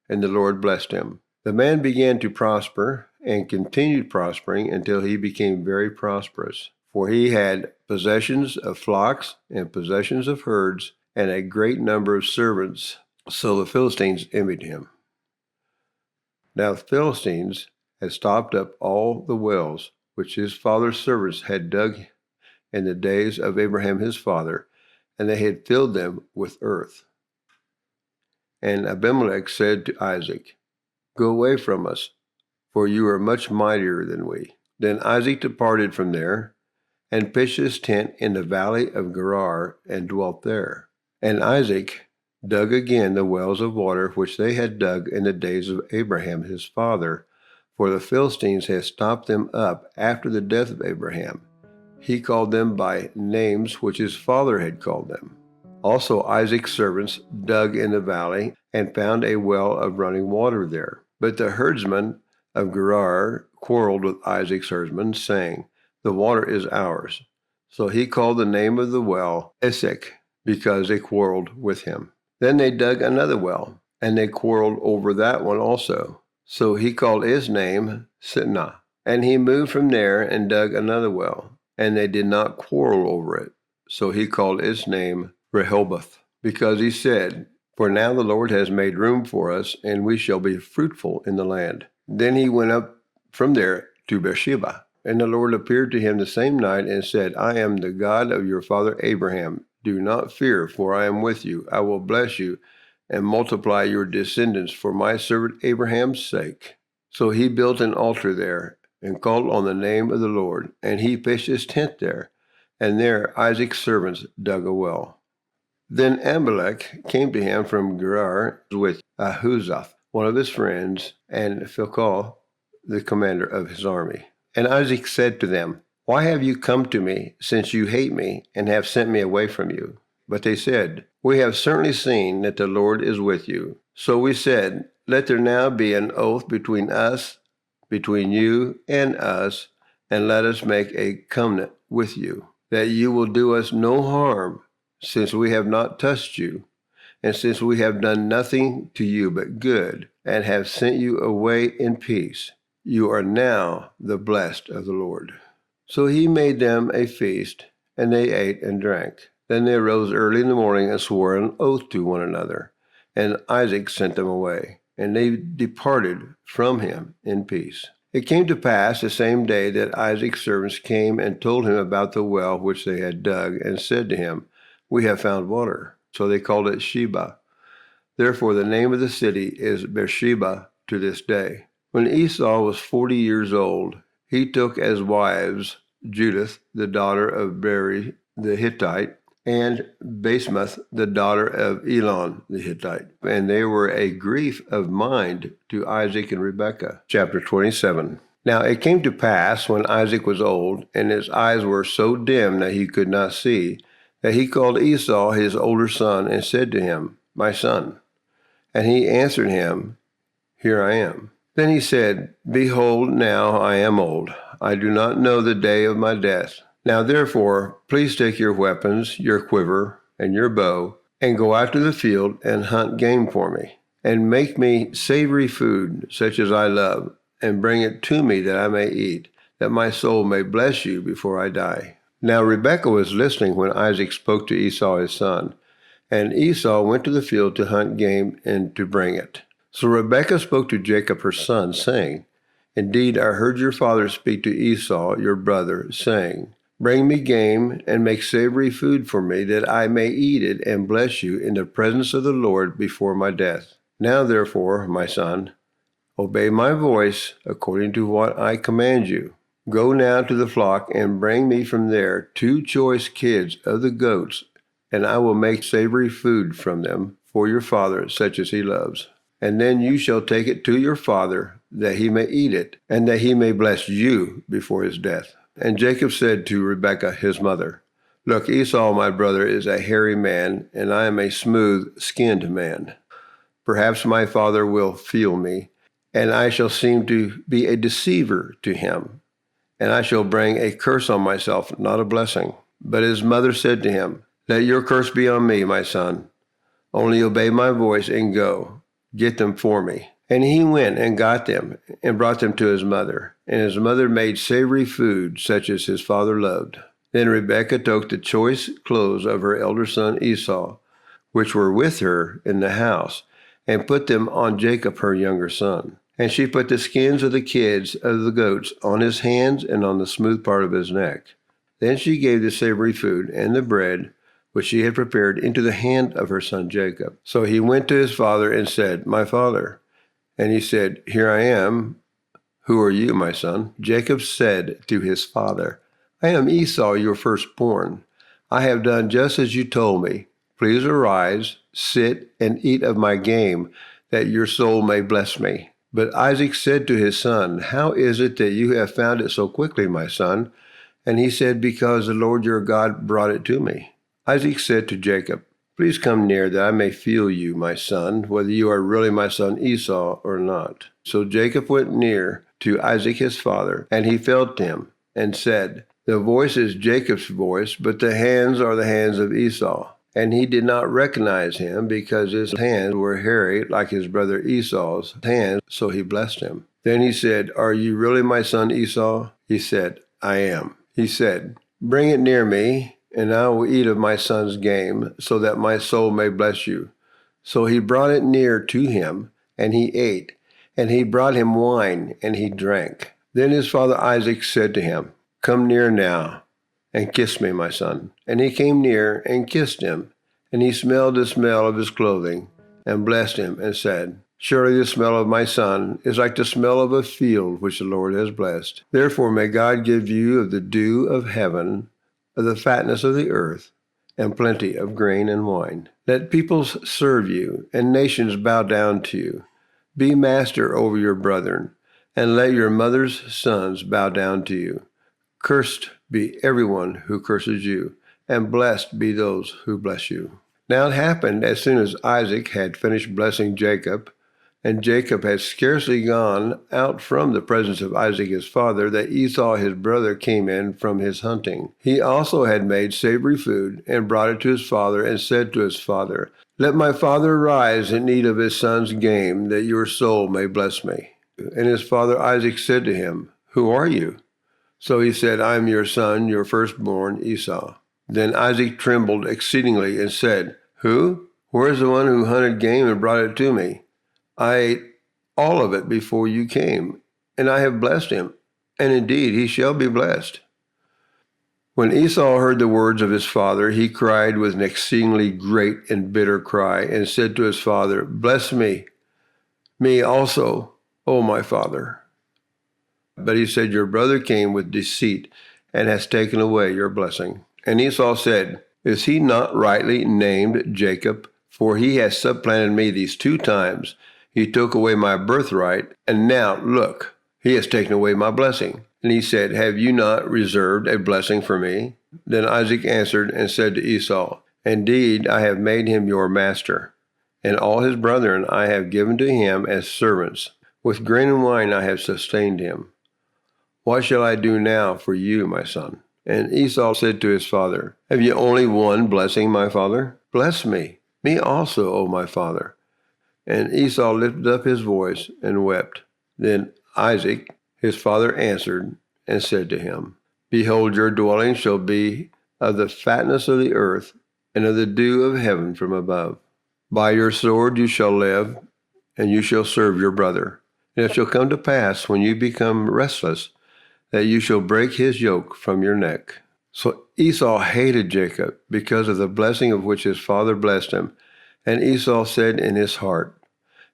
S2: and the Lord blessed him. The man began to prosper and continued prospering until he became very prosperous. For he had possessions of flocks and possessions of herds and a great number of servants. So the Philistines envied him. Now the Philistines had stopped up all the wells which his father's servants had dug in the days of Abraham his father, and they had filled them with earth. And Abimelech said to Isaac, Go away from us, for you are much mightier than we. Then Isaac departed from there, and pitched his tent in the valley of Gerar, and dwelt there. And Isaac dug again the wells of water which they had dug in the days of Abraham his father, for the Philistines had stopped them up after the death of Abraham. He called them by names which his father had called them. Also Isaac's servants dug in the valley, and found a well of running water there. But the herdsmen of Gerar quarreled with Isaac's herdsmen, saying, The water is ours. So he called the name of the well Esek, because they quarreled with him. Then they dug another well, and they quarreled over that one also. So he called his name Sitnah. And he moved from there and dug another well, and they did not quarrel over it. So he called its name Rehoboth, because he said, For now the Lord has made room for us, and we shall be fruitful in the land. Then he went up from there to Beersheba. And the Lord appeared to him the same night and said, I am the God of your father Abraham. Do not fear, for I am with you. I will bless you and multiply your descendants for my servant Abraham's sake. So he built an altar there and called on the name of the Lord, and he pitched his tent there. And there Isaac's servants dug a well. Then Abimelech came to him from Gerar with Ahuzath, one of his friends, and Phicol, the commander of his army. And Isaac said to them, Why have you come to me, since you hate me, and have sent me away from you? But they said, We have certainly seen that the Lord is with you. So we said, Let there now be an oath between us, between you and us, and let us make a covenant with you, that you will do us no harm, since we have not touched you, and since we have done nothing to you but good, and have sent you away in peace. You are now the blessed of the Lord. So he made them a feast, and they ate and drank. Then they arose early in the morning and swore an oath to one another. And Isaac sent them away, and they departed from him in peace. It came to pass the same day that Isaac's servants came and told him about the well which they had dug, and said to him, We have found water. So they called it Sheba. Therefore the name of the city is Beersheba to this day. When Esau was 40 years old, he took as wives Judith, the daughter of Beri the Hittite, and Basemath, the daughter of Elon the Hittite. And they were a grief of mind to Isaac and Rebekah. Chapter 27. Now it came to pass, when Isaac was old, and his eyes were so dim that he could not see, that he called Esau his older son, and said to him, My son. And he answered him, Here I am. Then he said, Behold, now I am old. I do not know the day of my death. Now therefore, please take your weapons, your quiver, and your bow, and go out to the field and hunt game for me, and make me savory food such as I love, and bring it to me that I may eat, that my soul may bless you before I die." Now Rebekah was listening when Isaac spoke to Esau his son, and Esau went to the field to hunt game and to bring it. So Rebekah spoke to Jacob her son, saying, "Indeed, I heard your father speak to Esau your brother, saying, 'Bring me game and make savory food for me, that I may eat it and bless you in the presence of the Lord before my death.' Now therefore, my son, obey my voice according to what I command you. Go now to the flock and bring me from there 2 choice kids of the goats, and I will make savory food from them for your father, such as he loves. And then you shall take it to your father, that he may eat it, and that he may bless you before his death." And Jacob said to Rebekah his mother, "Look, Esau my brother is a hairy man, and I am a smooth-skinned man. Perhaps my father will feel me, and I shall seem to be a deceiver to him, and I shall bring a curse on myself, not a blessing." But his mother said to him, "Let your curse be on me, my son. Only obey my voice and go. Get them for me." And he went and got them and brought them to his mother. And his mother made savory food such as his father loved. Then Rebekah took the choice clothes of her elder son Esau, which were with her in the house, and put them on Jacob her younger son. And she put the skins of the kids of the goats on his hands and on the smooth part of his neck. Then she gave the savory food and the bread which she had prepared into the hand of her son Jacob. So he went to his father and said, "My father." And he said, "Here I am. Who are you, my son?" Jacob said to his father, "I am Esau, your firstborn. I have done just as you told me. Please arise, sit, and eat of my game, that your soul may bless me." But Isaac said to his son, "How is it that you have found it so quickly, my son?" And he said, "Because the Lord your God brought it to me." Isaac said to Jacob, "Please come near, that I may feel you, my son, whether you are really my son Esau or not." So Jacob went near to Isaac his father, and he felt him, and said, "The voice is Jacob's voice, but the hands are the hands of Esau." And he did not recognize him, because his hands were hairy like his brother Esau's hands, so he blessed him. Then he said, "Are you really my son Esau?" He said, "I am." He said, "Bring it near me, and I will eat of my son's game, so that my soul may bless you." So he brought it near to him, and he ate, and he brought him wine, and he drank. Then his father Isaac said to him, "Come near now, and kiss me, my son." And he came near and kissed him, and he smelled the smell of his clothing, and blessed him, and said, "Surely the smell of my son is like the smell of a field which the Lord has blessed. Therefore may God give you of the dew of heaven, of the fatness of the earth, and plenty of grain and wine. Let peoples serve you, and nations bow down to you. Be master over your brethren, and let your mother's sons bow down to you. Cursed be everyone who curses you, and blessed be those who bless you." Now it happened, as soon as Isaac had finished blessing Jacob, and Jacob had scarcely gone out from the presence of Isaac his father, that Esau his brother came in from his hunting. He also had made savory food, and brought it to his father, and said to his father, "Let my father arise and eat of his son's game, that your soul may bless me." And his father Isaac said to him, "Who are you?" So he said, "I am your son, your firstborn, Esau." Then Isaac trembled exceedingly and said, "Who? Where is the one who hunted game and brought it to me? I ate all of it before you came, and I have blessed him, and indeed he shall be blessed." When Esau heard the words of his father, he cried with an exceedingly great and bitter cry, and said to his father, "Bless me also, O my father." But he said, "Your brother came with deceit, and has taken away your blessing." And Esau said, "Is he not rightly named Jacob? For he has supplanted me these 2 times. He took away my birthright, and now, look, he has taken away my blessing." And he said, "Have you not reserved a blessing for me?" Then Isaac answered and said to Esau, "Indeed, I have made him your master, and all his brethren I have given to him as servants. With grain and wine I have sustained him. What shall I do now for you, my son?" And Esau said to his father, "Have you only one blessing, my father? Bless me also, O my father." And Esau lifted up his voice and wept. Then Isaac, his father, answered and said to him, "Behold, your dwelling shall be of the fatness of the earth and of the dew of heaven from above. By your sword you shall live, and you shall serve your brother. And it shall come to pass, when you become restless, that you shall break his yoke from your neck." So Esau hated Jacob because of the blessing of which his father blessed him. And Esau said in his heart,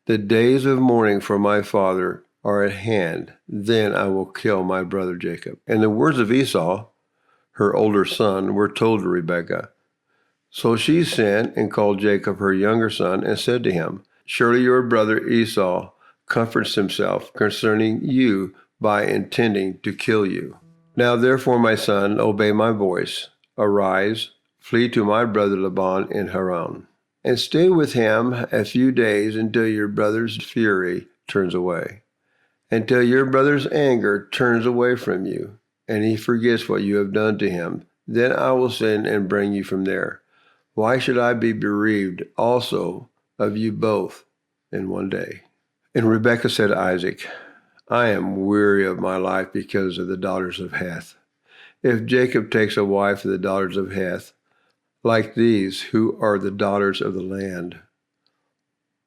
S2: "The days of mourning for my father are at hand. Then I will kill my brother Jacob." And the words of Esau, her older son, were told to Rebekah. So she sent and called Jacob, her younger son, and said to him, "Surely your brother Esau comforts himself concerning you by intending to kill you. Now therefore, my son, obey my voice. Arise, flee to my brother Laban in Haran, and stay with him a few days until your brother's fury turns away, until your brother's anger turns away from you, and he forgets what you have done to him. Then I will send and bring you from there. Why should I be bereaved also of you both in one day?" And Rebekah said to Isaac, "I am weary of my life because of the daughters of Heth. If Jacob takes a wife of the daughters of Heth, like these who are the daughters of the land,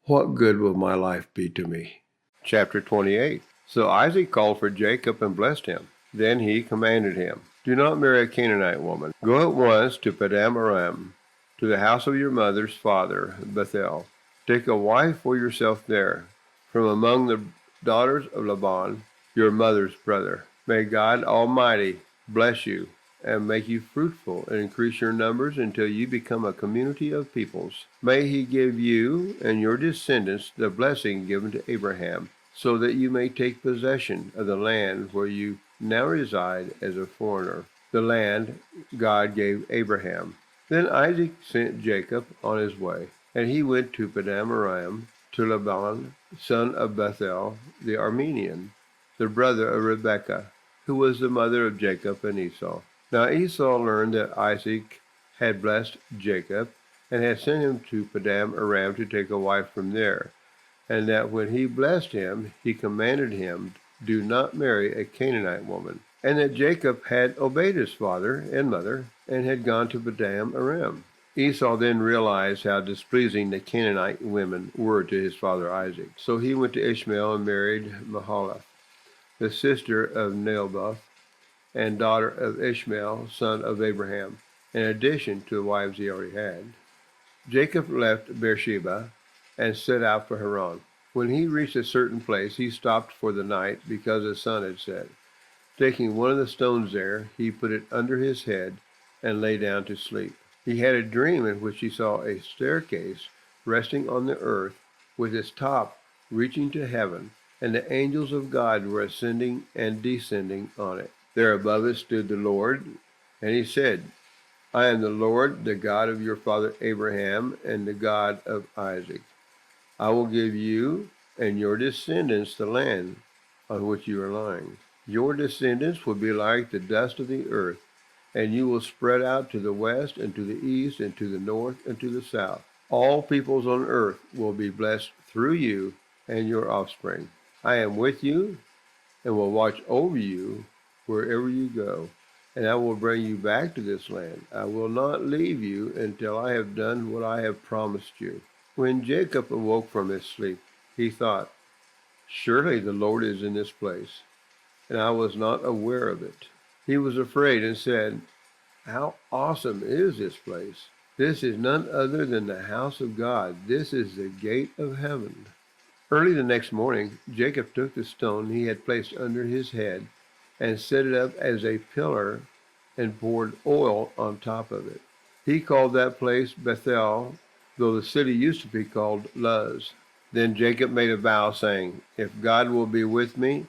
S2: what good will my life be to me?" Chapter 28. So Isaac called for Jacob and blessed him. Then he commanded him, "Do not marry a Canaanite woman. Go at once to Padan Aram, to the house of your mother's father, Bethel. Take a wife for yourself there, from among the daughters of Laban, your mother's brother. May God Almighty bless you and make you fruitful and increase your numbers until you become a community of peoples. May he give you and your descendants the blessing given to Abraham, so that you may take possession of the land where you now reside as a foreigner, the land God gave Abraham." Then Isaac sent Jacob on his way, and he went to Padan Aram, to Laban, son of Bethuel the Aramean, the brother of Rebekah, who was the mother of Jacob and Esau. Now Esau learned that Isaac had blessed Jacob, and had sent him to Padan Aram to take a wife from there, and that when he blessed him, he commanded him, "Do not marry a Canaanite woman," and that Jacob had obeyed his father and mother, and had gone to Padan Aram. Esau then realized how displeasing the Canaanite women were to his father Isaac. So he went to Ishmael and married Mahalath, the sister of Nebaioth, and daughter of Ishmael, son of Abraham, in addition to the wives he already had. Jacob left Beersheba and set out for Haran. When he reached a certain place, he stopped for the night because the sun had set. Taking one of the stones there, he put it under his head and lay down to sleep. He had a dream in which he saw a staircase resting on the earth, with its top reaching to heaven, and the angels of God were ascending and descending on it. There above it stood the Lord, and he said, "I am the Lord, the God of your father Abraham, and the God of Isaac. I will give you and your descendants the land on which you are lying. Your descendants will be like the dust of the earth, and you will spread out to the west and to the east and to the north and to the south. All peoples on earth will be blessed through you and your offspring. I am with you and will watch over you wherever you go, and I will bring you back to this land. I will not leave you until I have done what I have promised you." When Jacob awoke from his sleep, he thought, "Surely the Lord is in this place, and I was not aware of it." He was afraid and said, "How awesome is this place! This is none other than the house of God. This is the gate of heaven." Early the next morning, Jacob took the stone he had placed under his head and set it up as a pillar and poured oil on top of it. He called that place Bethel, though the city used to be called Luz. Then Jacob made a vow, saying, "If God will be with me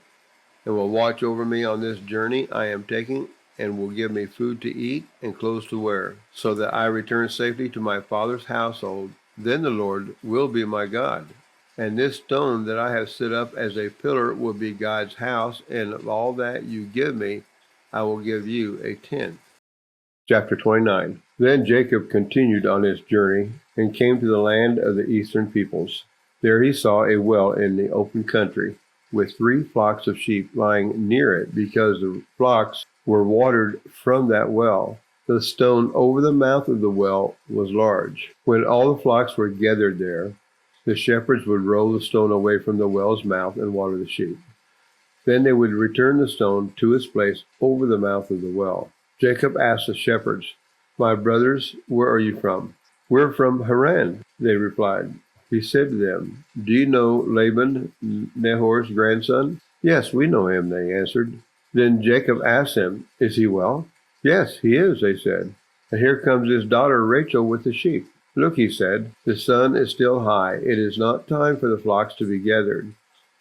S2: and will watch over me on this journey I am taking, and will give me food to eat and clothes to wear, so that I return safely to my father's household, then the Lord will be my God. And this stone that I have set up as a pillar will be God's house, and of all that you give me, I will give you a tenth." Chapter 29. Then Jacob continued on his journey and came to the land of the eastern peoples. There he saw a well in the open country, with 3 flocks of sheep lying near it, because the flocks were watered from that well. The stone over the mouth of the well was large. When all the flocks were gathered there, the shepherds would roll the stone away from the well's mouth and water the sheep. Then they would return the stone to its place over the mouth of the well. Jacob asked the shepherds, "My brothers, where are you from?" "We're from Haran," they replied. He said to them, "Do you know Laban, Nahor's grandson?" "Yes, we know him," they answered. Then Jacob asked them, "Is he well?" "Yes, he is," they said. "And here comes his daughter Rachel with the sheep." "Look," he said, "the sun is still high. It is not time for the flocks to be gathered.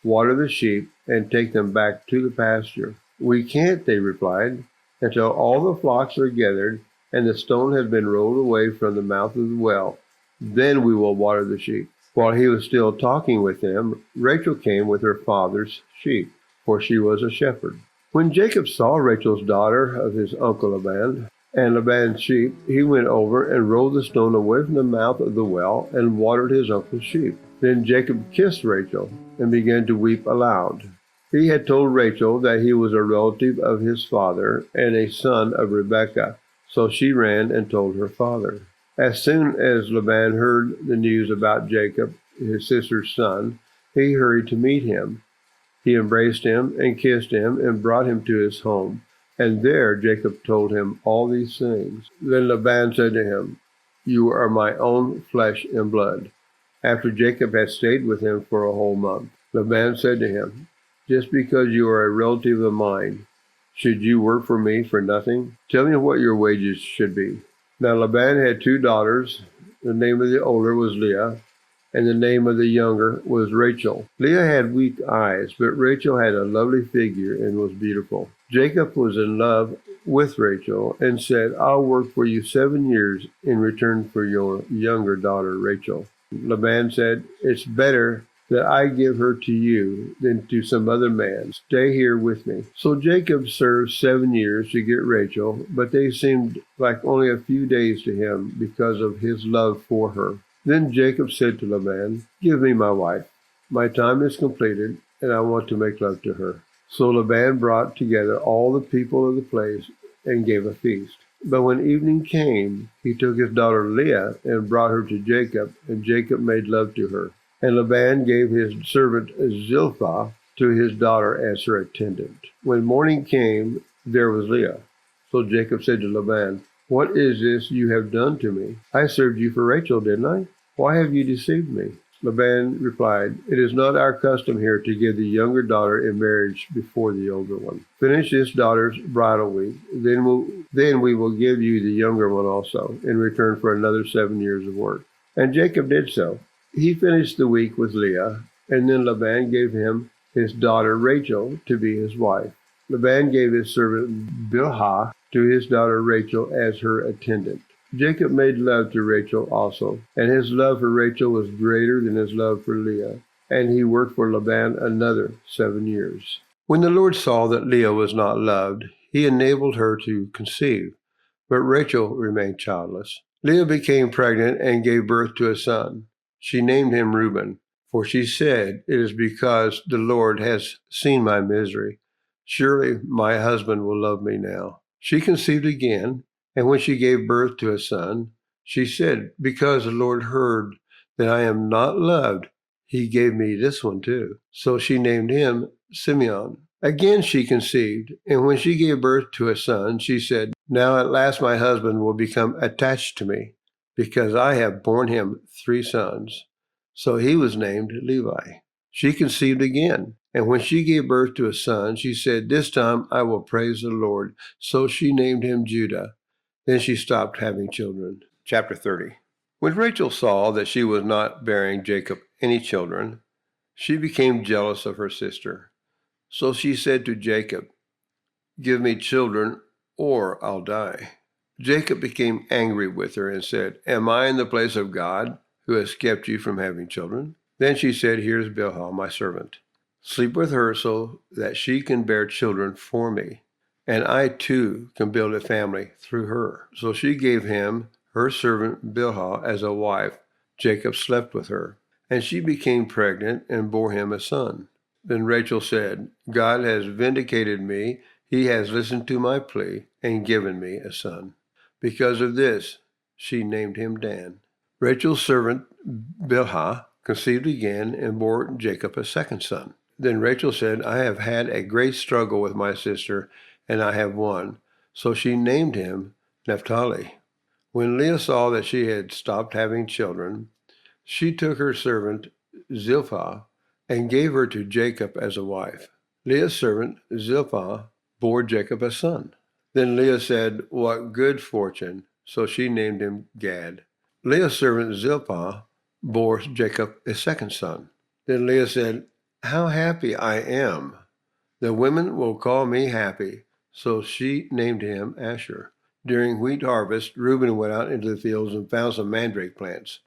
S2: Water the sheep and take them back to the pasture." "We can't," they replied, "until all the flocks are gathered and the stone has been rolled away from the mouth of the well. Then we will water the sheep." While he was still talking with them, Rachel came with her father's sheep, for she was a shepherd. When Jacob saw Rachel's daughter of his uncle Laban and Laban's sheep, he went over and rolled the stone away from the mouth of the well and watered his uncle's sheep. Then Jacob kissed Rachel and began to weep aloud. He had told Rachel that he was a relative of his father and a son of Rebekah, so she ran and told her father. As soon as Laban heard the news about Jacob, his sister's son, he hurried to meet him. He embraced him and kissed him and brought him to his home. And there Jacob told him all these things. Then Laban said to him, "You are my own flesh and blood." After Jacob had stayed with him for a whole month, Laban said to him, "Just because you are a relative of mine, should you work for me for nothing? Tell me what your wages should be." Now Laban had 2 daughters. The name of the older was Leah, and the name of the younger was Rachel. Leah had weak eyes, but Rachel had a lovely figure and was beautiful. Jacob was in love with Rachel and said, "I'll work for you 7 years in return for your younger daughter Rachel." Laban said, "It's better that I give her to you than to some other man. Stay here with me." So Jacob served 7 years to get Rachel, but they seemed like only a few days to him because of his love for her. Then Jacob said to Laban, "Give me my wife. My time is completed, and I want to make love to her." So Laban brought together all the people of the place and gave a feast. But when evening came, he took his daughter Leah and brought her to Jacob, and Jacob made love to her. And Laban gave his servant Zilpah to his daughter as her attendant. When morning came, there was Leah. So Jacob said to Laban, "What is this you have done to me? I served you for Rachel, didn't I? Why have you deceived me?" Laban replied, "It is not our custom here to give the younger daughter in marriage before the older one. Finish this daughter's bridal week, then we will give you the younger one also, in return for another 7 years of work." And Jacob did so. He finished the week with Leah, and then Laban gave him his daughter Rachel to be his wife. Laban gave his servant Bilhah to his daughter Rachel as her attendant. Jacob made love to Rachel also, and his love for Rachel was greater than his love for Leah, and he worked for Laban another 7 years. When the Lord saw that Leah was not loved, he enabled her to conceive, but Rachel remained childless. Leah became pregnant and gave birth to a son. She named him Reuben, for she said, "It is because the Lord has seen my misery. Surely my husband will love me now." She conceived again, and when she gave birth to a son, she said, "Because the Lord heard that I am not loved, he gave me this one too." So she named him Simeon. Again she conceived, and when she gave birth to a son, she said, "Now at last my husband will become attached to me, because I have borne him 3 sons." So he was named Levi. She conceived again, and when she gave birth to a son, she said, "This time I will praise the Lord." So she named him Judah. Then she stopped having children. Chapter 30. When Rachel saw that she was not bearing Jacob any children, she became jealous of her sister. So she said to Jacob, "Give me children, or I'll die." Jacob became angry with her and said, "Am I in the place of God, who has kept you from having children?" Then she said, "Here's Bilhah, my servant. Sleep with her so that she can bear children for me." and I too can build a family through her. So she gave him her servant Bilhah as a wife. Jacob slept with her, and she became pregnant and bore him a son. Then Rachel said, God has vindicated me. He has listened to my plea and given me a son. Because of this, she named him Dan. Rachel's servant Bilhah conceived again and bore Jacob a second son. Then Rachel said, I have had a great struggle with my sister, and I have won. So she named him Naphtali. When Leah saw that she had stopped having children, she took her servant Zilpah and gave her to Jacob as a wife. Leah's servant Zilpah bore Jacob a son. Then Leah said, What good fortune! So she named him Gad. Leah's servant Zilpah bore Jacob a second son. Then Leah said, How happy I am! The women will call me happy. So she named him Asher. During wheat harvest, Reuben went out into the fields and found some mandrake plants,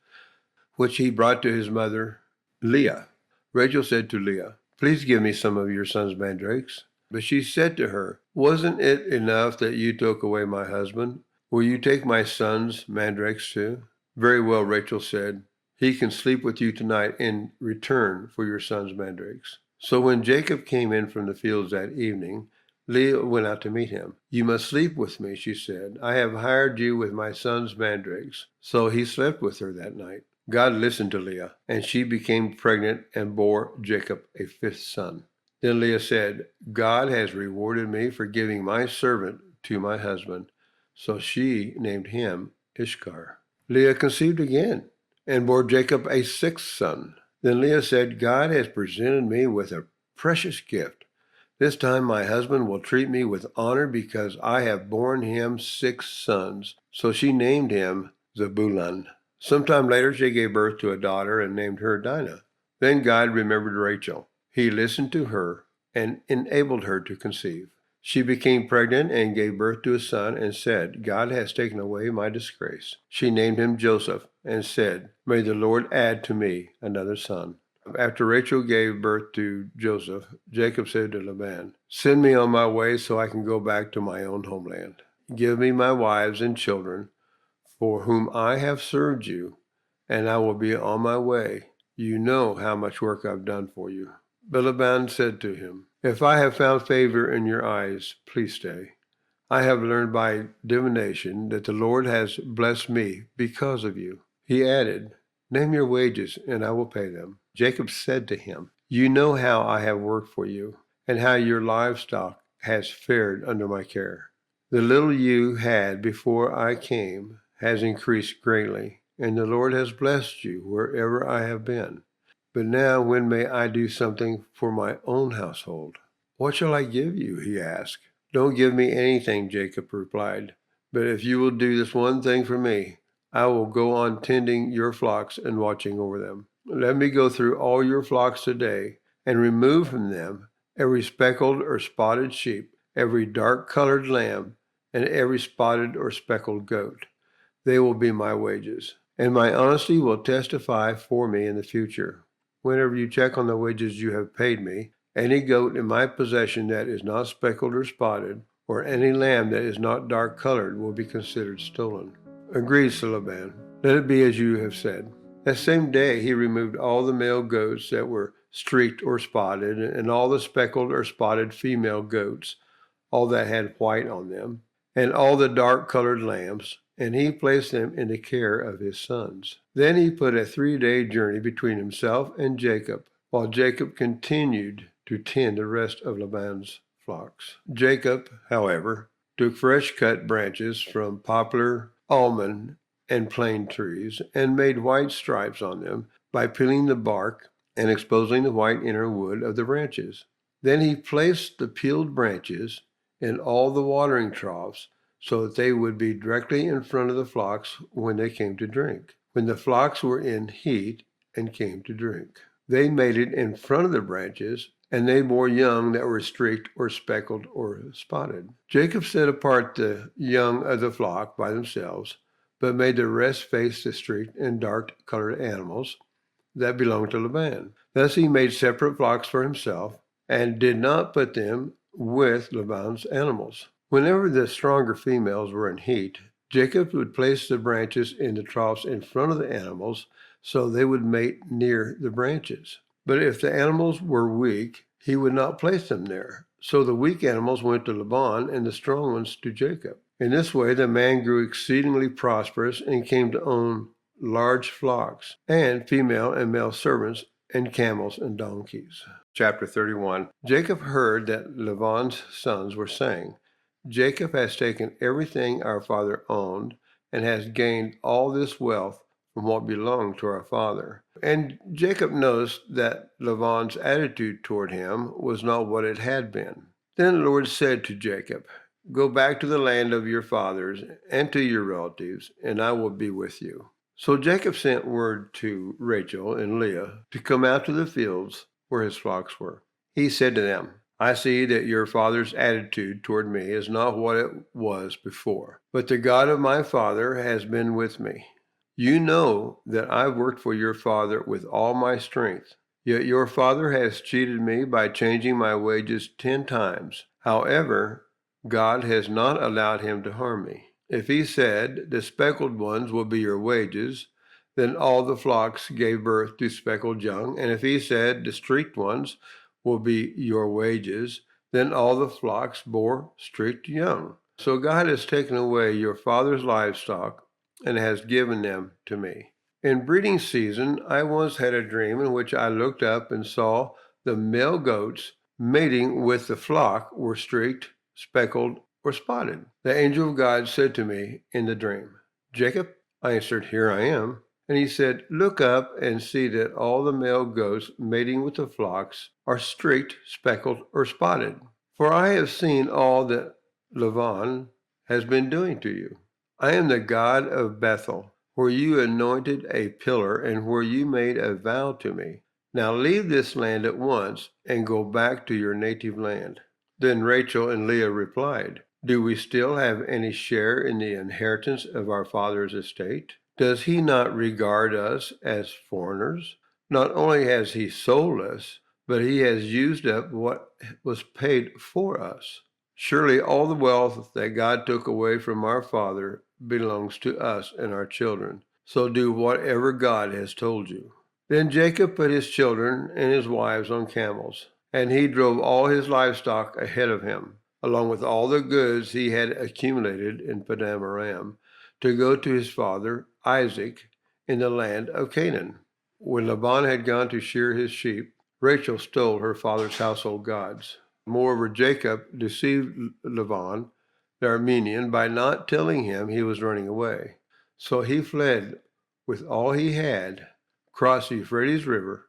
S2: which he brought to his mother Leah. Rachel said to Leah, Please give me some of your son's mandrakes. But she said to her, Wasn't it enough that you took away my husband? Will you take my son's mandrakes too? Very well, Rachel said. He can sleep with you tonight in return for your son's mandrakes. So when Jacob came in from the fields that evening, Leah went out to meet him. You must sleep with me, she said. I have hired you with my son's mandrakes. So he slept with her that night. God listened to Leah, and she became pregnant and bore Jacob a fifth son. Then Leah said, God has rewarded me for giving my servant to my husband. So she named him Ishkar. Leah conceived again and bore Jacob a sixth son. Then Leah said, God has presented me with a precious gift. This time my husband will treat me with honor because I have borne him 6 sons. So she named him Zebulun. Sometime later she gave birth to a daughter and named her Dinah. Then God remembered Rachel. He listened to her and enabled her to conceive. She became pregnant and gave birth to a son and said, God has taken away my disgrace. She named him Joseph and said, May the Lord add to me another son. After Rachel gave birth to Joseph, Jacob said to Laban, Send me on my way so I can go back to my own homeland. Give me my wives and children, for whom I have served you, and I will be on my way. You know how much work I've done for you. But Laban said to him, If I have found favor in your eyes, please stay. I have learned by divination that the Lord has blessed me because of you. He added, Name your wages, and I will pay them. Jacob said to him, You know how I have worked for you, and how your livestock has fared under my care. The little you had before I came has increased greatly, and the Lord has blessed you wherever I have been. But now when may I do something for my own household? What shall I give you? He asked. Don't give me anything, Jacob replied. But if you will do this one thing for me, I will go on tending your flocks and watching over them. Let me go through all your flocks today and remove from them every speckled or spotted sheep, every dark-colored lamb, and every spotted or speckled goat. They will be my wages, and my honesty will testify for me in the future. Whenever you check on the wages you have paid me, any goat in my possession that is not speckled or spotted, or any lamb that is not dark-colored will be considered stolen. Agreed, said Laban. Let it be as you have said. That same day he removed all the male goats that were streaked or spotted, and all the speckled or spotted female goats, all that had white on them, and all the dark-colored lambs, and he placed them in the care of his sons. Then he put a 3-day journey between himself and Jacob, while Jacob continued to tend the rest of Laban's flocks. Jacob, however, took fresh-cut branches from poplar, almond, and plane trees, and made white stripes on them by peeling the bark and exposing the white inner wood of the branches. Then he placed the peeled branches in all the watering troughs so that they would be directly in front of the flocks when they came to drink, when the flocks were in heat and came to drink. They made it in front of the branches, and they bore young that were streaked or speckled or spotted. Jacob set apart the young of the flock by themselves, but made the rest face the streaked and dark-colored animals that belonged to Laban. Thus he made separate flocks for himself, and did not put them with Laban's animals. Whenever the stronger females were in heat, Jacob would place the branches in the troughs in front of the animals so they would mate near the branches. But if the animals were weak, he would not place them there. So the weak animals went to Laban and the strong ones to Jacob. In this way, the man grew exceedingly prosperous and came to own large flocks and female and male servants and camels and donkeys. Chapter 31. Jacob heard that Laban's sons were saying, Jacob has taken everything our father owned and has gained all this wealth from what belonged to our father. And Jacob noticed that Laban's attitude toward him was not what it had been. Then the Lord said to Jacob, Go back to the land of your fathers and to your relatives, and I will be with you. So Jacob sent word to Rachel and Leah to come out to the fields where his flocks were. He said to them, I see that your father's attitude toward me is not what it was before, but the God of my father has been with me. You know that I've worked for your father with all my strength, yet your father has cheated me by changing my wages 10 times. However, God has not allowed him to harm me. If he said, the speckled ones will be your wages, then all the flocks gave birth to speckled young. And if he said, the streaked ones will be your wages, then all the flocks bore streaked young. So God has taken away your father's livestock and has given them to me. In breeding season, I once had a dream in which I looked up and saw the male goats mating with the flock were streaked, speckled, or spotted. The angel of God said to me in the dream, Jacob, I answered, Here I am. And he said, Look up and see that all the male goats mating with the flocks are streaked, speckled, or spotted. For I have seen all that Laban has been doing to you. I am the God of Bethel, where you anointed a pillar and where you made a vow to me. Now leave this land at once and go back to your native land. Then Rachel and Leah replied, Do we still have any share in the inheritance of our father's estate? Does he not regard us as foreigners? Not only has he sold us, but he has used up what was paid for us. Surely all the wealth that God took away from our father belongs to us and our children. So do whatever God has told you. Then Jacob put his children and his wives on camels, and he drove all his livestock ahead of him, along with all the goods he had accumulated in Paddan Aram, to go to his father Isaac in the land of Canaan. When Laban had gone to shear his sheep, Rachel stole her father's household gods. Moreover, Jacob deceived Laban, the Aramean, by not telling him he was running away. So he fled with all he had, crossed the Euphrates River,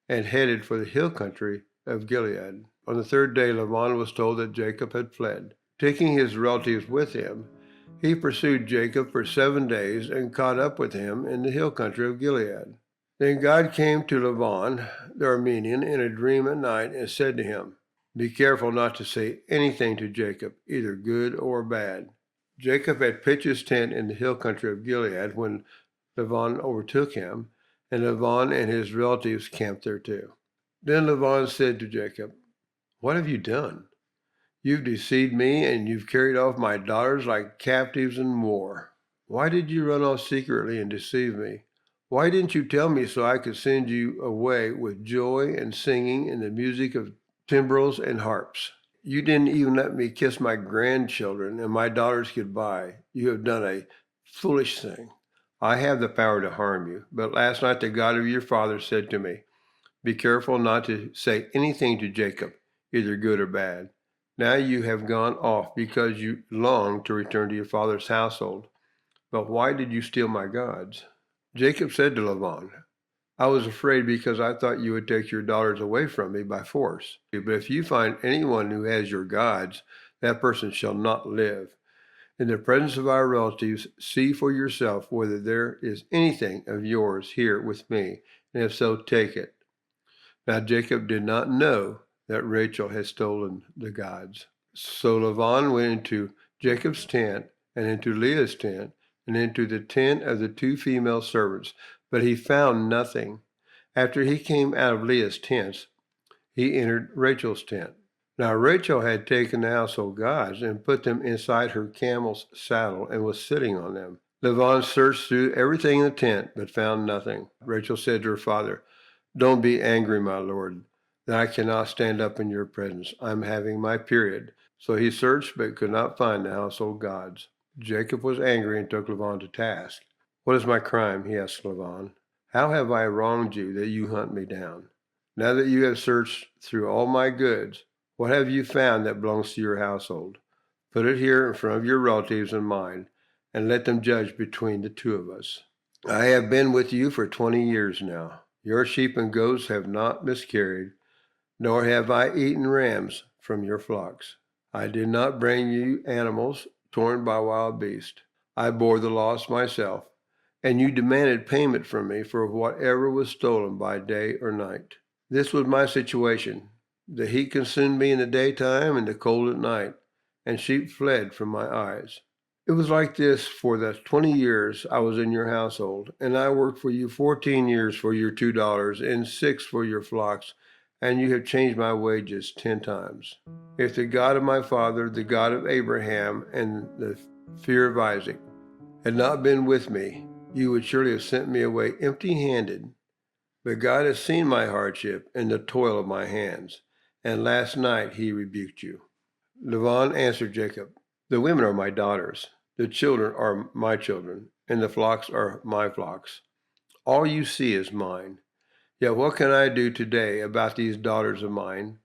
S2: and headed for the hill country of Gilead. On the third day, Laban was told that Jacob had fled. Taking his relatives with him, he pursued Jacob for 7 days and caught up with him in the hill country of Gilead. Then God came to Laban, the Aramean, in a dream at night and said to him, Be careful not to say anything to Jacob, either good or bad. Jacob had pitched his tent in the hill country of Gilead when Laban overtook him, and Laban and his relatives camped there too. Then Laban said to Jacob, What have you done? You've deceived me, and you've carried off my daughters like captives in war. Why did you run off secretly and deceive me? Why didn't you tell me so I could send you away with joy and singing and the music of timbrels and harps? You didn't even let me kiss my grandchildren and my daughters goodbye. You have done a foolish thing. I have the power to harm you, but last night the God of your father said to me, Be careful not to say anything to Jacob, either good or bad. Now you have gone off because you long to return to your father's household. But why did you steal my gods? Jacob said to Laban, I was afraid because I thought you would take your daughters away from me by force. But if you find anyone who has your gods, that person shall not live. In the presence of our relatives, see for yourself whether there is anything of yours here with me, and if so, take it. Now Jacob did not know that Rachel had stolen the gods. So Laban went into Jacob's tent and into Leah's tent and into the tent of the 2 female servants, but he found nothing. After he came out of Leah's tent, he entered Rachel's tent. Now Rachel had taken the household gods and put them inside her camel's saddle and was sitting on them. Laban searched through everything in the tent, but found nothing. Rachel said to her father, "Don't be angry, my lord, that I cannot stand up in your presence. I'm having my period." So he searched, but could not find the household gods. Jacob was angry and took Laban to task. "What is my crime?" he asked Laban. "How have I wronged you that you hunt me down? Now that you have searched through all my goods, what have you found that belongs to your household? Put it here in front of your relatives and mine, and let them judge between the two of us. I have been with you for 20 years now. Your sheep and goats have not miscarried, nor have I eaten rams from your flocks. I did not bring you animals torn by wild beasts. I bore the loss myself, and you demanded payment from me for whatever was stolen by day or night. This was my situation. The heat consumed me in the daytime and the cold at night, and sheep fled from my eyes. It was like this for the 20 years I was in your household, and I worked for you 14 years for your $2 and 6 for your flocks, and you have changed my wages 10 times. If the God of my father, the God of Abraham, and the fear of Isaac had not been with me, you would surely have sent me away empty-handed. But God has seen my hardship and the toil of my hands, and last night he rebuked you." Laban answered Jacob, "The women are my daughters, the children are my children, and the flocks are my flocks. All you see is mine. Yet what can I do today about these daughters of mine,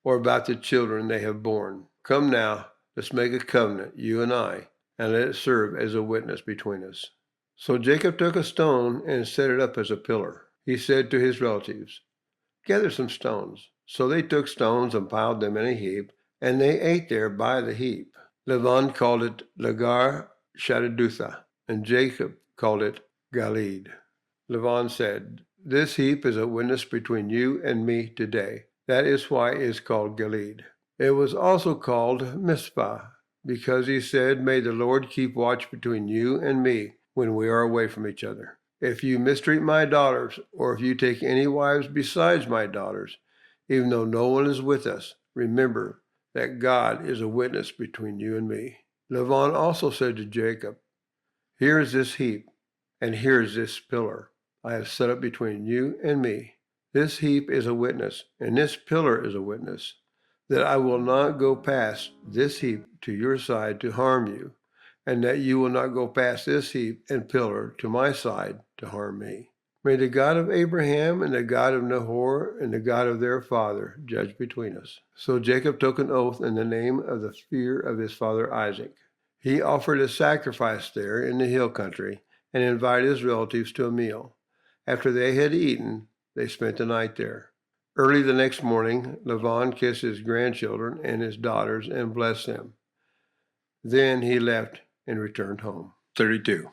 S2: or about the children they have borne? Come now, let's make a covenant, you and I, and let it serve as a witness between us." So Jacob took a stone and set it up as a pillar. He said to his relatives, "Gather some stones." So they took stones and piled them in a heap, and they ate there by the heap. Laban called it Lagar Shaddutha, and Jacob called it Galeed. Laban said, "This heap is a witness between you and me today. That is why it is called Galeed." It was also called Mizpah, because he said, "May the Lord keep watch between you and me when we are away from each other. If you mistreat my daughters, or if you take any wives besides my daughters, even though no one is with us, remember that God is a witness between you and me." Laban also said to Jacob, "Here is this heap, and here is this pillar I have set up between you and me. This heap is a witness, and this pillar is a witness, that I will not go past this heap to your side to harm you, and that you will not go past this heap and pillar to my side to harm me. May the God of Abraham and the God of Nahor and the God of their father judge between us." So Jacob took an oath in the name of the fear of his father Isaac. He offered a sacrifice there in the hill country and invited his relatives to a meal. After they had eaten, they spent the night there. Early the next morning, Laban kissed his grandchildren and his daughters and blessed them. Then he left and returned home. 32.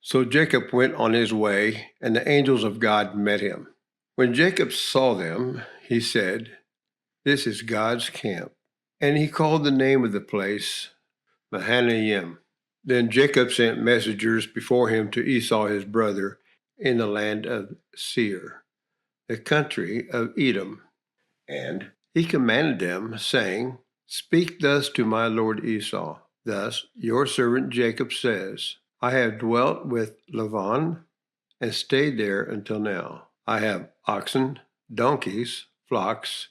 S2: So Jacob went on his way, and the angels of God met him. When Jacob saw them, he said, "This is God's camp." And he called the name of the place Mahanaim. Then Jacob sent messengers before him to Esau his brother in the land of Seir, the country of Edom. And he commanded them, saying, "Speak thus to my lord Esau. Thus your servant Jacob says, I have dwelt with Laban and stayed there until now. I have oxen, donkeys, flocks,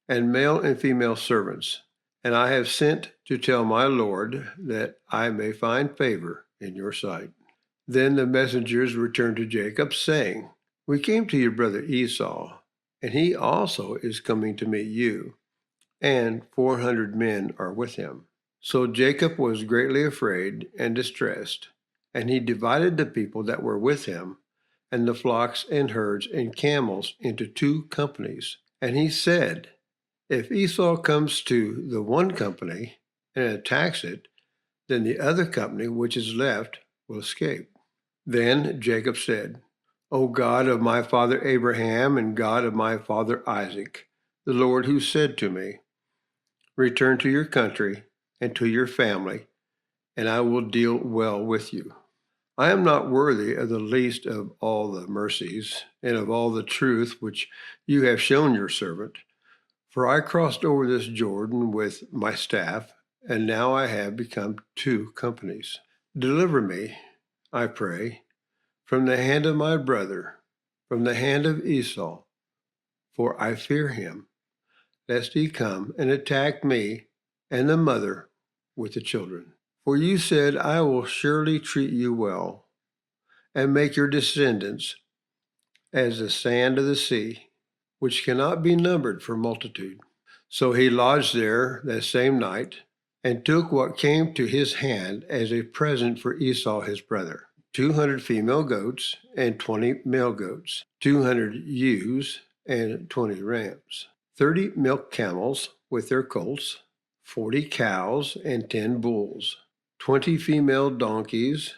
S2: and male and female servants, and I have sent to tell my lord that I may find favor in your sight." Then the messengers returned to Jacob, saying, "We came to your brother Esau, and he also is coming to meet you, and 400 men are with him." So Jacob was greatly afraid and distressed, and he divided the people that were with him, and the flocks and herds and camels into 2 companies. And he said, "If Esau comes to the one company and attacks it, then the other company which is left will escape." Then Jacob said, "O God of my father Abraham and God of my father Isaac, the Lord who said to me, 'Return to your country and to your family, and I will deal well with you.' I am not worthy of the least of all the mercies and of all the truth which you have shown your servant, For I crossed over this Jordan with my staff, and now I have become 2 companies. Deliver me, I pray, from the hand of my brother, from the hand of Esau, for I fear him, lest he come and attack me and the mother with the children. For you said, I will surely treat you well, and make your descendants as the sand of the sea, which cannot be numbered for multitude. So he lodged there that same night, and took what came to his hand as a present for Esau his brother, 200 female goats and 20 male goats, 200 ewes and 20 rams, 30 milk camels with their colts, 40 cows and 10 bulls, 20 female donkeys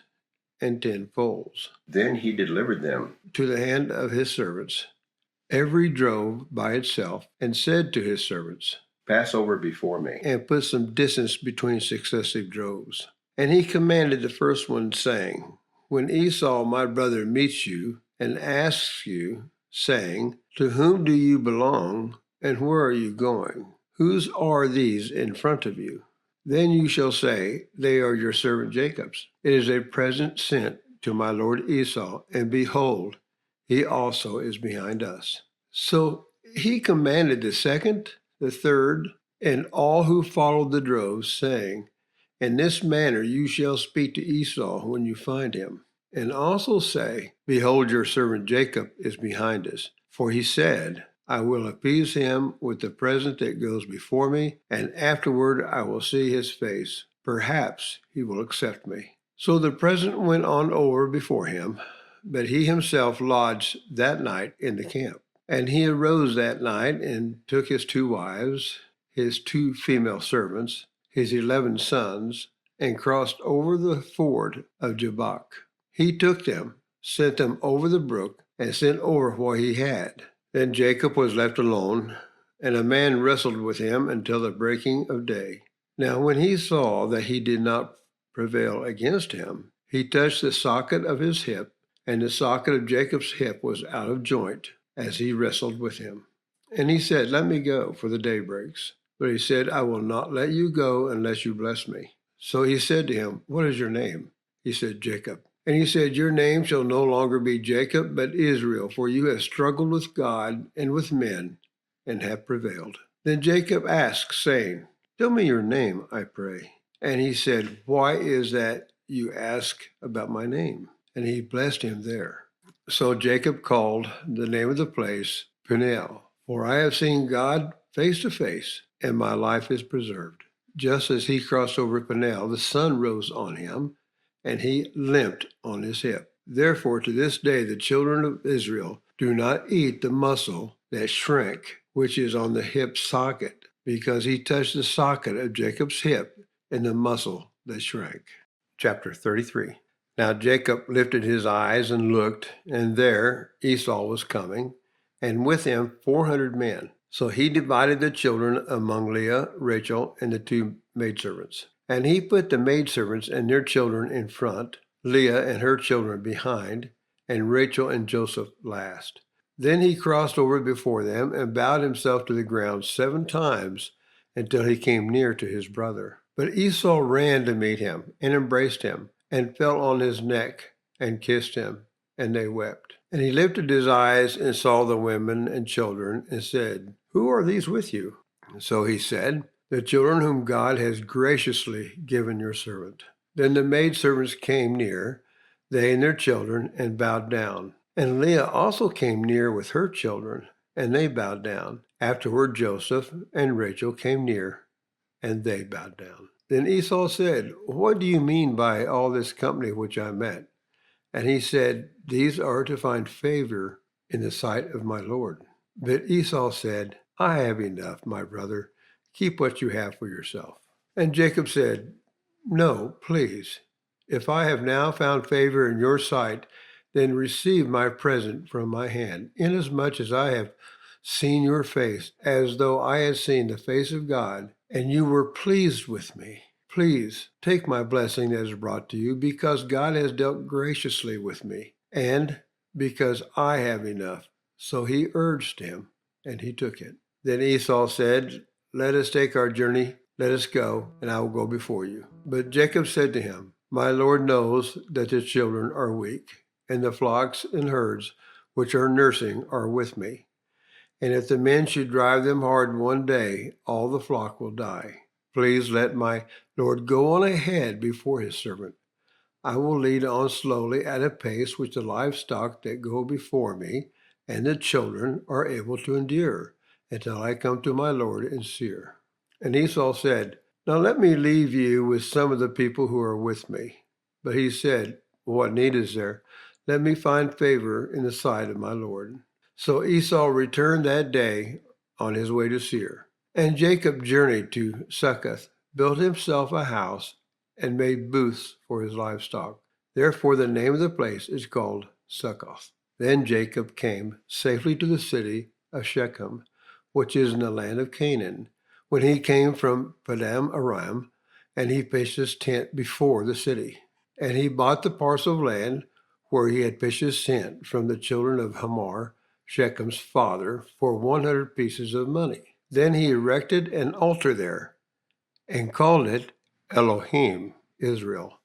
S2: and 10 foals.
S3: Then he delivered them
S2: to the hand of his servants, every drove by itself, and said to his servants,
S3: Pass over before me.
S2: and put some distance between successive droves. And he commanded the first one, saying, When Esau my brother meets you and asks you, saying, To whom do you belong, and where are you going? Whose are these in front of you? Then you shall say, They are your servant Jacob's. It is a present sent to my lord Esau, and behold, he also is behind us. So he commanded the second, the third, and all who followed the droves, saying, In this manner you shall speak to Esau when you find him. And also say, Behold, your servant Jacob is behind us. For he said, I will appease him with the present that goes before me, and afterward I will see his face. Perhaps he will accept me. So the present went on over before him, but he himself lodged that night in the camp. And he arose that night and took his 2 wives, his 2 female servants, his 11 sons, and crossed over the ford of Jabbok. He took them, sent them over the brook, and sent over what he had. Then Jacob was left alone, and a man wrestled with him until the breaking of day. Now when he saw that he did not prevail against him, he touched the socket of his hip, and the socket of Jacob's hip was out of joint as he wrestled with him. And he said, Let me go, for the day breaks. But he said, I will not let you go unless you bless me. So he said to him, What is your name? He said, Jacob. And he said, Your name shall no longer be Jacob, but Israel, for you have struggled with God and with men, and have prevailed. Then Jacob asked, saying, Tell me your name, I pray. And he said, Why is that you ask about my name? And he blessed him there. So Jacob called the name of the place Peniel, for I have seen God face to face, and my life is preserved. Just as he crossed over Peniel, the sun rose on him, and he limped on his hip. Therefore, to this day, the children of Israel do not eat the muscle that shrank, which is on the hip socket, because he touched the socket of Jacob's hip and the muscle that shrank. Chapter 33. Now Jacob lifted his eyes and looked, and there Esau was coming, and with him 400 men. So he divided the children among Leah, Rachel, and the 2 maidservants. And he put the maidservants and their children in front, Leah and her children behind, and Rachel and Joseph last. Then he crossed over before them and bowed himself to the ground 7 times until he came near to his brother. But Esau ran to meet him and embraced him and fell on his neck and kissed him, and they wept. And he lifted his eyes and saw the women and children and said, Who are these with you? And so he said, The children whom God has graciously given your servant. Then the maidservants came near, they and their children, and bowed down. And Leah also came near with her children, and they bowed down. Afterward Joseph and Rachel came near, and they bowed down. Then Esau said, What do you mean by all this company which I met? And he said, These are to find favor in the sight of my Lord. But Esau said, I have enough, my brother. Keep what you have for yourself. And Jacob said, No, please. If I have now found favor in your sight, then receive my present from my hand, inasmuch as I have seen your face, as though I had seen the face of God, and you were pleased with me. Please take my blessing that is brought to you, because God has dealt graciously with me, and because I have enough. So he urged him, and he took it. Then Esau said, "Let us take our journey. Let us go, and I will go before you." But Jacob said to him, "My Lord knows that the children are weak, and the flocks and herds which are nursing are with me. And if the men should drive them hard one day, all the flock will die. Please let my Lord go on ahead before his servant. I will lead on slowly at a pace which the livestock that go before me and the children are able to endure until I come to my Lord in Seir." And Esau said, "Now let me leave you with some of the people who are with me." But he said, "What need is there? Let me find favor in the sight of my Lord." So Esau returned that day on his way to Seir. And Jacob journeyed to Succoth, built himself a house, and made booths for his livestock. Therefore the name of the place is called Succoth. Then Jacob came safely to the city of Shechem, which is in the land of Canaan, when he came from Padam Aram, and he pitched his tent before the city. And he bought the parcel of land where he had pitched his tent from the children of Hamor, Shechem's father, for 100 pieces of money. Then he erected an altar there and called it Elohim Israel.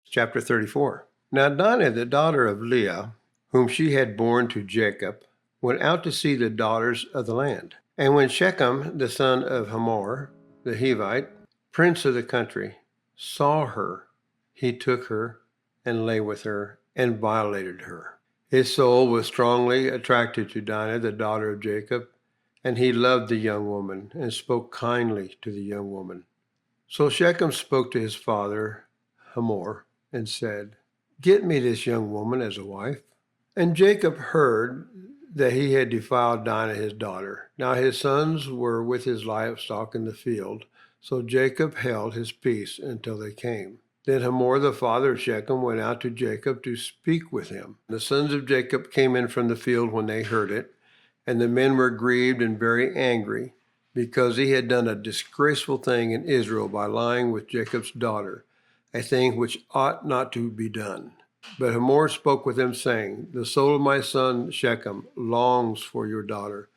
S2: Chapter 34. Now Dinah, the daughter of Leah, whom she had borne to Jacob, went out to see the daughters of the land. And when Shechem, the son of Hamor, the Hivite, prince of the country, saw her, he took her and lay with her and violated her. His soul was strongly attracted to Dinah, the daughter of Jacob, and he loved the young woman and spoke kindly to the young woman. So Shechem spoke to his father, Hamor, and said, "Get me this young woman as a wife." And Jacob heard that he had defiled Dinah his daughter. Now his sons were with his livestock in the field, so Jacob held his peace until they came. Then Hamor, the father of Shechem, went out to Jacob to speak with him. The sons of Jacob came in from the field when they heard it, and the men were grieved and very angry, because he had done a disgraceful thing in Israel by lying with Jacob's daughter, a thing which ought not to be done. But Hamor spoke with them, saying, "The soul of my son Shechem longs for your daughter.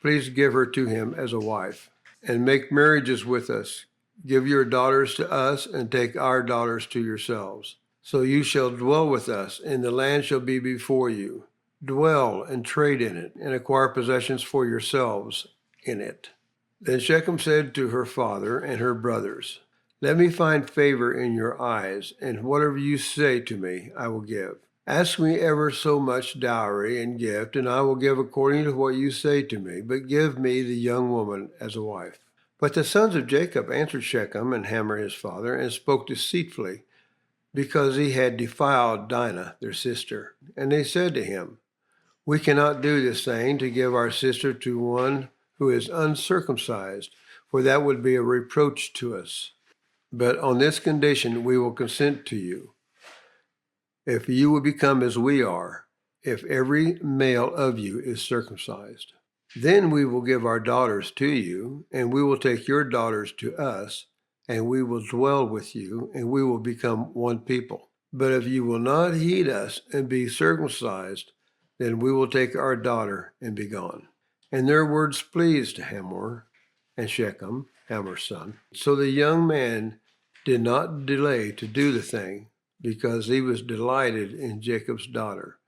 S2: Please give her to him as a wife, and make marriages with us. Give your daughters to us, and take our daughters to yourselves. So you shall dwell with us, and the land shall be before you. Dwell and trade in it, and acquire possessions for yourselves in it." Then Shechem said to her father and her brothers, "Let me find favor in your eyes, and whatever you say to me, I will give. Ask me ever so much dowry and gift, and I will give according to what you say to me, but give me the young woman as a wife." But the sons of Jacob answered Shechem and Hamor his father, and spoke deceitfully, because he had defiled Dinah their sister. And they said to him, "We cannot do this thing to give our sister to one who is uncircumcised, for that would be a reproach to us. But on this condition we will consent to you, if you will become as we are, if every male of you is circumcised. Then we will give our daughters to you, and we will take your daughters to us, and we will dwell with you, and we will become one people. But if you will not heed us and be circumcised, then we will take our daughter and be gone." And their words pleased Hamor and Shechem, Hamor's son. So the young man did not delay to do the thing, because he was delighted in Jacob's daughter.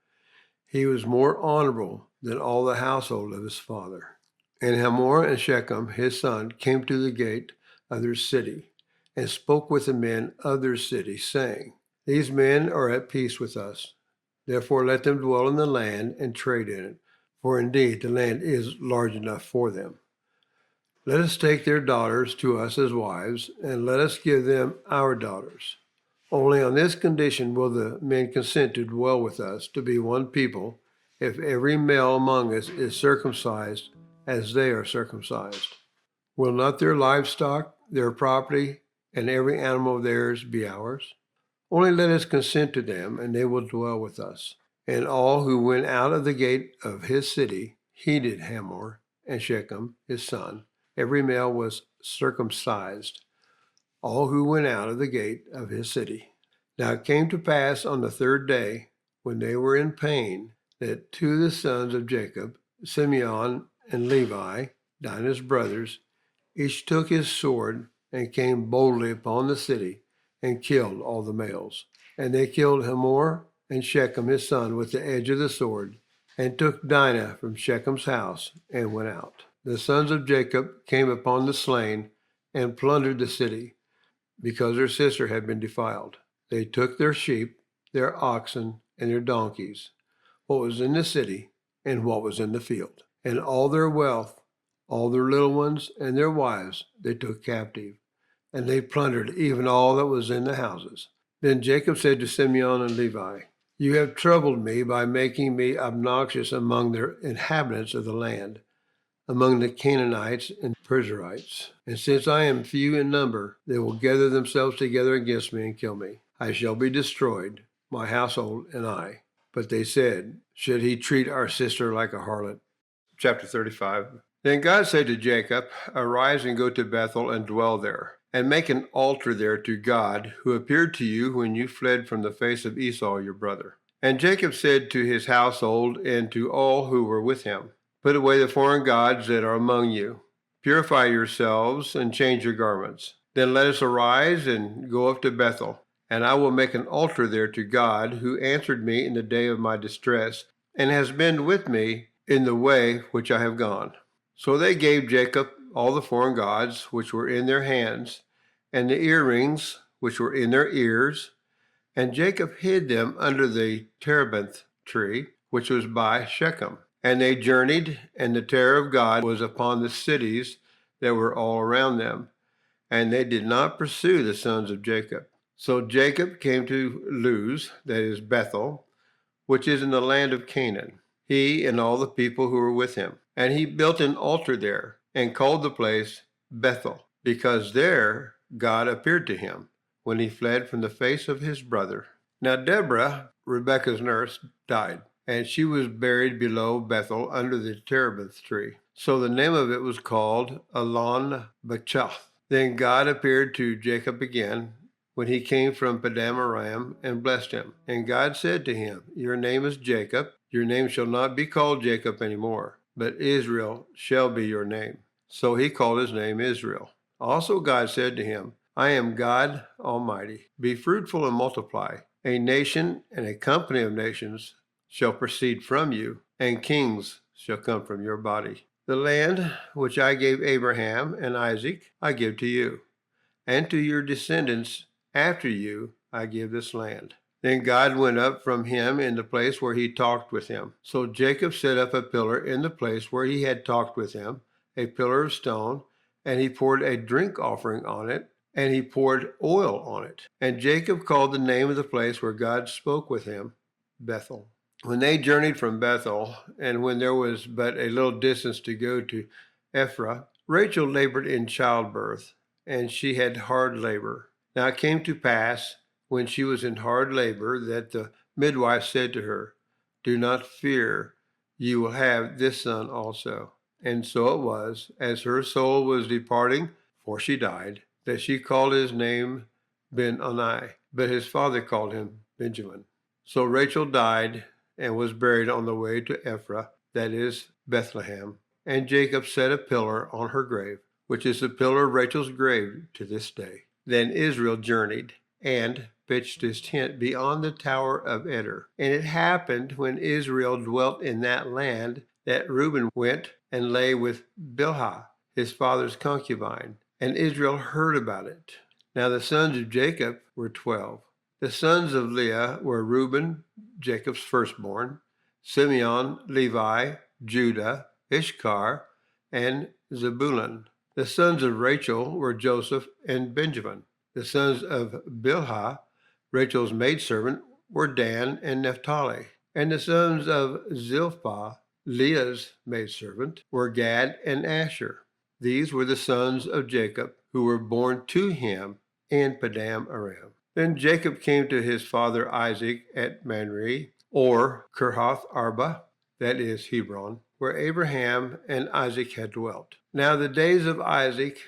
S2: He was more honorable than all the household of his father. And Hamor and Shechem, his son, came to the gate of their city, and spoke with the men of their city, saying, "These men are at peace with us. Therefore let them dwell in the land and trade in it, for indeed the land is large enough for them. Let us take their daughters to us as wives, and let us give them our daughters. Only on this condition will the men consent to dwell with us, to be one people, if every male among us is circumcised as they are circumcised. Will not their livestock, their property, and every animal of theirs be ours? Only let us consent to them, and they will dwell with us." And all who went out of the gate of his city heeded Hamor and Shechem, his son. Every male was circumcised, all who went out of the gate of his city. Now it came to pass on the third day, when they were in pain, that two of the sons of Jacob, Simeon and Levi, Dinah's brothers, each took his sword and came boldly upon the city and killed all the males. And they killed Hamor and Shechem his son with the edge of the sword, and took Dinah from Shechem's house and went out. The sons of Jacob came upon the slain and plundered the city, because their sister had been defiled. They took their sheep, their oxen, and their donkeys, what was in the city and what was in the field, and all their wealth, all their little ones and their wives they took captive, and they plundered even all that was in the houses. Then Jacob said to Simeon and Levi, "You have troubled me by making me obnoxious among the inhabitants of the land, among the Canaanites and Perizzites. And since I am few in number, they will gather themselves together against me and kill me. I shall be destroyed, my household and I." But they said, "Should he treat our sister like a harlot?" Chapter 35. Then God said to Jacob, "Arise and go to Bethel and dwell there, and make an altar there to God, who appeared to you when you fled from the face of Esau your brother." And Jacob said to his household and to all who were with him, "Put away the foreign gods that are among you. Purify yourselves and change your garments. Then let us arise and go up to Bethel, and I will make an altar there to God, who answered me in the day of my distress, and has been with me in the way which I have gone." So they gave Jacob all the foreign gods which were in their hands, and the earrings which were in their ears, and Jacob hid them under the terebinth tree, which was by Shechem. And they journeyed, and the terror of God was upon the cities that were all around them, and they did not pursue the sons of Jacob. So Jacob came to Luz, that is Bethel, which is in the land of Canaan, he and all the people who were with him. And he built an altar there, and called the place Bethel, because there God appeared to him when he fled from the face of his brother. Now Deborah, Rebekah's nurse, died, and she was buried below Bethel under the terebinth tree. So the name of it was called Elon Bachath. Then God appeared to Jacob again when he came from Padan Aram and blessed him. And God said to him, "Your name is Jacob. Your name shall not be called Jacob anymore, but Israel shall be your name." So he called his name Israel. Also God said to him, "I am God Almighty. Be fruitful and multiply. A nation and a company of nations shall proceed from you, and kings shall come from your body. The land which I gave Abraham and Isaac I give to you, and to your descendants after you I give this land." Then God went up from him in the place where he talked with him. So Jacob set up a pillar in the place where he had talked with him, a pillar of stone, and he poured a drink offering on it, and he poured oil on it. And Jacob called the name of the place where God spoke with him, Bethel. When they journeyed from Bethel, and when there was but a little distance to go to Ephrath, Rachel labored in childbirth, and she had hard labor. Now it came to pass, when she was in hard labor, that the midwife said to her, "Do not fear, you will have this son also." And so it was, as her soul was departing, for she died, that she called his name Ben-Oni, but his father called him Benjamin. So Rachel died and was buried on the way to Ephrath, that is Bethlehem. And Jacob set a pillar on her grave, which is the pillar of Rachel's grave to this day. Then Israel journeyed and pitched his tent beyond the tower of Eder. And it happened, when Israel dwelt in that land, that Reuben went and lay with Bilhah, his father's concubine, and Israel heard about it. Now the sons of Jacob were 12. The sons of Leah were Reuben, Jacob's firstborn, Simeon, Levi, Judah, Issachar, and Zebulun. The sons of Rachel were Joseph and Benjamin. The sons of Bilhah, Rachel's maidservant, were Dan and Naphtali. And the sons of Zilpah, Leah's maidservant, were Gad and Asher. These were the sons of Jacob, who were born to him in Padan Aram. Then Jacob came to his father Isaac at Mamre, or Kirhath Arba, that is Hebron, where Abraham and Isaac had dwelt. Now the days of Isaac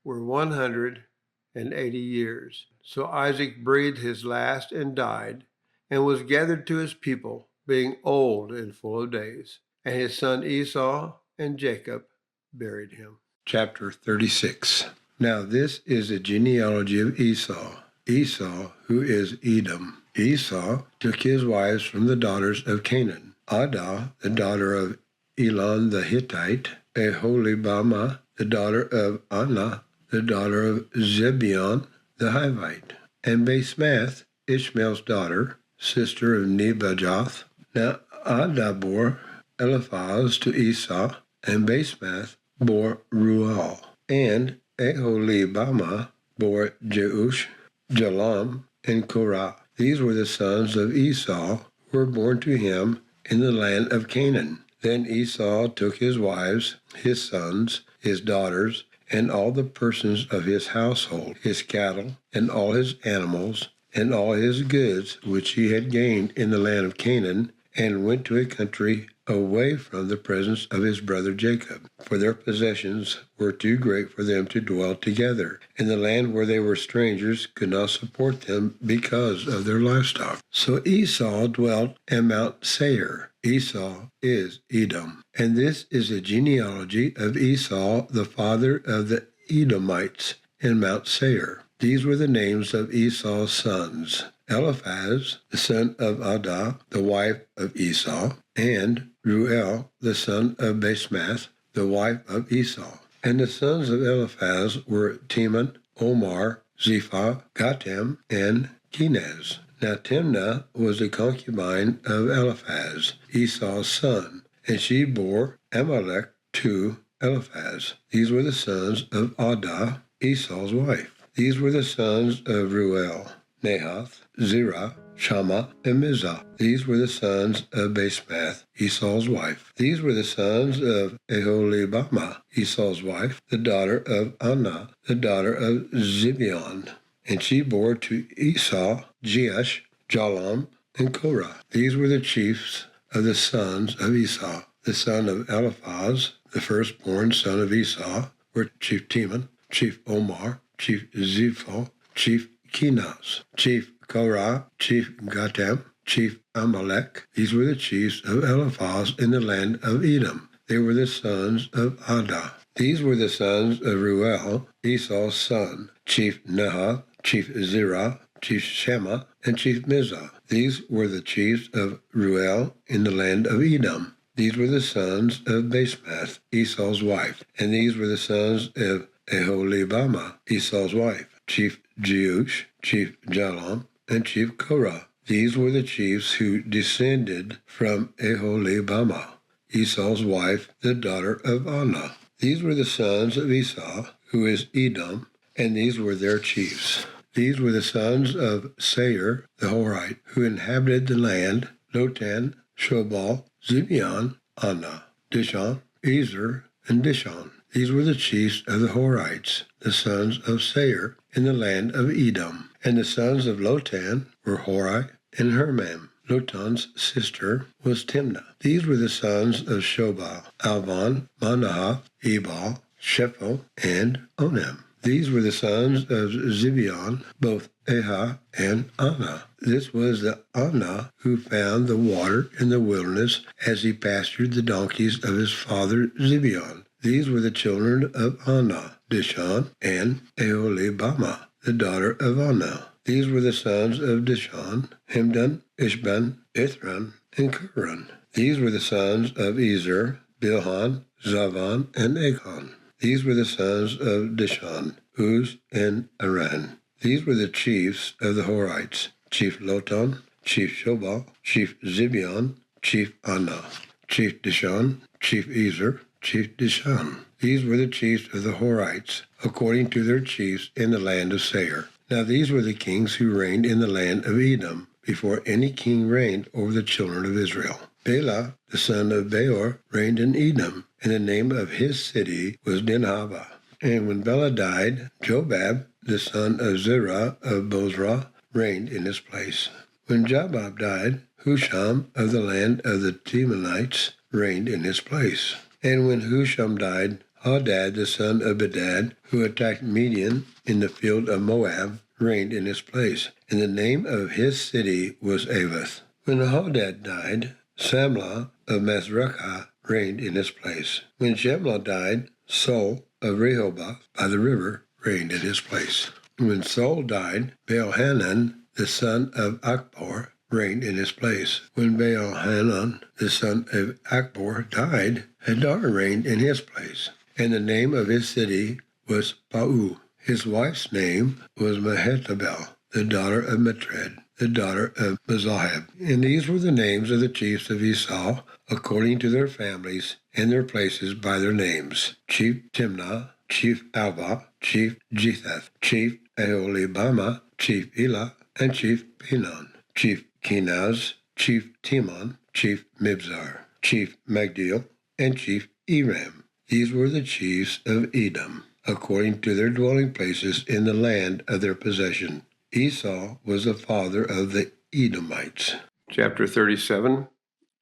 S2: were 180 years. So Isaac breathed his last and died, and was gathered to his people, being old and full of days. And his son Esau and Jacob buried him. Chapter 36. Now this is the genealogy of Esau. Esau, who is Edom. Esau took his wives from the daughters of Canaan. Adah, the daughter of Elon the Hittite. Aholibamah, the daughter of Anah, the daughter of Zibeon the Hivite. And Basemath, Ishmael's daughter, sister of Nebajoth. Now Adah bore Eliphaz to Esau, and Basemath bore Ruel. And Aholibamah bore Jeush, Jalam, and Korah. These were the sons of Esau, who were born to him in the land of Canaan. Then Esau took his wives, his sons, his daughters, and all the persons of his household, his cattle, and all his animals, and all his goods which he had gained in the land of Canaan, and went to a country away from the presence of his brother Jacob, for their possessions were too great for them to dwell together, and the land where they were strangers could not support them because of their livestock. So Esau dwelt at Mount Seir. Esau is Edom. And this is the genealogy of Esau, the father of the Edomites, in Mount Seir. These were the names of Esau's sons: Eliphaz, the son of Adah, the wife of Esau, and Ruel, the son of Basemath, the wife of Esau. And the sons of Eliphaz were Teman, Omar, Zephah, Gatam, and Kenaz. Now Timnah was the concubine of Eliphaz, Esau's son, and she bore Amalek to Eliphaz. These were the sons of Adah, Esau's wife. These were the sons of Ruel: Nahath, Zerah, Shammah, and Mizah. These were the sons of Basemath, Esau's wife. These were the sons of Aholibamah, Esau's wife, the daughter of Anah, the daughter of Zibeon. And she bore to Esau Jeush, Jalam, and Korah. These were the chiefs of the sons of Esau. The son of Eliphaz, the firstborn son of Esau, were Chief Teman, Chief Omar, Chief Zepho, Chief Kenaz, Chief Korah, Chief Gatam, Chief Amalek. These were the chiefs of Eliphaz in the land of Edom. They were the sons of Adah. These were the sons of Ruel, Esau's son: Chief Nahath, Chief Zerah, Chief Shammah, and Chief Mizah. These were the chiefs of Ruel in the land of Edom. These were the sons of Basemath, Esau's wife. And these were the sons of Aholibamah, Esau's wife: Chief Jeush, Chief Jalam, and Chief Korah. These were the chiefs who descended from Aholibamah, Esau's wife, the daughter of Anah. These were the sons of Esau, who is Edom, and these were their chiefs. These were the sons of Seir the Horite, who inhabited the land: Lotan, Shobal, Zibeon, Anah, Dishon, Ezer, and Dishon. These were the chiefs of the Horites, the sons of Seir, in the land of Edom. And the sons of Lotan were Hori and Hermam. Lotan's sister was Timnah. These were the sons of Shobal: Alvan, Manahath, Ebal, Shepho, and Onam. These were the sons of Zibeon, both Ahah and Anah. This was the Anah who found the water in the wilderness as he pastured the donkeys of his father Zibeon. These were the children of Anah, Dishon, and Aholibamah, the daughter of Anah. These were the sons of Dishon: Hemdan, Ishban, Ithran, and Kuran. These were the sons of Ezer, Bilhan, Zavan, and Achon. These were the sons of Dishon: Uz and Aran. These were the chiefs of the Horites: Chief Lotan, Chief Shobal, Chief Zibeon, Chief Anah, Chief Dishon, Chief Ezer, Chief Dishon. These were the chiefs of the Horites, according to their chiefs in the land of Seir. Now these were the kings who reigned in the land of Edom, before any king reigned over the children of Israel. Bela, the son of Beor, reigned in Edom, and the name of his city was Dinhaba. And when Bela died, Jobab, the son of Zerah of Bozrah, reigned in his place. When Jobab died, Husham of the land of the Temanites reigned in his place. And when Husham died, Hadad, the son of Bedad, who attacked Midian in the field of Moab, reigned in his place. And the name of his city was Avith. When Hadad died, Samlah of Masrekah reigned in his place. When Shemlah died, Saul of Rehoboth by the river reigned in his place. When Saul died, Baal-Hanan, the son of Achbor, reigned in his place. When Baal-Hanan, the son of Achbor, died, Hadar reigned in his place. And the name of his city was Pau. His wife's name was Mehetabel, the daughter of Matred, the daughter of Mezahab. And these were the names of the chiefs of Esau, according to their families and their places by their names: Chief Timnah, Chief Alva, Chief Jetheth, Chief Aholibama, Chief Elah, and Chief Pinon, Chief Kenaz, Chief Timon, Chief Mibzar, Chief Magdiel, and Chief Eram. These were the chiefs of Edom, according to their dwelling places in the land of their possession. Esau was the father of the Edomites. Chapter 37.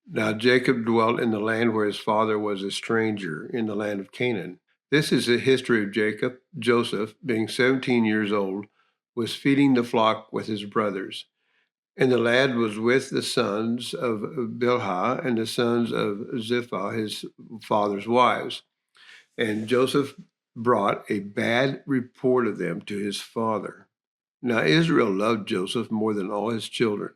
S2: Now Jacob dwelt in the land where his father was a stranger, in the land of Canaan. This is the history of Jacob. Joseph, being 17 years old, was feeding the flock with his brothers. And the lad was with the sons of Bilhah and the sons of Zilpah, his father's wives. And Joseph brought a bad report of them to his father. Now Israel loved Joseph more than all his children,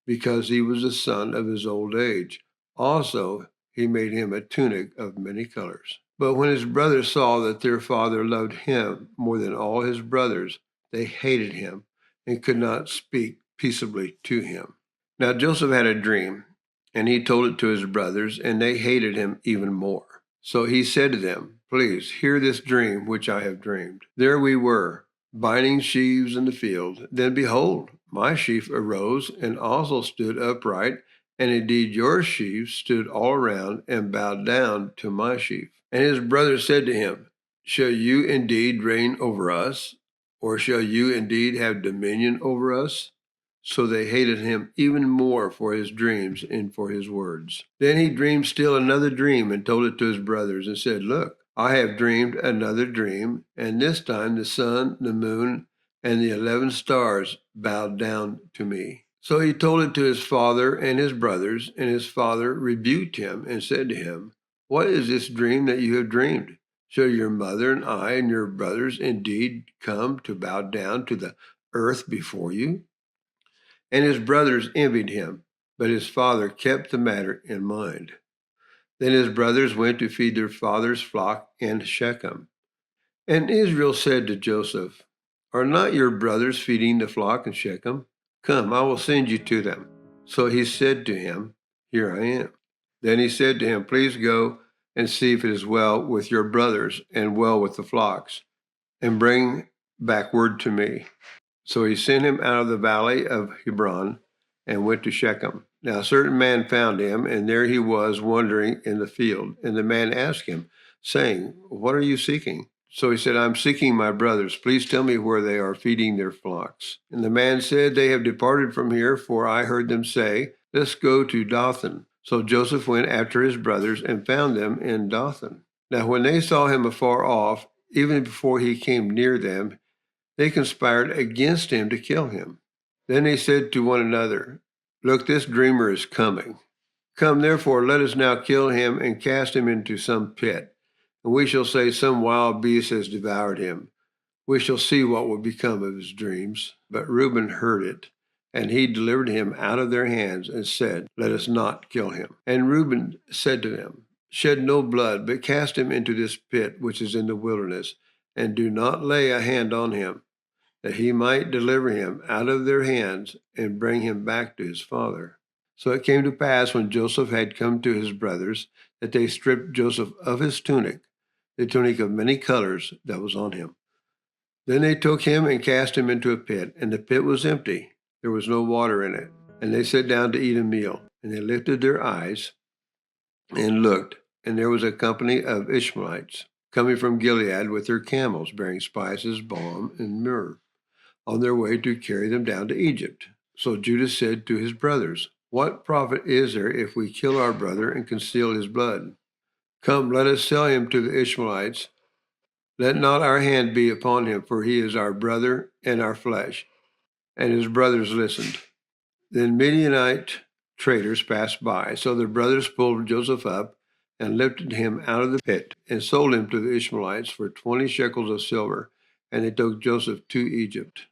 S2: because he was the son of his old age. Also, he made him a tunic of many colors. But when his brothers saw that their father loved him more than all his brothers, they hated him and could not speak peaceably to him. Now Joseph had a dream, and he told it to his brothers, and they hated him even more. So he said to them, "Please hear this dream which I have dreamed. There we were, binding sheaves in the field. Then behold, my sheaf arose and also stood upright, and indeed your sheaves stood all around and bowed down to my sheaf." And his brothers said to him, "Shall you indeed reign over us, or shall you indeed have dominion over us?" So they hated him even more for his dreams and for his words. Then he dreamed still another dream and told it to his brothers and said, "Look, I have dreamed another dream, and this time the sun, the moon, and the 11 stars bowed down to me." So he told it to his father and his brothers, and his father rebuked him and said to him, "What is this dream that you have dreamed? Shall your mother and I and your brothers indeed come to bow down to the earth before you?" And his brothers envied him, but his father kept the matter in mind. Then his brothers went to feed their father's flock in Shechem. And Israel said to Joseph, "Are not your brothers feeding the flock in Shechem? Come, I will send you to them." So he said to him, "Here I am." Then he said to him, "Please go and see if it is well with your brothers and well with the flocks, and bring back word to me." So he sent him out of the valley of Hebron and went to Shechem. Now a certain man found him, and there he was wandering in the field. And the man asked him, saying, "What are you seeking?" So he said, "I'm seeking my brothers. Please tell me where they are feeding their flocks." And the man said, "They have departed from here, for I heard them say, 'Let's go to Dothan.'" So Joseph went after his brothers and found them in Dothan. Now when they saw him afar off, even before he came near them, they conspired against him to kill him. Then they said to one another, "Look, this dreamer is coming. Come, therefore, let us now kill him and cast him into some pit. And we shall say some wild beast has devoured him. We shall see what will become of his dreams." But Reuben heard it, and he delivered him out of their hands and said, "Let us not kill him." And Reuben said to them, "Shed no blood, but cast him into this pit which is in the wilderness, and do not lay a hand on him, that he might deliver him out of their hands and bring him back to his father." So it came to pass, when Joseph had come to his brothers, that they stripped Joseph of his tunic, the tunic of many colors that was on him. Then they took him and cast him into a pit, and the pit was empty. There was no water in it. And they sat down to eat a meal. And they lifted their eyes and looked, and there was a company of Ishmaelites coming from Gilead with their camels, bearing spices, balm, and myrrh, on their way to carry them down to Egypt. So Judah said to his brothers, "What profit is there if we kill our brother and conceal his blood? Come, let us sell him to the Ishmaelites. Let not our hand be upon him, for he is our brother and our flesh." And his brothers listened. Then Midianite traders passed by. So the brothers pulled Joseph up and lifted him out of the pit, and sold him to the Ishmaelites for 20 shekels of silver, and they took Joseph to Egypt.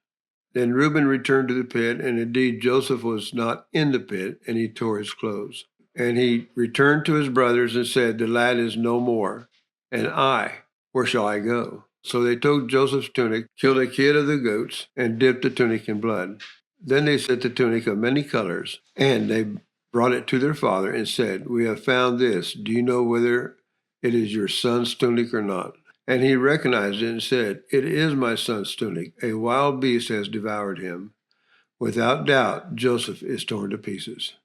S2: Then Reuben returned to the pit, and indeed Joseph was not in the pit, and he tore his clothes. And he returned to his brothers and said, the lad is no more, and I, where shall I go? So they took Joseph's tunic, killed a kid of the goats, and dipped the tunic in blood. Then they set the tunic of many colors, and they brought it to their father and said, we have found this. Do you know whether it is your son's tunic or not? And he recognized it and said, it is my son's tunic. A wild beast has devoured him. Without doubt, Joseph is torn to pieces.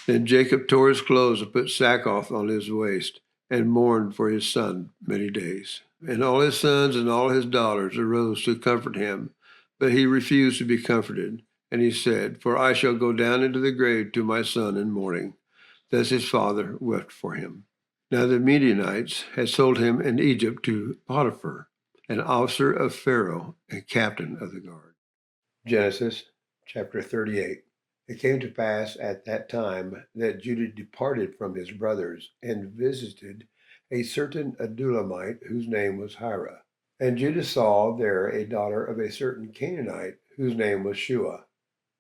S2: Then Jacob tore his clothes and put sackcloth on his waist and mourned for his son many days. And all his sons and all his daughters arose to comfort him, but he refused to be comforted. And he said, for I shall go down into the grave to my son in mourning. Thus his father wept for him. Now the Midianites had sold him in Egypt to Potiphar, an officer of Pharaoh and captain of the guard. Genesis chapter 38. It came to pass at that time that Judah departed from his brothers and visited a certain Adullamite whose name was Hira. And Judah saw there a daughter of a certain Canaanite whose name was Shua,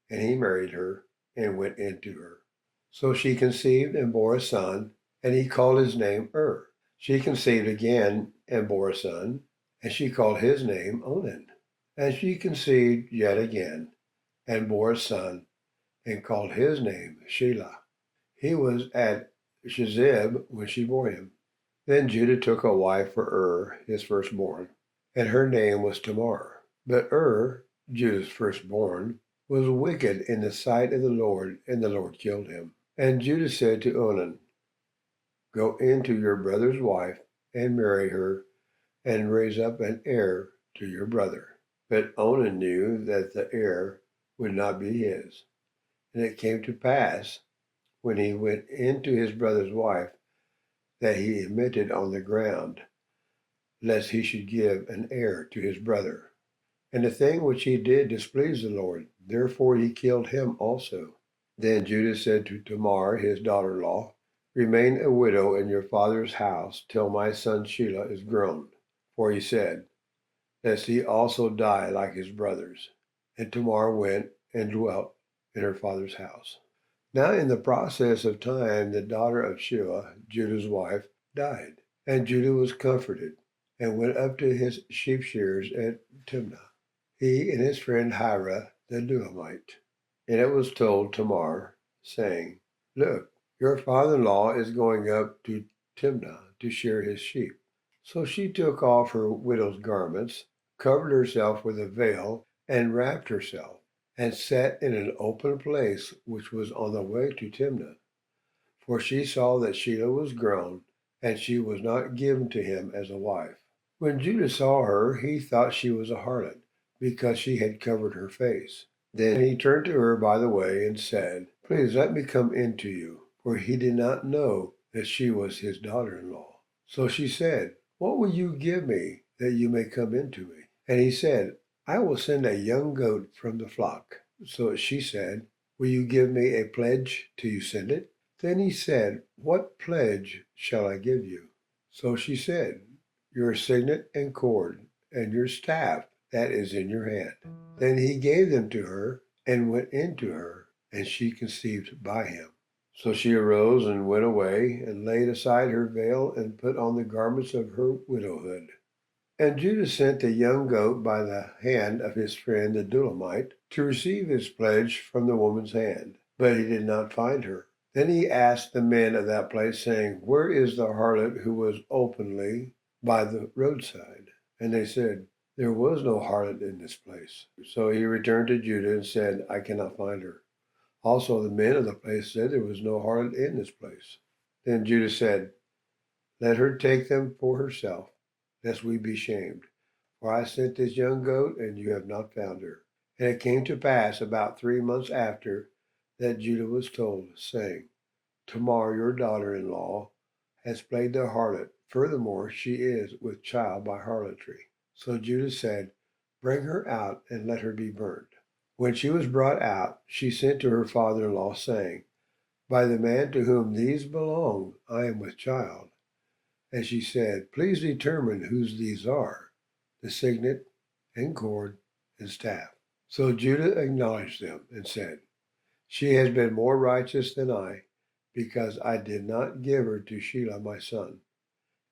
S2: and he married her and went into her. So she conceived and bore a son, and he called his name She conceived again and bore a son, and she called his name Onan. And she conceived yet again and bore a son, and called his name Shelah. He was at Shezib when she bore him. Then Judah took a wife for his firstborn, and her name was Tamar. But Judah's firstborn, was wicked in the sight of the Lord, and the Lord killed him. And Judah said to Onan, go into your brother's wife and marry her, and raise up an heir to your brother. But Onan knew that the heir would not be his. And it came to pass, when he went into his brother's wife, that he emitted on the ground, lest he should give an heir to his brother. And the thing which he did displeased the Lord, therefore he killed him also. Then Judah said to Tamar, his daughter-in-law, remain a widow in your father's house till my son Shelah is grown. For he said, lest he also die like his brothers. And Tamar went and dwelt in her father's house. Now in the process of time, the daughter of Shua, Judah's wife, died. And Judah was comforted, and went up to his sheep shearers at Timnah, he and his friend Hira the Adullamite. And it was told Tamar, saying, look, your father-in-law is going up to Timnah to shear his sheep. So she took off her widow's garments, covered herself with a veil, and wrapped herself, and sat in an open place which was on the way to Timnah. For she saw that Shelah was grown, and she was not given to him as a wife. When Judah saw her, he thought she was a harlot, because she had covered her face. Then he turned to her by the way and said, please let me come in to you, for he did not know that she was his daughter-in-law. So she said, what will you give me that you may come in to me? And he said, I will send a young goat from the flock. So she said, will you give me a pledge till you send it? Then he said, what pledge shall I give you? So she said, your signet and cord, and your staff that is in your hand. Then he gave them to her, and went into her, and she conceived by him. So she arose and went away, and laid aside her veil, and put on the garments of her widowhood. And Judah sent the young goat by the hand of his friend the Adullamite to receive his pledge from the woman's hand. But he did not find her. Then he asked the men of that place, saying, where is the harlot who was openly by the roadside? And they said, there was no harlot in this place. So he returned to Judah and said, I cannot find her. Also the men of the place said, there was no harlot in this place. Then Judah said, let her take them for herself, lest we be shamed. For I sent this young goat, and you have not found her. And it came to pass about 3 months after that Judah was told, saying, Tamar, your daughter-in-law, has played the harlot. Furthermore, she is with child by harlotry. So Judah said, bring her out and let her be burned. When she was brought out, she sent to her father-in-law, saying, by the man to whom these belong, I am with child. And she said, "Please determine whose these are, the signet and cord and staff." So Judah acknowledged them and said, "She has been more righteous than I, because I did not give her to Shelah my son."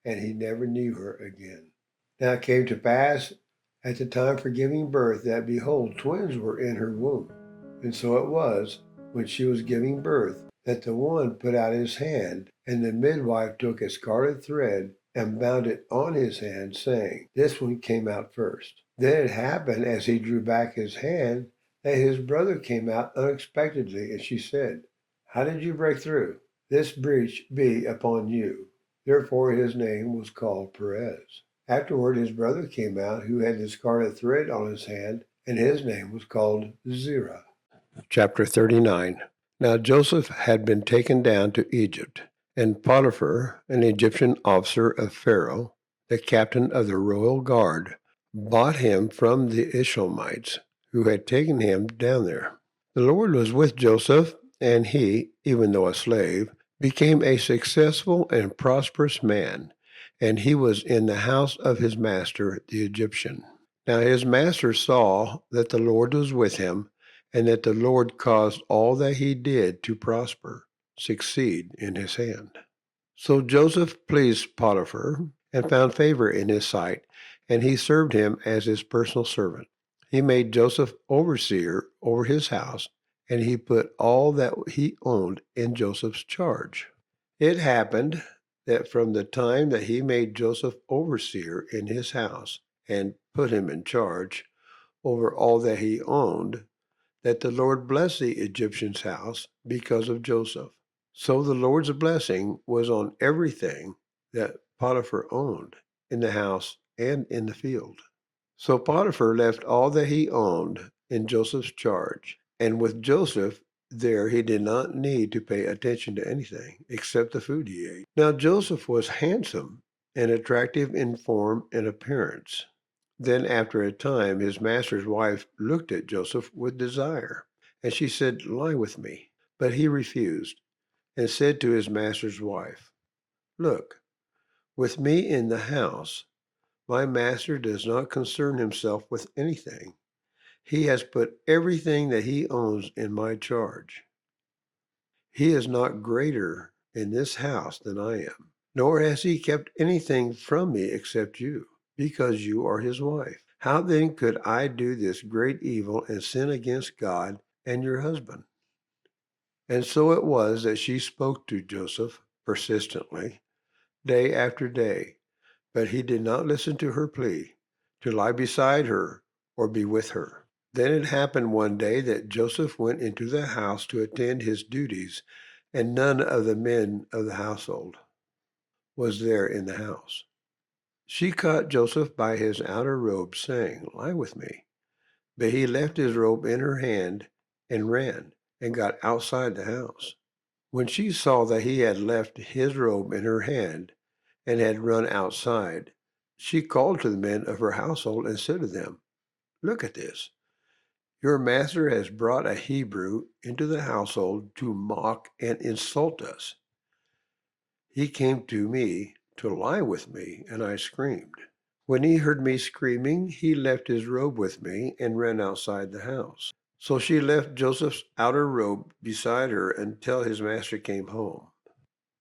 S2: And he never knew her again. Now it came to pass at the time for giving birth that, behold, twins were in her womb. And so it was, when she was giving birth, that the one put out his hand, and the midwife took a scarlet thread and bound it on his hand, saying, "This one came out first." Then it happened, as he drew back his hand, that his brother came out unexpectedly, and she said, "How did you break through? This breach be upon you." Therefore his name was called Perez. Afterward his brother came out, who had the scarlet thread on his hand, and his name was called Zerah. Chapter 39. Now Joseph had been taken down to Egypt, and Potiphar, an Egyptian officer of Pharaoh, the captain of the royal guard, bought him from the Ishmaelites, who had taken him down there. The Lord was with Joseph, and he, even though a slave, became a successful and prosperous man, and he was in the house of his master, the Egyptian. Now his master saw that the Lord was with him, and that the Lord caused all that he did to prosper, succeed in his hand. So Joseph pleased Potiphar and found favor in his sight, and he served him as his personal servant. He made Joseph overseer over his house, and he put all that he owned in Joseph's charge. It happened that from the time that he made Joseph overseer in his house and put him in charge over all that he owned, that the Lord blessed the Egyptian's house because of Joseph. So the Lord's blessing was on everything that Potiphar owned in the house and in the field. So Potiphar left all that he owned in Joseph's charge, and with Joseph there he did not need to pay attention to anything except the food he ate. Now Joseph was handsome and attractive in form and appearance. Then after a time his master's wife looked at Joseph with desire, and she said, "Lie with me." But he refused, and said to his master's wife, "Look, with me in the house, my master does not concern himself with anything. He has put everything that he owns in my charge. He is not greater in this house than I am, nor has he kept anything from me except you, because you are his wife. How then could I do this great evil and sin against God and your husband?" And so it was that she spoke to Joseph persistently, day after day, but he did not listen to her plea to lie beside her or be with her. Then it happened one day that Joseph went into the house to attend his duties, and none of the men of the household was there in the house. She caught Joseph by his outer robe, saying, "Lie with me." But he left his robe in her hand and ran and got outside the house. When she saw that he had left his robe in her hand and had run outside, she called to the men of her household and said to them, "Look at this. Your master has brought a Hebrew into the household to mock and insult us. He came to me to lie with me, and I screamed. When he heard me screaming, he left his robe with me and ran outside the house." So she left Joseph's outer robe beside her until his master came home.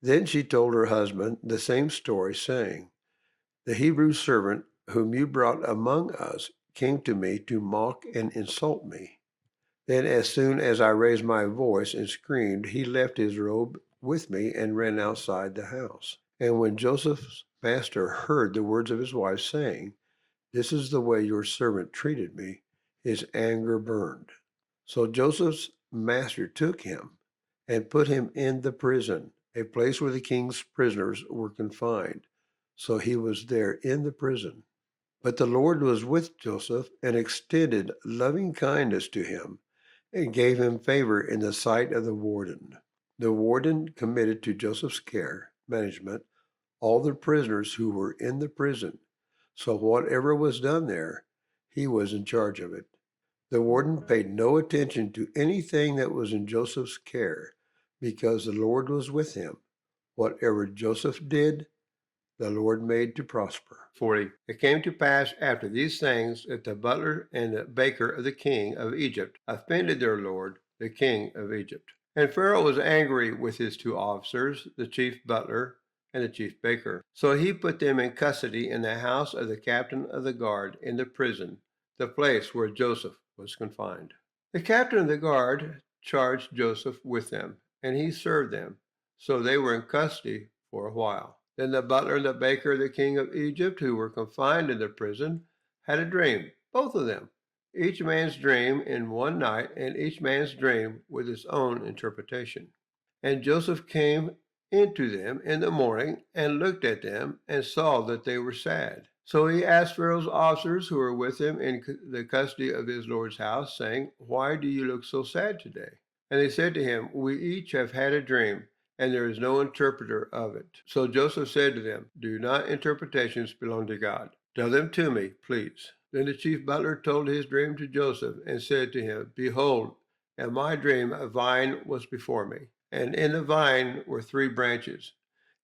S2: Then she told her husband the same story, saying, "The Hebrew servant whom you brought among us came to me to mock and insult me. Then as soon as I raised my voice and screamed, he left his robe with me and ran outside the house." And when Joseph's master heard the words of his wife, saying, "This is the way your servant treated me," his anger burned. So Joseph's master took him and put him in the prison, a place where the king's prisoners were confined. So he was there in the prison. But the Lord was with Joseph and extended loving kindness to him and gave him favor in the sight of the warden. The warden committed to Joseph's management, all the prisoners who were in the prison. So whatever was done there, he was in charge of it. The warden paid no attention to anything that was in Joseph's care, because the Lord was with him. Whatever Joseph did, the Lord made to prosper.
S3: 40.
S2: It came to pass after these things that the butler and the baker of the king of Egypt offended their lord, the king of Egypt. And Pharaoh was angry with his two officers, the chief butler and the chief baker. So he put them in custody in the house of the captain of the guard in the prison, the place where Joseph was confined. The captain of the guard charged Joseph with them, and he served them. So they were in custody for a while. Then the butler and the baker of the king of Egypt, who were confined in the prison, had a dream, both of them, each man's dream in one night, and each man's dream with its own interpretation. And Joseph came into them in the morning and looked at them and saw that they were sad. So he asked Pharaoh's officers who were with him in the custody of his lord's house, saying, "Why do you look so sad today?" And they said to him, "We each have had a dream, and there is no interpreter of it." So Joseph said to them, "Do not interpretations belong to God? Tell them to me, please." Then the chief butler told his dream to Joseph and said to him, "Behold, in my dream a vine was before me, and in the vine were 3 branches.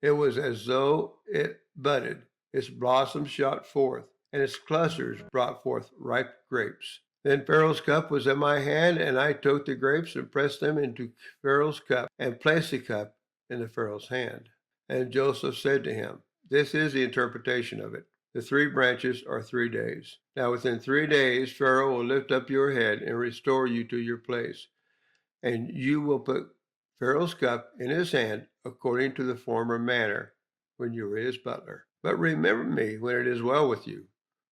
S2: It was as though it budded, its blossoms shot forth, and its clusters brought forth ripe grapes. Then Pharaoh's cup was in my hand, and I took the grapes and pressed them into Pharaoh's cup and placed the cup in the Pharaoh's hand." And Joseph said to him, "This is the interpretation of it. The 3 branches are 3 days. Now within 3 days Pharaoh will lift up your head and restore you to your place, and you will put Pharaoh's cup in his hand according to the former manner when you were his butler. But remember me when it is well with you.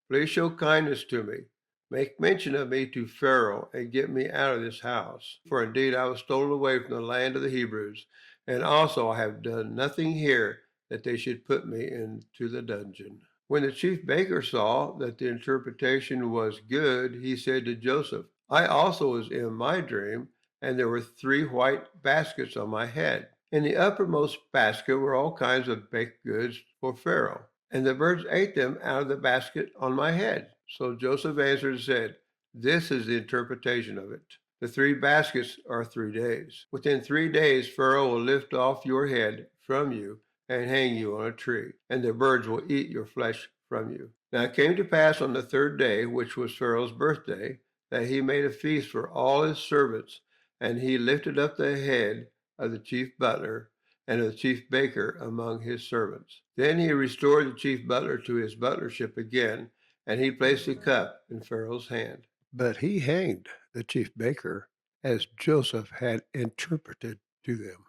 S2: Please show kindness to me. Make mention of me to Pharaoh and get me out of this house. For indeed I was stolen away from the land of the Hebrews, and also I have done nothing here that they should put me into the dungeon." When the chief baker saw that the interpretation was good, he said to Joseph, "I also was in my dream, and there were 3 white baskets on my head. In the uppermost basket were all kinds of baked goods for Pharaoh, and the birds ate them out of the basket on my head." So Joseph answered and said, "This is the interpretation of it. The 3 baskets are 3 days. Within 3 days Pharaoh will lift off your head from you and hang you on a tree, and the birds will eat your flesh from you." Now it came to pass on the 3rd day, which was Pharaoh's birthday, that he made a feast for all his servants, and he lifted up the head of the chief butler and of the chief baker among his servants. Then he restored the chief butler to his butlership again, and he placed the cup in Pharaoh's hand. But he hanged the chief baker as Joseph had interpreted to them.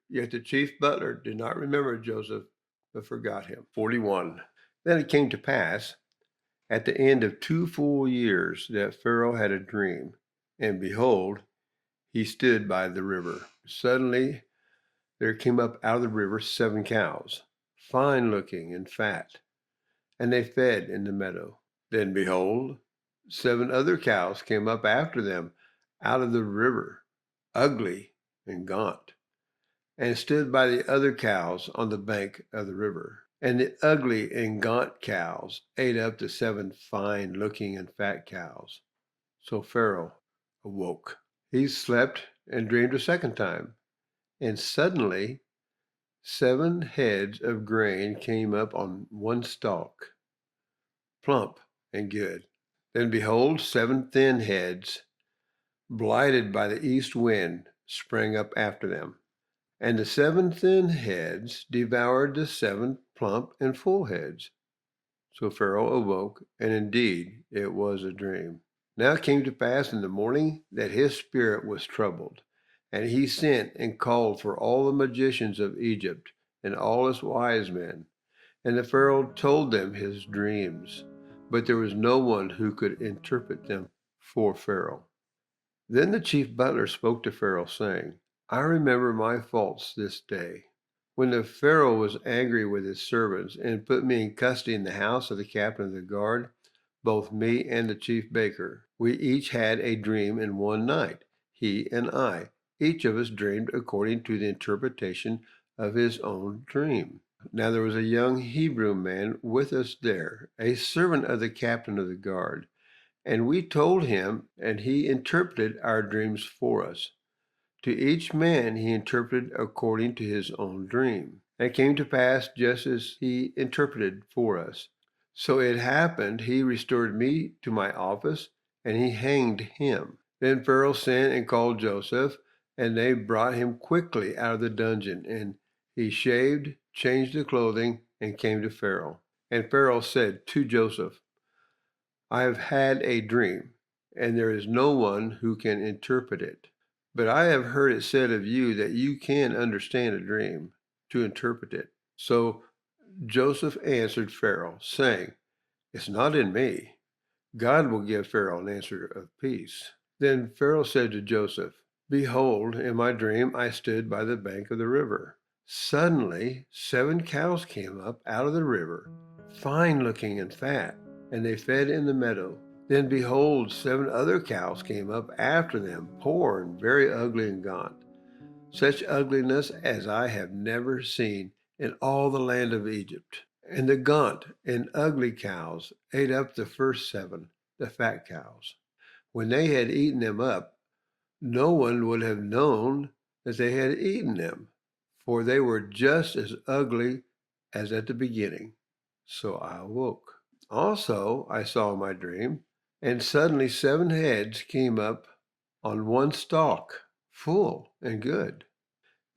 S2: Yet the chief butler did not remember Joseph, but forgot him. 41. Then it came to pass at the end of 2 full years that Pharaoh had a dream, and behold, he stood by the river. Suddenly there came up out of the river 7 cows, fine looking and fat, and they fed in the meadow. Then behold, 7 other cows came up after them out of the river, ugly and gaunt, and stood by the other cows on the bank of the river. And the ugly and gaunt cows ate up the 7 fine looking and fat cows. So Pharaoh awoke. He slept and dreamed a second time, and suddenly 7 heads of grain came up on one stalk, plump and good. Then behold, 7 thin heads, blighted by the east wind, sprang up after them. And the 7 thin heads devoured the 7 plump and full heads. So Pharaoh awoke, and indeed it was a dream. Now it came to pass in the morning that his spirit was troubled, and he sent and called for all the magicians of Egypt and all his wise men. And the Pharaoh told them his dreams, but there was no one who could interpret them for Pharaoh. Then the chief butler spoke to Pharaoh, saying, "I remember my faults this day. When the Pharaoh was angry with his servants and put me in custody in the house of the captain of the guard, both me and the chief baker, we each had a dream in one night, he and I. Each of us dreamed according to the interpretation of his own dream. Now there was a young Hebrew man with us there, a servant of the captain of the guard, and we told him, and he interpreted our dreams for us. To each man he interpreted according to his own dream. And it came to pass just as he interpreted for us. So it happened, he restored me to my office, and he hanged him. Then Pharaoh sent and called Joseph, and they brought him quickly out of the dungeon. And he shaved, changed the clothing, and came to Pharaoh. And Pharaoh said to Joseph, I have had a dream, and there is no one who can interpret it. But I have heard it said of you that you can understand a dream to interpret it. So Joseph answered Pharaoh, saying, It's not in me. God will give Pharaoh an answer of peace. Then Pharaoh said to Joseph, Behold, in my dream I stood by the bank of the river. Suddenly 7 cows came up out of the river, fine looking and fat, and they fed in the meadow. Then behold, 7 other cows came up after them, poor and very ugly and gaunt, such ugliness as I have never seen in all the land of Egypt. And the gaunt and ugly cows ate up the first 7, the fat cows. When they had eaten them up, no one would have known that they had eaten them, for they were just as ugly as at the beginning. So I awoke. Also, I saw my dream, and suddenly 7 heads came up on one stalk, full and good.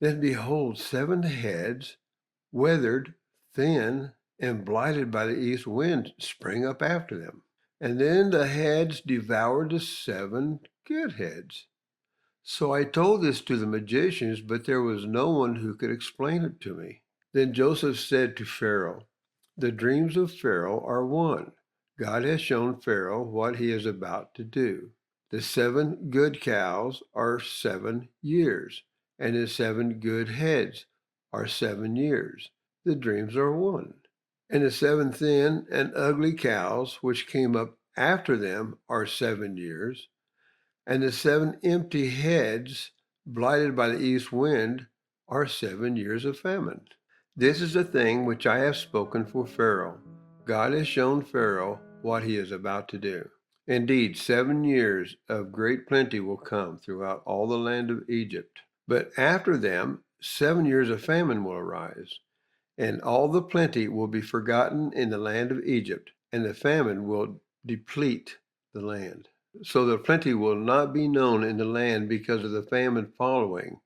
S2: Then behold, 7 heads, weathered, thin, and blighted by the east wind, sprang up after them. And then the heads devoured the 7 good heads. So I told this to the magicians, but there was no one who could explain it to me. Then Joseph said to Pharaoh, The dreams of Pharaoh are one. God has shown Pharaoh what he is about to do. The 7 good cows are 7 years, and the 7 good heads are 7 years. The dreams are one. And the 7 thin and ugly cows which came up after them are 7 years. And the 7 empty heads, blighted by the east wind, are 7 years of famine. This is the thing which I have spoken for Pharaoh. God has shown Pharaoh what he is about to do. Indeed, 7 years of great plenty will come throughout all the land of Egypt. But after them, 7 years of famine will arise, and all the plenty will be forgotten in the land of Egypt, and the famine will deplete the land. So the plenty will not be known in the land because of the famine following,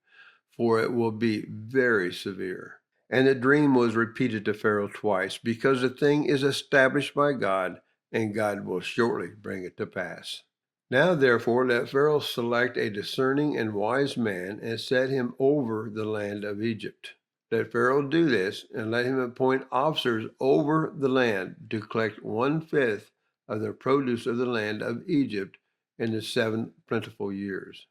S2: for it will be very severe. And the dream was repeated to Pharaoh twice, because the thing is established by God, and God will shortly bring it to pass. Now, therefore, let Pharaoh select a discerning and wise man and set him over the land of Egypt. Let Pharaoh do this, and let him appoint officers over the land to collect 1/5 of the produce of the land of Egypt in the 7 plentiful years.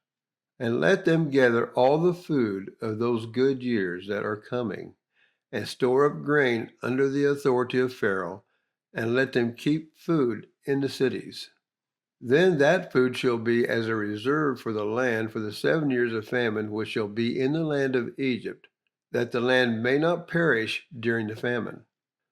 S2: And let them gather all the food of those good years that are coming, and store up grain under the authority of Pharaoh, and let them keep food in the cities. Then that food shall be as a reserve for the land for the 7 years of famine which shall be in the land of Egypt, that the land may not perish during the famine.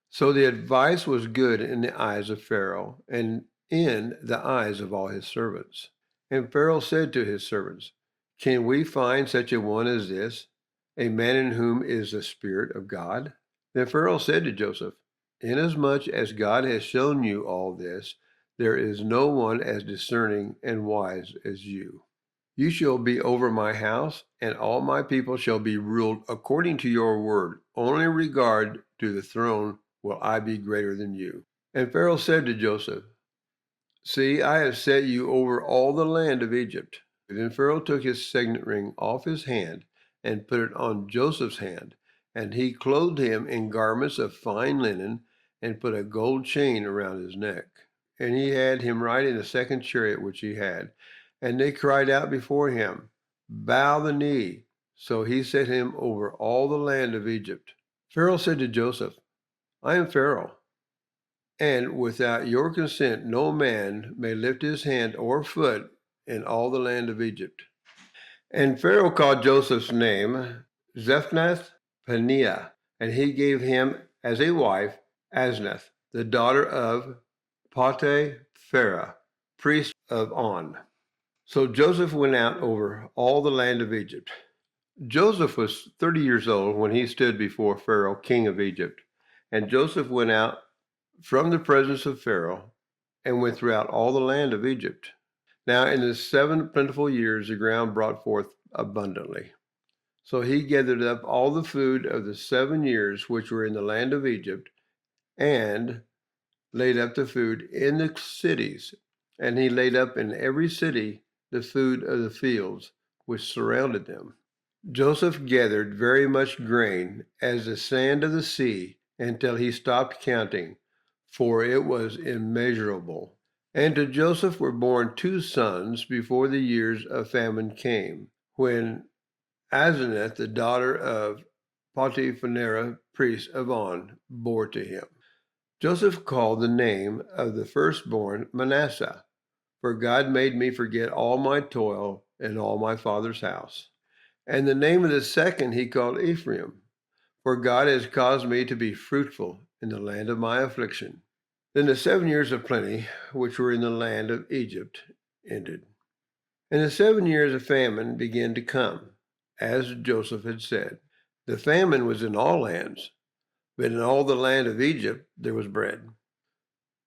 S2: So the advice was good in the eyes of Pharaoh, and in the eyes of all his servants. And Pharaoh said to his servants, Can we find such a one as this, a man in whom is the Spirit of God? Then Pharaoh said to Joseph, Inasmuch as God has shown you all this, there is no one as discerning and wise as you. You shall be over my house, and all my people shall be ruled according to your word. Only in regard to the throne will I be greater than you. And Pharaoh said to Joseph, See, I have set you over all the land of Egypt. Then Pharaoh took his signet ring off his hand and put it on Joseph's hand, and he clothed him in garments of fine linen and put a gold chain around his neck. And he had him ride in the second chariot which he had. And they cried out before him, Bow the knee. So he set him over all the land of Egypt. Pharaoh said to Joseph, I am Pharaoh, and without your consent no man may lift his hand or foot in all the land of Egypt. And Pharaoh called Joseph's name Zephnath-Paneah, and he gave him as a wife Asnath, the daughter of Potipharah, priest of On. So Joseph went out over all the land of Egypt. Joseph was 30 years old when he stood before Pharaoh, king of Egypt. And Joseph went out from the presence of Pharaoh and went throughout all the land of Egypt. Now, in the 7 plentiful years, the ground brought forth abundantly. So he gathered up all the food of the 7 years which were in the land of Egypt and laid up the food in the cities. And he laid up in every city the food of the fields which surrounded them. Joseph gathered very much grain as the sand of the sea until he stopped counting, for it was immeasurable. And to Joseph were born 2 sons before the years of famine came, when Asenath, the daughter of Potipharah, priest of On, bore to him. Joseph called the name of the firstborn Manasseh, for God made me forget all my toil and all my father's house. And the name of the second he called Ephraim, for God has caused me to be fruitful in the land of my affliction. Then the 7 years of plenty, which were in the land of Egypt, ended. And the 7 years of famine began to come, as Joseph had said. The famine was in all lands, but in all the land of Egypt there was bread.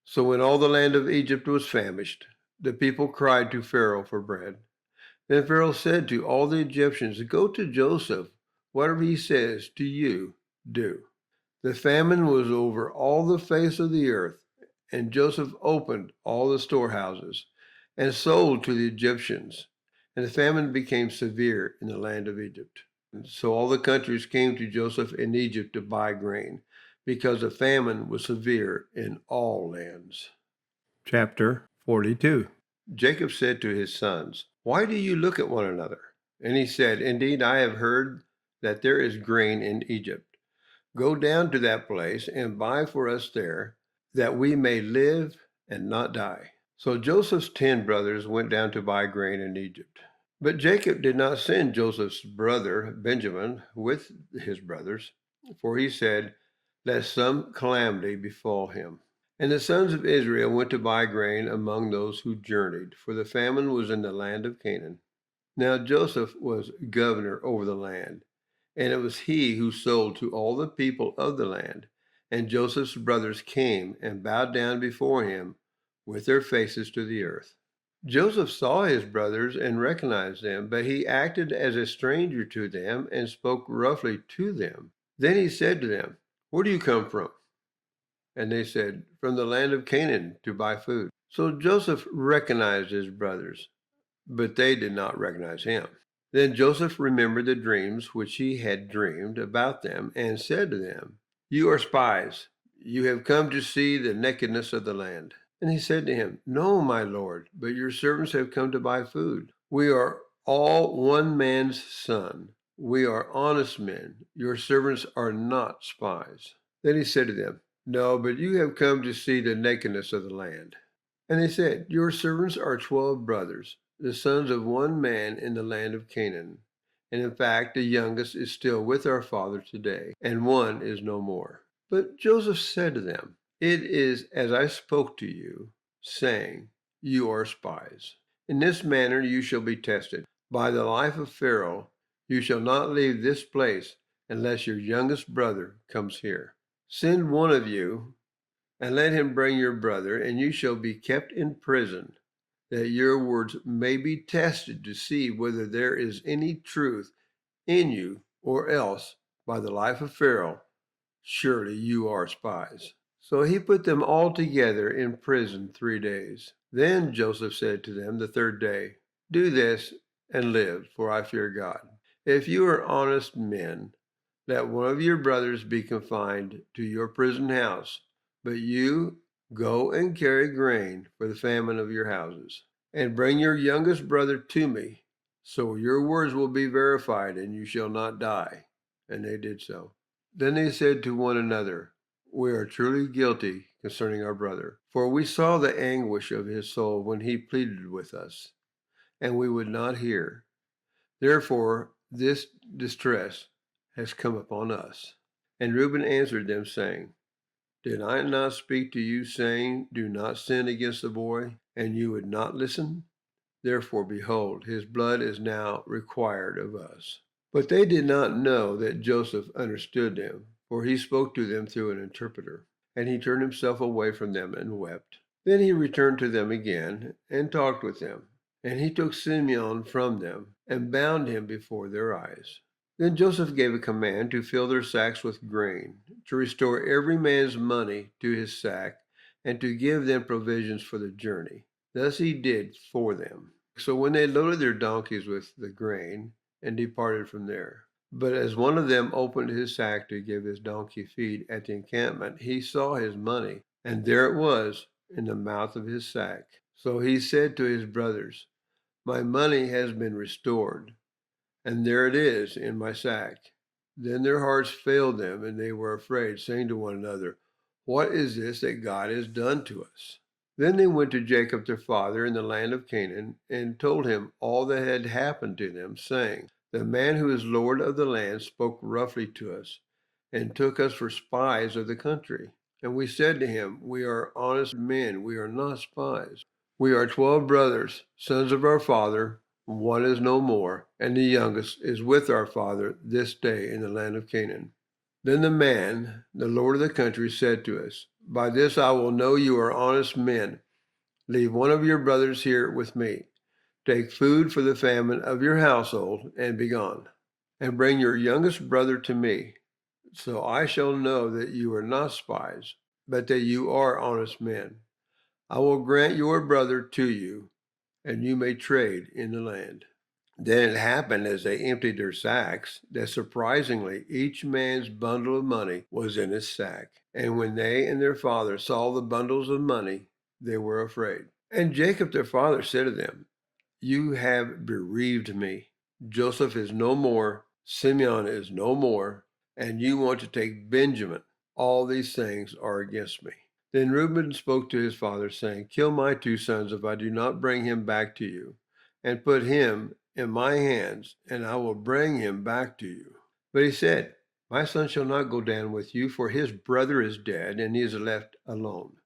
S2: So when all the land of Egypt was famished, the people cried to Pharaoh for bread. Then Pharaoh said to all the Egyptians, "Go to Joseph, whatever he says to you, do." The famine was over all the face of the earth, and Joseph opened all the storehouses and sold to the Egyptians. And the famine became severe in the land of Egypt. And so all the countries came to Joseph in Egypt to buy grain, because the famine was severe in all lands. Chapter 42. Jacob said to his sons, "Why do you look at one another?" And he said, "Indeed, I have heard that there is grain in Egypt. Go down to that place and buy for us there, that we may live and not die." So Joseph's 10 brothers went down to buy grain in Egypt. But Jacob did not send Joseph's brother Benjamin with his brothers, for he said, "Lest some calamity befall him." And the sons of Israel went to buy grain among those who journeyed, for the famine was in the land of Canaan. Now Joseph was governor over the land, and it was he who sold to all the people of the land. And Joseph's brothers came and bowed down before him with their faces to the earth. Joseph saw his brothers and recognized them, but he acted as a stranger to them and spoke roughly to them. Then he said to them, "Where do you come from?" And they said, "From the land of Canaan to buy food." So Joseph recognized his brothers, but they did not recognize him. Then Joseph remembered the dreams which he had dreamed about them and said to them, "You are spies. You have come to see the nakedness of the land." And he said to him, "No, my lord, but your servants have come to buy food. We are all one man's son. We are honest men. Your servants are not spies." Then he said to them, "No, but you have come to see the nakedness of the land." And they said, "Your servants are 12 brothers, the sons of one man in the land of Canaan. And in fact, the youngest is still with our father today, and one is no more." But Joseph said to them, "It is as I spoke to you, saying, you are spies. In this manner you shall be tested. By the life of Pharaoh, you shall not leave this place unless your youngest brother comes here. Send one of you, and let him bring your brother, and you shall be kept in prison, that your words may be tested to see whether there is any truth in you, or else, by the life of Pharaoh, surely you are spies." So he put them all together in prison 3 days. Then Joseph said to them the 3rd day, "Do this and live, for I fear God. If you are honest men, let one of your brothers be confined to your prison house, but you go and carry grain for the famine of your houses, and bring your youngest brother to me, so your words will be verified and you shall not die." And they did so. Then they said to one another, "We are truly guilty concerning our brother, for we saw the anguish of his soul when he pleaded with us, and we would not hear. Therefore, this distress has come upon us." And Reuben answered them, saying, "Did I not speak to you, saying, do not sin against the boy, and you would not listen? Therefore, behold, his blood is now required of us." But they did not know that Joseph understood them, for he spoke to them through an interpreter. And he turned himself away from them and wept. Then he returned to them again and talked with them. And he took Simeon from them and bound him before their eyes. Then Joseph gave a command to fill their sacks with grain, to restore every man's money to his sack, and to give them provisions for the journey. Thus he did for them. So when they loaded their donkeys with the grain and departed from there. But as one of them opened his sack to give his donkey feed at the encampment, he saw his money, and there it was in the mouth of his sack. So he said to his brothers, "My money has been restored, and there it is in my sack." Then their hearts failed them, and they were afraid, saying to one another, "What is this that God has done to us?" Then they went to Jacob their father in the land of Canaan, and told him all that had happened to them, saying, "The man who is Lord of the land spoke roughly to us, and took us for spies of the country. And we said to him, 'We are honest men, we are not spies. We are 12 brothers, sons of our father. One is no more, and the youngest is with our father this day in the land of Canaan.' Then the man, the Lord of the country, said to us, 'By this I will know you are honest men. Leave one of your brothers here with me. Take food for the famine of your household, and be gone. And bring your youngest brother to me. So I shall know that you are not spies, but that you are honest men. I will grant your brother to you, and you may trade in the land.' Then it happened as they emptied their sacks that surprisingly each man's bundle of money was in his sack. And when they and their father saw the bundles of money, they were afraid. And Jacob their father said to them, 'You have bereaved me. Joseph is no more, Simeon is no more, and you want to take Benjamin. All these things are against me.' Then Reuben spoke to his father, saying, 'Kill my 2 sons if I do not bring him back to you, and put him in my hands, and I will bring him back to you.' But he said, 'My son shall not go down with you, for his brother is dead, and he is left alone.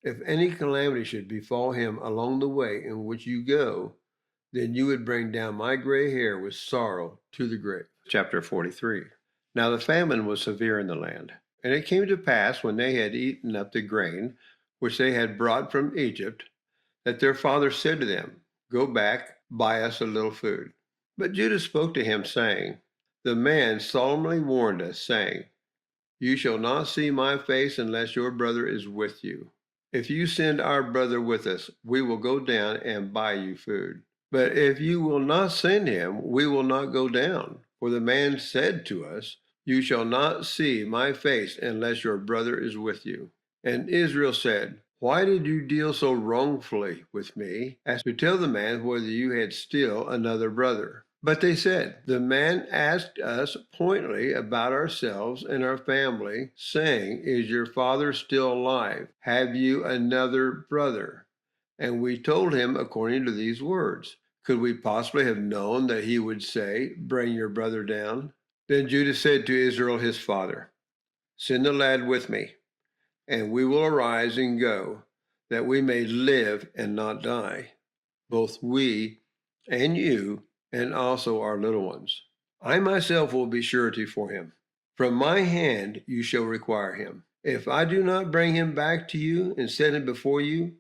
S2: If any calamity should befall him along the way in which you go, then you would bring down my gray hair with sorrow to the grave.'" Chapter 43. Now the famine was severe in the land. And it came to pass, when they had eaten up the grain which they had brought from Egypt, that their father said to them, "Go back, buy us a little food." But Judah spoke to him, saying, "The man solemnly warned us, saying, 'You shall not see my face unless your brother is with you. If you send our brother with us, we will go down and buy you food. But if you will not send him, we will not go down. For the man said to us, You shall not see my face unless your brother is with you.' And Israel said, 'Why did you deal so wrongfully with me, as to tell the man whether you had still another brother?' But they said, 'The man asked us pointedly about ourselves and our family, saying, Is your father still alive? Have you another brother?' And we told him according to these words. Could we possibly have known that he would say, 'Bring your brother down'?" Then Judah said to Israel his father, "Send the lad with me, and we will arise and go, that we may live and not die, both we and you, and also our little ones. I myself will be surety for him. From my hand you shall require him. If I do not bring him back to you and set him before you,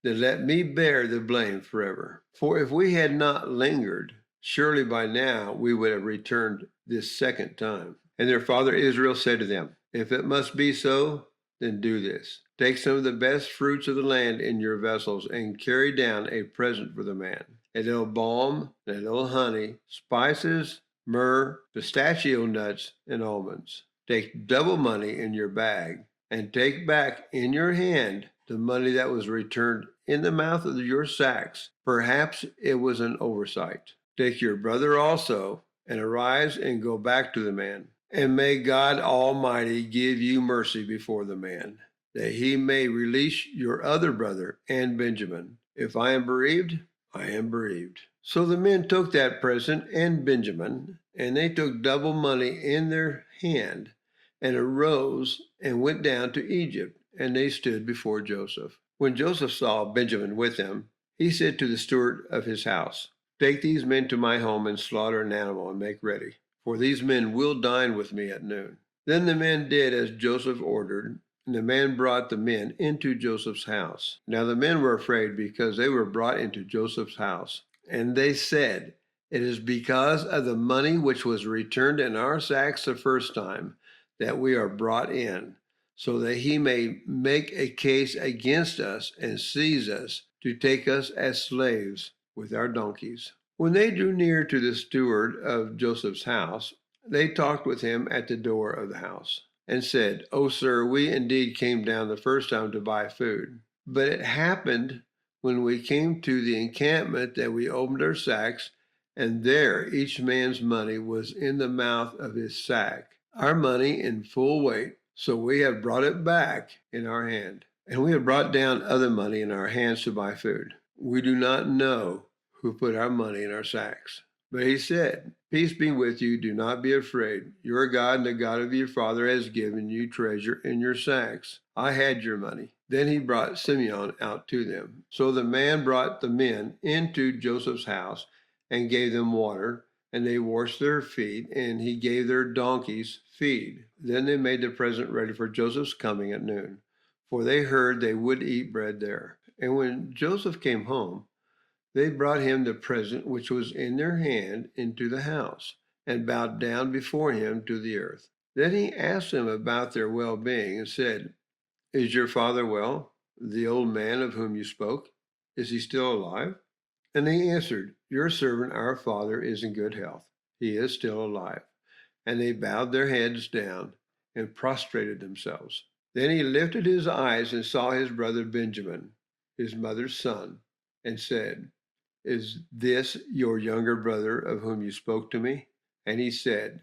S2: then let me bear the blame forever. For if we had not lingered, surely by now we would have returned this second time." And their father Israel said to them, "If it must be so, then do this. Take some of the best fruits of the land in your vessels, and carry down a present for the man: a little balm, and a little honey, spices, myrrh, pistachio nuts, and almonds. Take double money in your bag, and take back in your hand the money that was returned in the mouth of your sacks. Perhaps it was an oversight. Take your brother also, and arise and go back to the man. And may God Almighty give you mercy before the man, that he may release your other brother and Benjamin. If I am bereaved, I am bereaved." So the men took that present and Benjamin, and they took double money in their hand, and arose and went down to Egypt, and they stood before Joseph. When Joseph saw Benjamin with them, he said to the steward of his house, Take these men to my home and slaughter an animal and make ready, for these men will dine with me at noon." Then the men did as Joseph ordered, and the man brought the men into Joseph's house. Now the men were afraid because they were brought into Joseph's house. And they said, "It is because of the money which was returned in our sacks the first time that we are brought in, so that he may make a case against us and seize us to take us as slaves with our donkeys." When they drew near to the steward of Joseph's house, they talked with him at the door of the house and said, "O sir, we indeed came down the first time to buy food. But it happened when we came to the encampment that we opened our sacks, and there each man's money was in the mouth of his sack, our money in full weight. So we have brought it back in our hand. And we have brought down other money in our hands to buy food. We do not know who put our money in our sacks." But he said, "Peace be with you. Do not be afraid. Your God and the God of your father has given you treasure in your sacks. I had your money." Then he brought Simeon out to them. So the man brought the men into Joseph's house and gave them water, and they washed their feet, and he gave their donkeys feed. Then they made the present ready for Joseph's coming at noon, for they heard they would eat bread there. And when Joseph came home, they brought him the present which was in their hand into the house, and bowed down before him to the earth. Then he asked them about their well-being and said, "Is your father well, the old man of whom you spoke? Is he still alive?" And they answered, "Your servant, our father, is in good health. He is still alive." And they bowed their heads down and prostrated themselves. Then he lifted his eyes and saw his brother Benjamin, his mother's son, and said, "Is this your younger brother of whom you spoke to me?" And he said,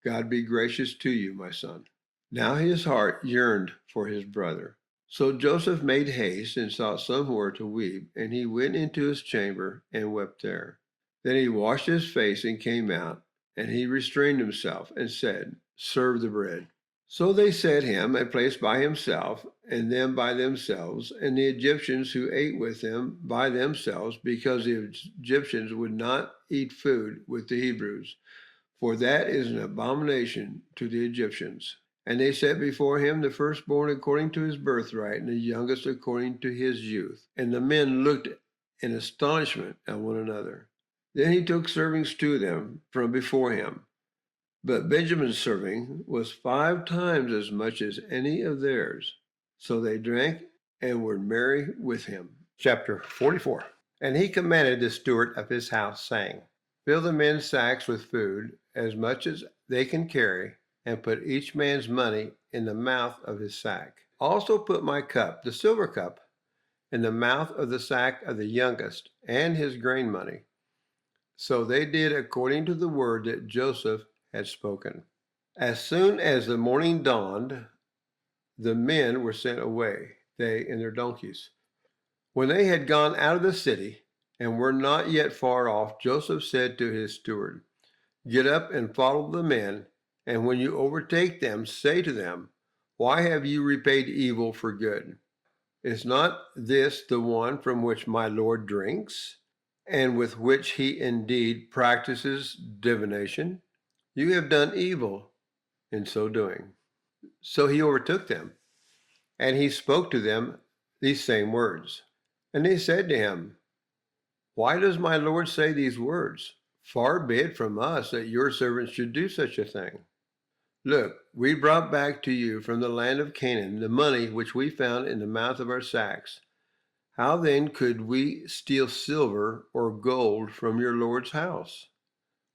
S2: "God be gracious to you, my son." Now his heart yearned for his brother. So Joseph made haste and sought somewhere to weep, and he went into his chamber and wept there. Then he washed his face and came out, and he restrained himself and said, "Serve the bread." So they set him a place by himself, and them by themselves, and the Egyptians who ate with them by themselves, because the Egyptians would not eat food with the Hebrews, for that is an abomination to the Egyptians. And they set before him the firstborn according to his birthright, and the youngest according to his youth. And the men looked in astonishment at one another. Then he took servings to them from before him. But Benjamin's serving was 5 times as much as any of theirs. So they drank and were merry with him. Chapter 44. And he commanded the steward of his house, saying, "Fill the men's sacks with food, as much as they can carry, and put each man's money in the mouth of his sack. Also put my cup, the silver cup, in the mouth of the sack of the youngest, and his grain money." So they did according to the word that Joseph had spoken. As soon as the morning dawned, the men were sent away, they and their donkeys. When they had gone out of the city and were not yet far off, Joseph said to his steward, "Get up and follow the men, and when you overtake them, say to them, 'Why have you repaid evil for good? Is not this the one from which my Lord drinks, and with which he indeed practices divination? You have done evil in so doing.'" So he overtook them, and he spoke to them these same words. And they said to him, "Why does my Lord say these words? Far be it from us that your servants should do such a thing. Look, we brought back to you from the land of Canaan the money which we found in the mouth of our sacks. How then could we steal silver or gold from your Lord's house?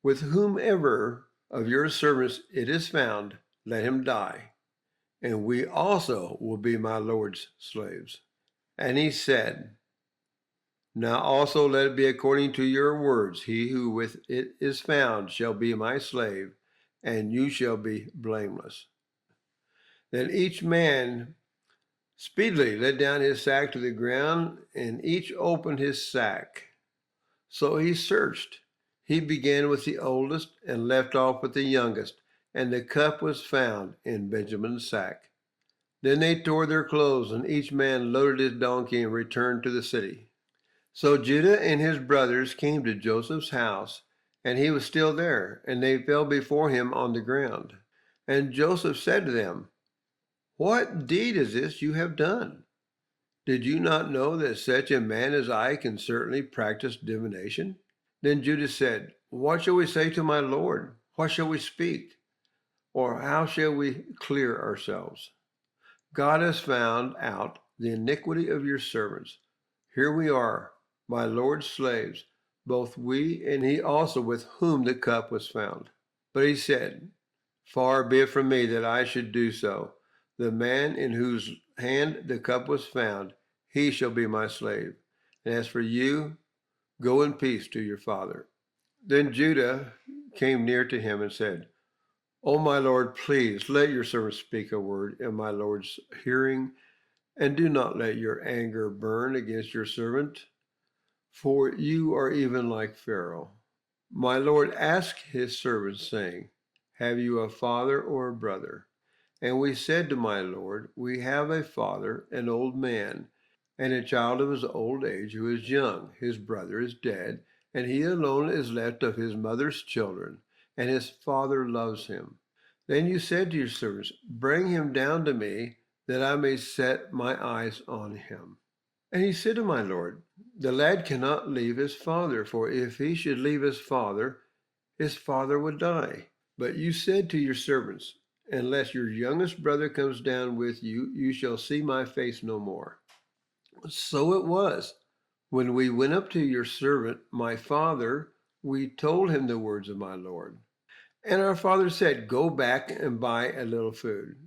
S2: With whomever of your servants it is found, let him die, and we also will be my Lord's slaves." And he said, "Now also let it be according to your words. He who with it is found shall be my slave, and you shall be blameless." Then each man speedily let down his sack to the ground, and each opened his sack. So he searched. He began with the oldest and left off with the youngest, and the cup was found in Benjamin's sack. Then they tore their clothes, and each man loaded his donkey and returned to the city. So Judah and his brothers came to Joseph's house, and he was still there, and they fell before him on the ground. And Joseph said to them, "What deed is this you have done? Did you not know that such a man as I can certainly practice divination?" Then Judah said, "What shall we say to my lord? What shall we speak? Or how shall we clear ourselves? God has found out the iniquity of your servants. Here we are, my lord's slaves, both we and he also with whom the cup was found." But he said, "Far be it from me that I should do so. The man in whose hand the cup was found, he shall be my slave. And as for you, go in peace to your father." Then Judah came near to him and said, "O my lord, please let your servant speak a word in my lord's hearing, and do not let your anger burn against your servant, for you are even like Pharaoh. My lord asked his servants, saying, 'Have you a father or a brother?' And we said to my lord, 'We have a father, an old man, and a child of his old age who is young. His brother is dead, and he alone is left of his mother's children, and his father loves him.' Then you said to your servants, 'Bring him down to me, that I may set my eyes on him.' And he said to my lord, 'The lad cannot leave his father, for if he should leave his father would die.' But you said to your servants, 'Unless your youngest brother comes down with you, you shall see my face no more.' So it was, when we went up to your servant, my father, we told him the words of my lord. And our father said, 'Go back and buy a little food.'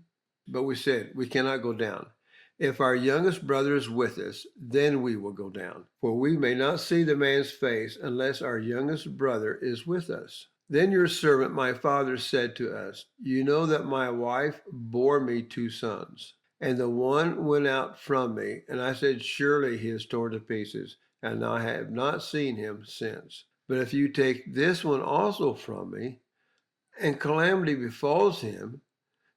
S2: But we said, 'We cannot go down. If our youngest brother is with us, then we will go down. For we may not see the man's face unless our youngest brother is with us.' Then your servant, my father, said to us, 'You know that my wife bore me 2 sons. And the one went out from me, and I said, Surely he is torn to pieces, and I have not seen him since. But if you take this one also from me, and calamity befalls him,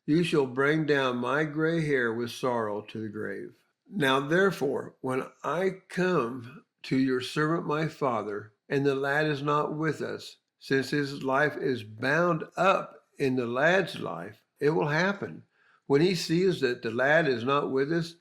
S2: you shall bring down my gray hair with sorrow to the grave. Now therefore, when I come to your servant my father, and the lad is not with us, since his life is bound up in the lad's life, it will happen, when he sees that the lad is not with us,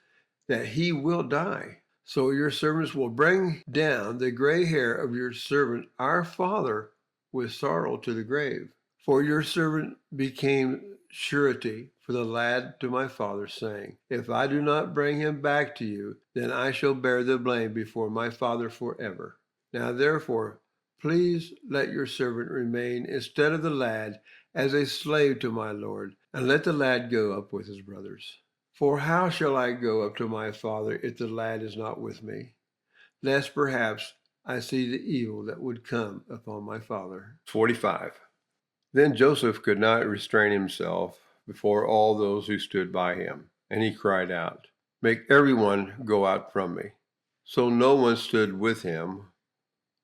S2: that he will die. So your servants will bring down the gray hair of your servant our father with sorrow to the grave. For your servant became surety for the lad to my father, saying, If I do not bring him back to you, then I shall bear the blame before my father forever. Now therefore, please let your servant remain instead of the lad as a slave to my lord, and let the lad go up with his brothers. For how shall I go up to my father if the lad is not with me? Lest perhaps I see the evil that would come upon my father." 45. Then Joseph could not restrain himself before all those who stood by him, and he cried out, "Make everyone go out from me." So no one stood with him,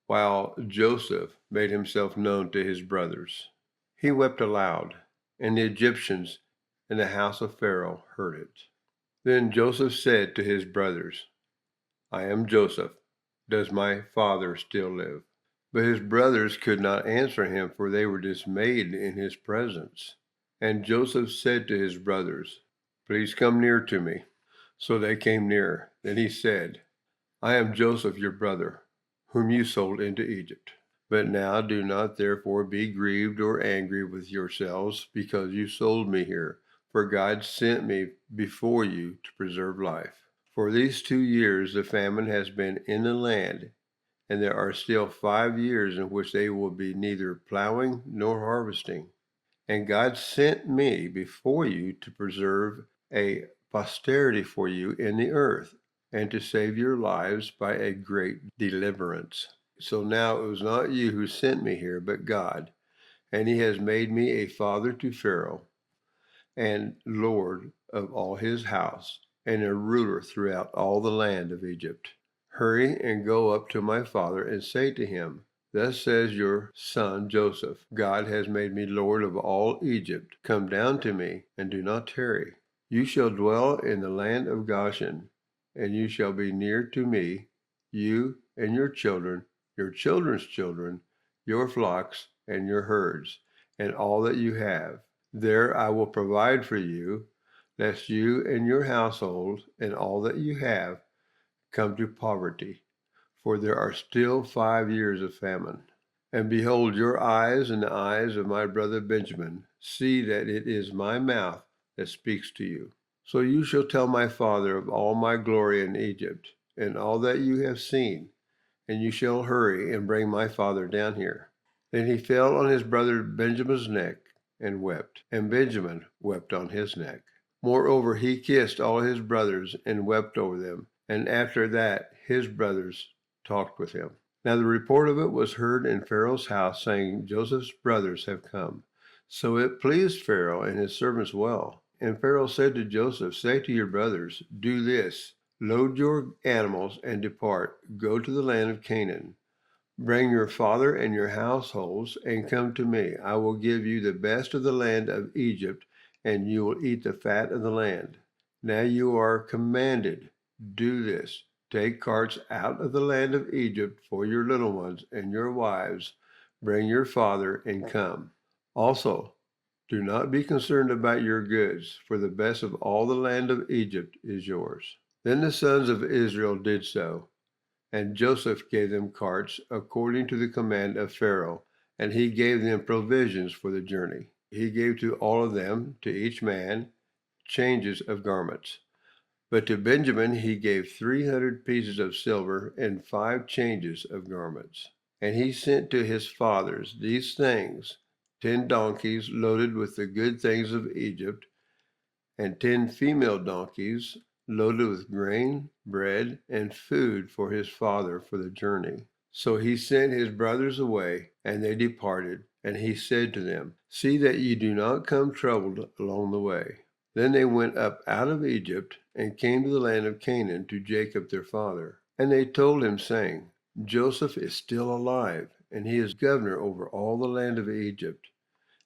S2: while Joseph made himself known to his brothers. He wept aloud, and the Egyptians in the house of Pharaoh heard it. Then Joseph said to his brothers, "I am Joseph. Does my father still live?" But his brothers could not answer him, for they were dismayed in his presence. And Joseph said to his brothers, "Please come near to me." So they came near. Then he said, "I am Joseph, your brother, whom you sold into Egypt. But now do not therefore be grieved or angry with yourselves because you sold me here, for God sent me before you to preserve life. For these 2 years the famine has been in the land, and there are still 5 years in which they will be neither plowing nor harvesting. And God sent me before you to preserve a posterity for you in the earth, and to save your lives by a great deliverance. So now it was not you who sent me here, but God, and he has made me a father to Pharaoh, and Lord of all his house, and a ruler throughout all the land of Egypt. Hurry and go up to my father and say to him, Thus says your son Joseph, God has made me Lord of all Egypt. Come down to me, and do not tarry. You shall dwell in the land of Goshen, and you shall be near to me, you and your children's children, your flocks and your herds, and all that you have. There I will provide for you, lest you and your household and all that you have come to poverty, for there are still 5 years of famine. And behold, your eyes and the eyes of my brother Benjamin see that it is my mouth that speaks to you. So you shall tell my father of all my glory in Egypt, and all that you have seen, and you shall hurry and bring my father down here. Then he fell on his brother Benjamin's neck and wept, and Benjamin wept on his neck. Moreover, he kissed all his brothers and wept over them, and after that his brothers talked with him. Now the report of it was heard in Pharaoh's house, saying, Joseph's brothers have come. So it pleased Pharaoh and his servants well. And Pharaoh said to Joseph, say to your brothers, do this, load your animals and depart, go to the land of Canaan. Bring your father and your households and come to me. I will give you the best of the land of Egypt, and you will eat the fat of the land. Now you are commanded, do this. Take carts out of the land of Egypt for your little ones and your wives. Bring your father and come. Also, do not be concerned about your goods, for the best of all the land of Egypt is yours. Then the sons of Israel did so, and Joseph gave them carts according to the command of Pharaoh, and he gave them provisions for the journey. He gave to all of them, to each man, changes of garments. But to Benjamin he gave 300 pieces of silver and 5 changes of garments. And he sent to his fathers these things, 10 donkeys loaded with the good things of Egypt, and 10 female donkeys loaded with grain, bread, and food for his father for the journey. So he sent his brothers away, and they departed, and he said to them, see that you do not come troubled along the way. Then they went up out of Egypt, and came to the land of Canaan to Jacob their father. And they told him, saying, Joseph is still alive, and he is governor over all the land of Egypt.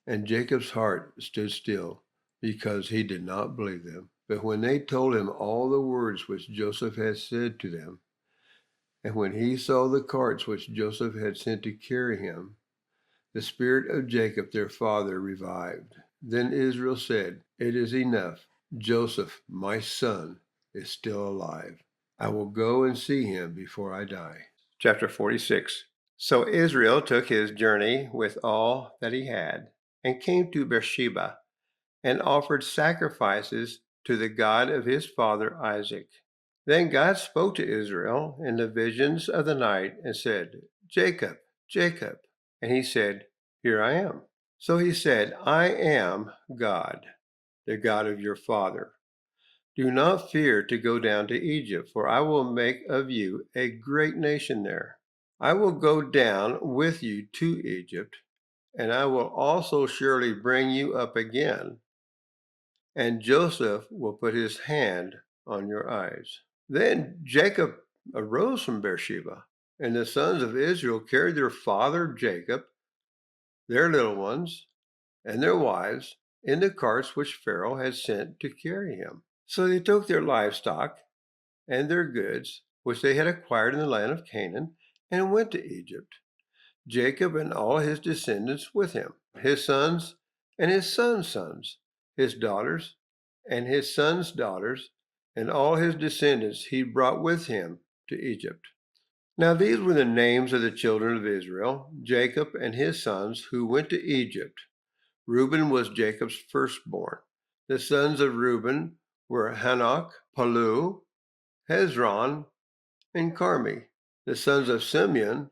S2: And Jacob's heart stood still, because he did not believe them. But when they told him all the words which Joseph had said to them, and when he saw the carts which Joseph had sent to carry him, the spirit of Jacob their father revived. Then Israel said, it is enough. Joseph, my son, is still alive. I will go and see him before I die. Chapter 46. So Israel took his journey with all that he had, and came to Beersheba, and offered sacrifices to the God of his father Isaac. Then God spoke to Israel in the visions of the night and said, Jacob, Jacob. And he said, here I am. So he said, I am God, the God of your father. Do not fear to go down to Egypt, for I will make of you a great nation there. I will go down with you to Egypt, and I will also surely bring you up again, and Joseph will put his hand on your eyes. Then Jacob arose from Beersheba, and the sons of Israel carried their father Jacob, their little ones, and their wives in the carts which Pharaoh had sent to carry him. So they took their livestock and their goods, which they had acquired in the land of Canaan, and went to Egypt. Jacob and all his descendants with him, his sons and his sons' sons, his daughters and his sons' daughters, and all his descendants he brought with him to Egypt. Now these were the names of the children of Israel, Jacob and his sons, who went to Egypt. Reuben was Jacob's firstborn. The sons of Reuben were Hanok, Palu, Hezron, and Carmi. The sons of Simeon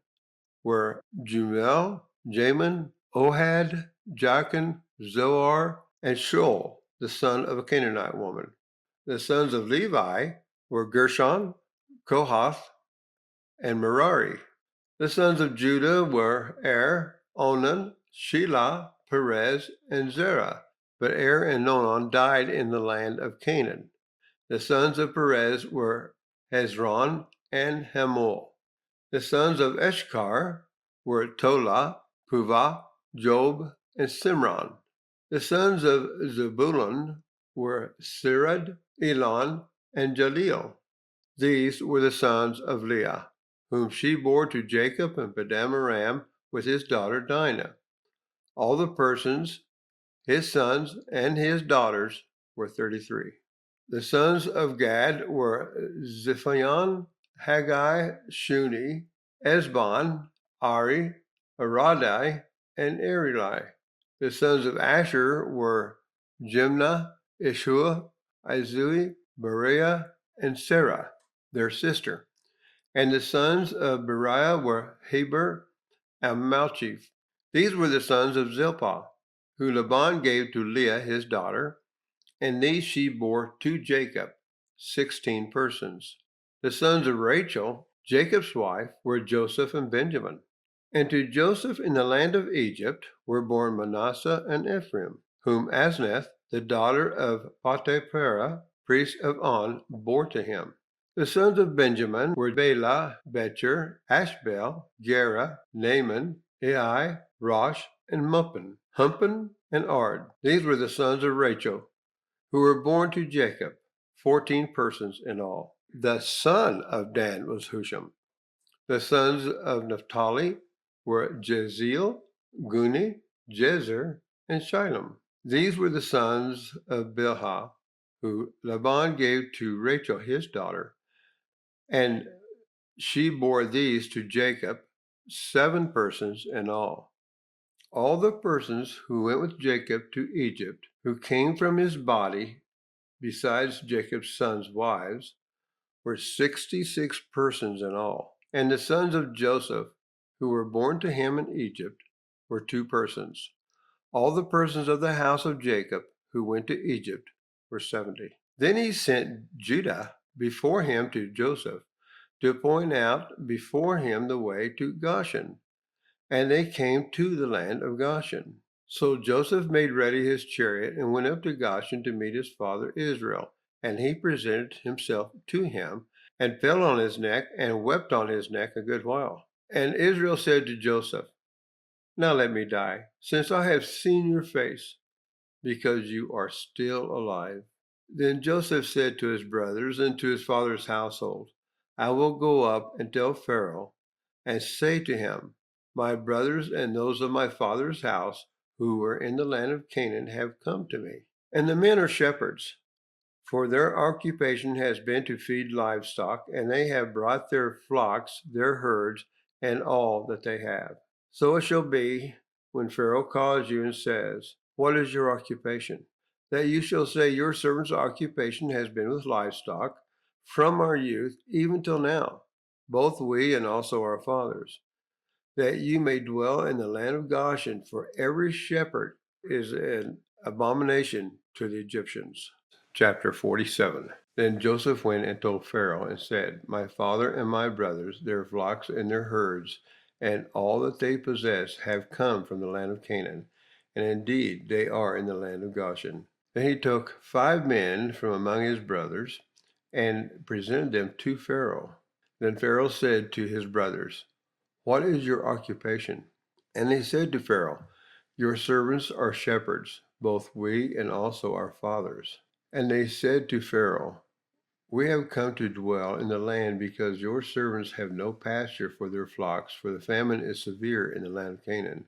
S2: were Jumel, Jamin, Ohad, Jachin, Zoar, and Shaul, the son of a Canaanite woman. The sons of Levi were Gershon, Kohath, and Merari. The sons of Judah were Onan, Shelah, Perez, and Zerah. But and Onan died in the land of Canaan. The sons of Perez were Hezron and Hamul. The sons of Eshkar were Tola, Puvah, Job, and Simron. The sons of Zebulun were Sirad, Elon, and Jaleel. These were the sons of Leah. whom she bore to Jacob in Padan Aram with his daughter Dinah. All the persons, his sons and his daughters, were 33. The sons of Gad were Ziphion, Haggai, Shuni, Esbon, Ari, Aradai, and Erilai. The sons of Asher were Jimnah, Ishua, Izui, Beriah, and Sarah, their sister. And the sons of Beriah were Heber and Malchif. These were the sons of Zilpah, who Laban gave to Leah his daughter, and these she bore to Jacob, 16 persons. The sons of Rachel, Jacob's wife, were Joseph and Benjamin. And to Joseph in the land of Egypt were born Manasseh and Ephraim, whom Asnath, the daughter of Potipharah, priest of On, bore to him. The sons of Benjamin were Bela, Becher, Ashbel, Gera, Naaman, Ai, Rosh, and Humpin, and Ard. These were the sons of Rachel, who were born to Jacob, 14 persons in all. The son of Dan was Husham. The sons of Naphtali were Jeziel, Guni, Jezer, and Shilem. These were the sons of Bilhah, who Laban gave to Rachel his daughter, and she bore these to Jacob, 7 persons in all. All the persons who went with Jacob to Egypt, who came from his body, besides Jacob's sons' wives, were 66 persons in all. And the sons of Joseph, who were born to him in Egypt, were 2 persons. All the persons of the house of Jacob who went to Egypt were 70. Then he sent Judah before him to Joseph to point out before him the way to Goshen. And they came to the land of Goshen. So Joseph made ready his chariot and went up to Goshen to meet his father Israel. And he presented himself to him and fell on his neck and wept on his neck a good while. And Israel said to Joseph, "Now let me die, since I have seen your face, because you are still alive." Then Joseph said to his brothers and to his father's household, "I will go up and tell Pharaoh and say to him, my brothers and those of my father's house who were in the land of Canaan have come to me. And the men are shepherds, for their occupation has been to feed livestock, and they have brought their flocks, their herds, and all that they have. So it shall be, when Pharaoh calls you and says, 'What is your occupation?' that you shall say, 'Your servant's occupation has been with livestock from our youth even till now, both we and also our fathers, that you may dwell in the land of Goshen, for every shepherd is an abomination to the Egyptians." Chapter 47. Then Joseph went and told Pharaoh and said, "My father and my brothers, their flocks and their herds, and all that they possess have come from the land of Canaan, and indeed they are in the land of Goshen." Then he took 5 men from among his brothers and presented them to Pharaoh. Then Pharaoh said to his brothers, "What is your occupation?" And they said to Pharaoh, "Your servants are shepherds, both we and also our fathers." And they said to Pharaoh, "We have come to dwell in the land because your servants have no pasture for their flocks, for the famine is severe in the land of Canaan.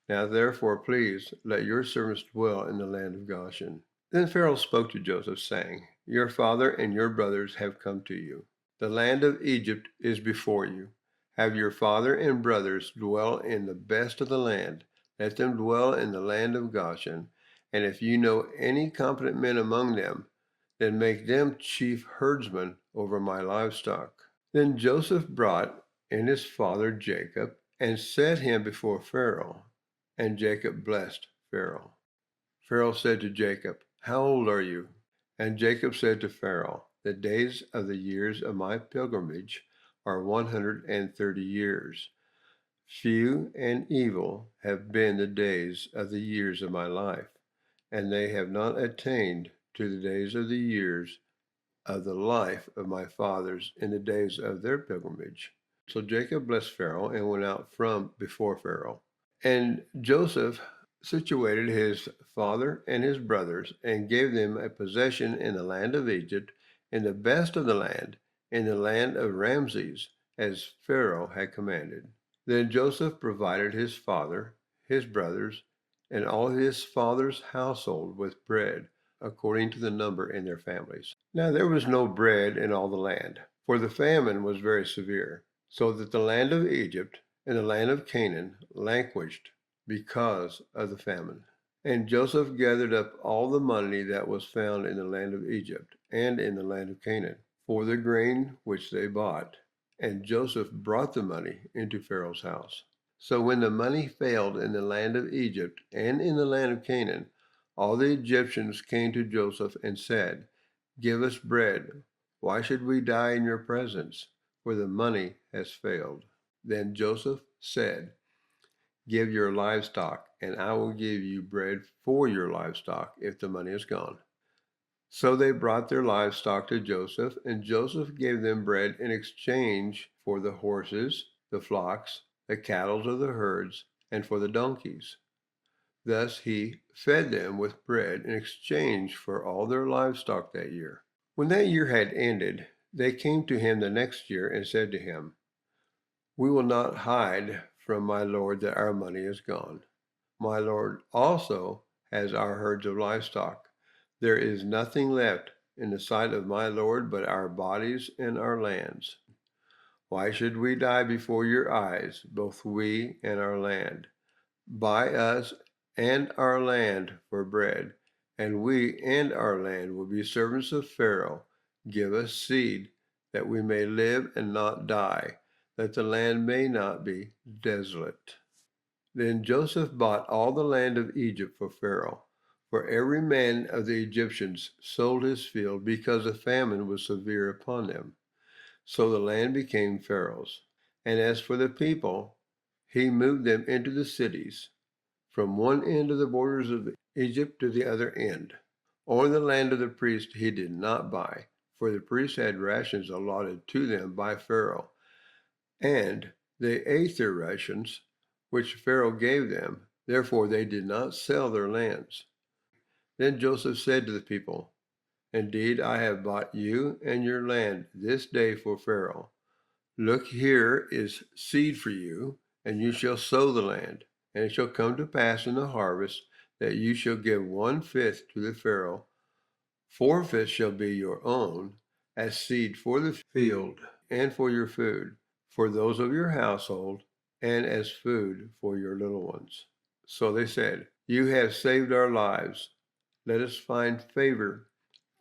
S2: Now therefore, please, let your servants dwell in the land of Goshen." Then Pharaoh spoke to Joseph, saying, "Your father and your brothers have come to you. The land of Egypt is before you. Have your father and brothers dwell in the best of the land. Let them dwell in the land of Goshen. And if you know any competent men among them, then make them chief herdsmen over my livestock." Then Joseph brought in his father Jacob and set him before Pharaoh. And Jacob blessed Pharaoh. Pharaoh said to Jacob, "How old are you?" And Jacob said to Pharaoh, "The days of the years of my pilgrimage are 130 years. Few and evil have been the days of the years of my life, and they have not attained to the days of the years of the life of my fathers in the days of their pilgrimage." So Jacob blessed Pharaoh and went out from before Pharaoh. And Joseph situated his father and his brothers and gave them a possession in the land of Egypt, in the best of the land, in the land of Ramses, as Pharaoh had commanded. Then Joseph provided his father, his brothers, and all his father's household with bread, according to the number in their families. Now there was no bread in all the land, for the famine was very severe, so that the land of Egypt and the land of Canaan languished because of the famine. And Joseph gathered up all the money that was found in the land of Egypt and in the land of Canaan for the grain which they bought. And Joseph brought the money into Pharaoh's house. So when the money failed in the land of Egypt and in the land of Canaan, all the Egyptians came to Joseph and said, "Give us bread. Why should we die in your presence? For the money has failed." Then Joseph said, "Give your livestock, and I will give you bread for your livestock if the money is gone." So they brought their livestock to Joseph, and Joseph gave them bread in exchange for the horses, the flocks, the cattle of the herds, and for the donkeys. Thus he fed them with bread in exchange for all their livestock that year. When that year had ended, they came to him the next year and said to him, "We will not hide from my lord that our money is gone. My lord also has our herds of livestock. There is nothing left in the sight of my lord but our bodies and our lands. Why should we die before your eyes, both we and our land? Buy us and our land for bread, and we and our land will be servants of Pharaoh. Give us seed, that we may live and not die, that the land may not be desolate." Then Joseph bought all the land of Egypt for Pharaoh, for every man of the Egyptians sold his field because a famine was severe upon them. So the land became Pharaoh's. And as for the people, he moved them into the cities, from one end of the borders of Egypt to the other end. Or the land of the priests he did not buy, for the priests had rations allotted to them by Pharaoh, and they ate their rations, which Pharaoh gave them. Therefore they did not sell their lands. Then Joseph said to the people, "Indeed, I have bought you and your land this day for Pharaoh. Look, here is seed for you, and you shall sow the land. And it shall come to pass in the harvest that you shall give 1/5 to the Pharaoh. 4/5 shall be your own, as seed for the field and for your food, for those of your household, and as food for your little ones." So they said, "You have saved our lives. Let us find favor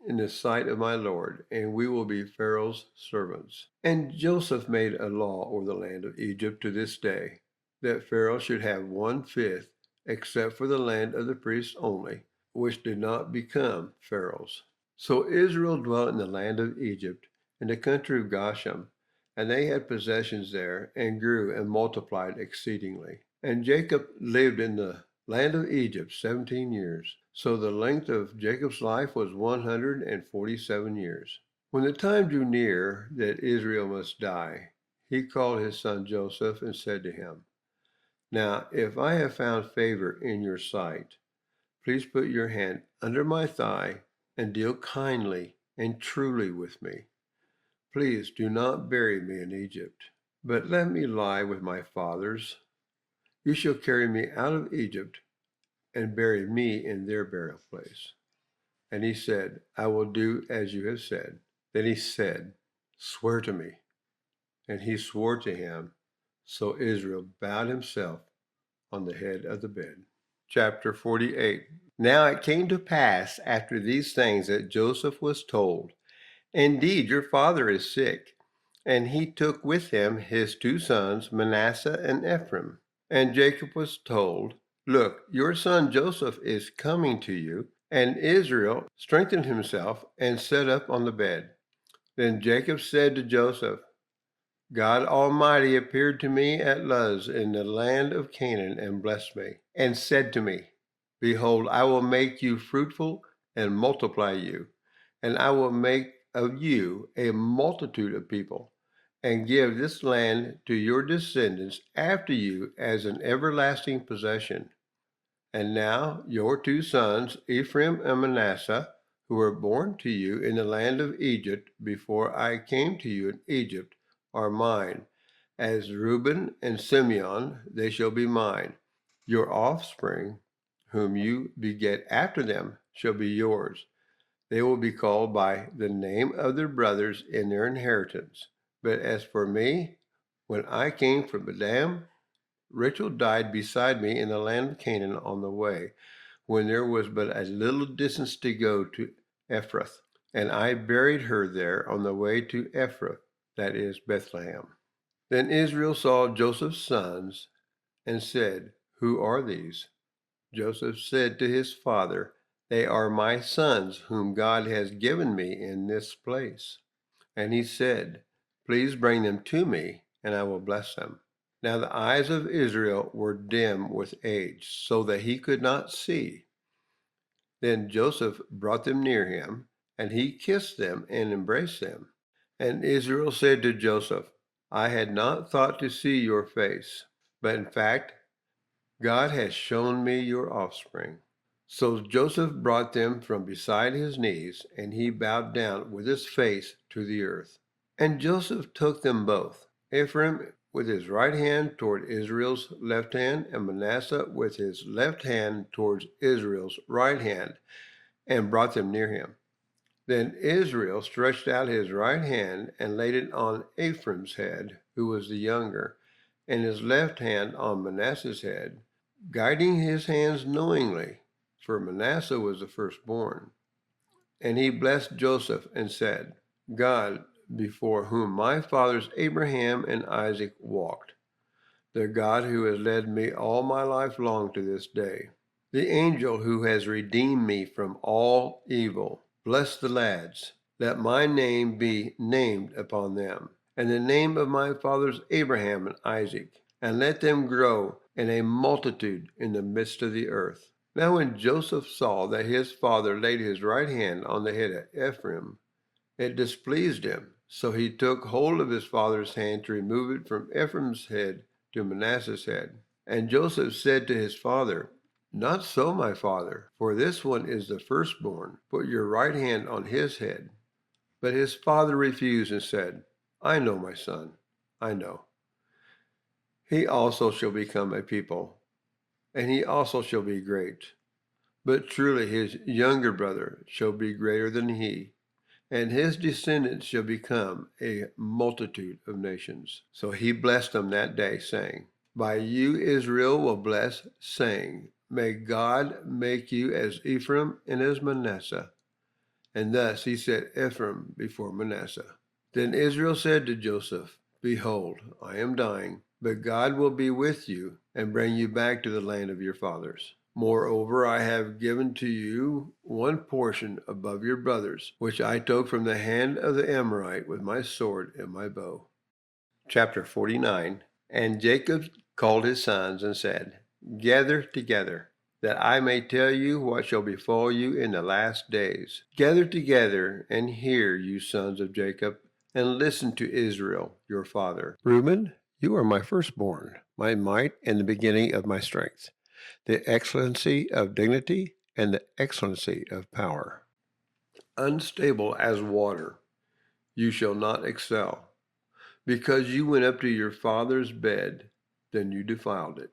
S2: in the sight of my Lord, and we will be Pharaoh's servants." And Joseph made a law over the land of Egypt to this day, that Pharaoh should have 1/5, except for the land of the priests only, which did not become Pharaoh's. So Israel dwelt in the land of Egypt, in the country of Goshen, and they had possessions there, and grew and multiplied exceedingly. And Jacob lived in the land of Egypt 17 years. So the length of Jacob's life was 147 years. When the time drew near that Israel must die, he called his son Joseph and said to him, "Now, if I have found favor in your sight, please put your hand under my thigh and deal kindly and truly with me. Please do not bury me in Egypt, but let me lie with my fathers. You shall carry me out of Egypt and bury me in their burial place." And he said, "I will do as you have said." Then he said, "Swear to me." And he swore to him. So Israel bowed himself on the head of the bed. Chapter 48. Now it came to pass after these things that Joseph was told, "Indeed, your father is sick." And he took with him his 2 sons, Manasseh and Ephraim. And Jacob was told, "Look, your son Joseph is coming to you." And Israel strengthened himself and sat up on the bed. Then Jacob said to Joseph, "God Almighty appeared to me at Luz in the land of Canaan and blessed me, and said to me, 'Behold, I will make you fruitful and multiply you, and I will make of you a multitude of people, and give this land to your descendants after you as an everlasting possession.' And now your 2 sons, Ephraim and Manasseh, who were born to you in the land of Egypt before I came to you in Egypt, are mine. As Reuben and Simeon, they shall be mine. Your offspring, whom you beget after them, shall be yours. They will be called by the name of their brothers in their inheritance. But as for me, when I came from Padan, Rachel died beside me in the land of Canaan on the way, when there was but a little distance to go to Ephrath. And I buried her there on the way to Ephrath, that is Bethlehem. Then Israel saw Joseph's sons and said, Who are these? Joseph said to his father, They are my sons, whom God has given me in this place. And he said, Please bring them to me, and I will bless them. Now the eyes of Israel were dim with age, so that he could not see. Then Joseph brought them near him, and he kissed them and embraced them. And Israel said to Joseph, I had not thought to see your face, but in fact, God has shown me your offspring. So Joseph brought them from beside his knees, and he bowed down with his face to the earth. And Joseph took them both, Ephraim with his right hand toward Israel's left hand, and Manasseh with his left hand towards Israel's right hand, and brought them near him. Then Israel stretched out his right hand and laid it on Ephraim's head, who was the younger, and his left hand on Manasseh's head, guiding his hands knowingly, for Manasseh was the firstborn. And he blessed Joseph and said, God, before whom my fathers Abraham and Isaac walked, the God who has led me all my life long to this day, the angel who has redeemed me from all evil, bless the lads. Let my name be named upon them, and the name of my fathers Abraham and Isaac, and let them grow in a multitude in the midst of the earth. Now when Joseph saw that his father laid his right hand on the head of Ephraim, it displeased him. So he took hold of his father's hand to remove it from Ephraim's head to Manasseh's head. And Joseph said to his father, Not so, my father, for this one is the firstborn. Put your right hand on his head. But his father refused and said, I know, my son, I know. He also shall become a people, and he also shall be great. But truly his younger brother shall be greater than he, and his descendants shall become a multitude of nations. So he blessed them that day, saying, By you Israel will bless, saying, May God make you as Ephraim and as Manasseh. And thus he set Ephraim before Manasseh. Then Israel said to Joseph, Behold, I am dying, but God will be with you and bring you back to the land of your fathers. Moreover, I have given to you one portion above your brothers, which I took from the hand of the Amorite with my sword and my bow. Chapter 49. And Jacob called his sons and said, Gather together, that I may tell you what shall befall you in the last days. Gather together and hear, you sons of Jacob, and listen to Israel, your father. Reuben, you are my firstborn, my might and the beginning of my strength, the excellency of dignity and the excellency of power. Unstable as water, you shall not excel. Because you went up to your father's bed, then you defiled it.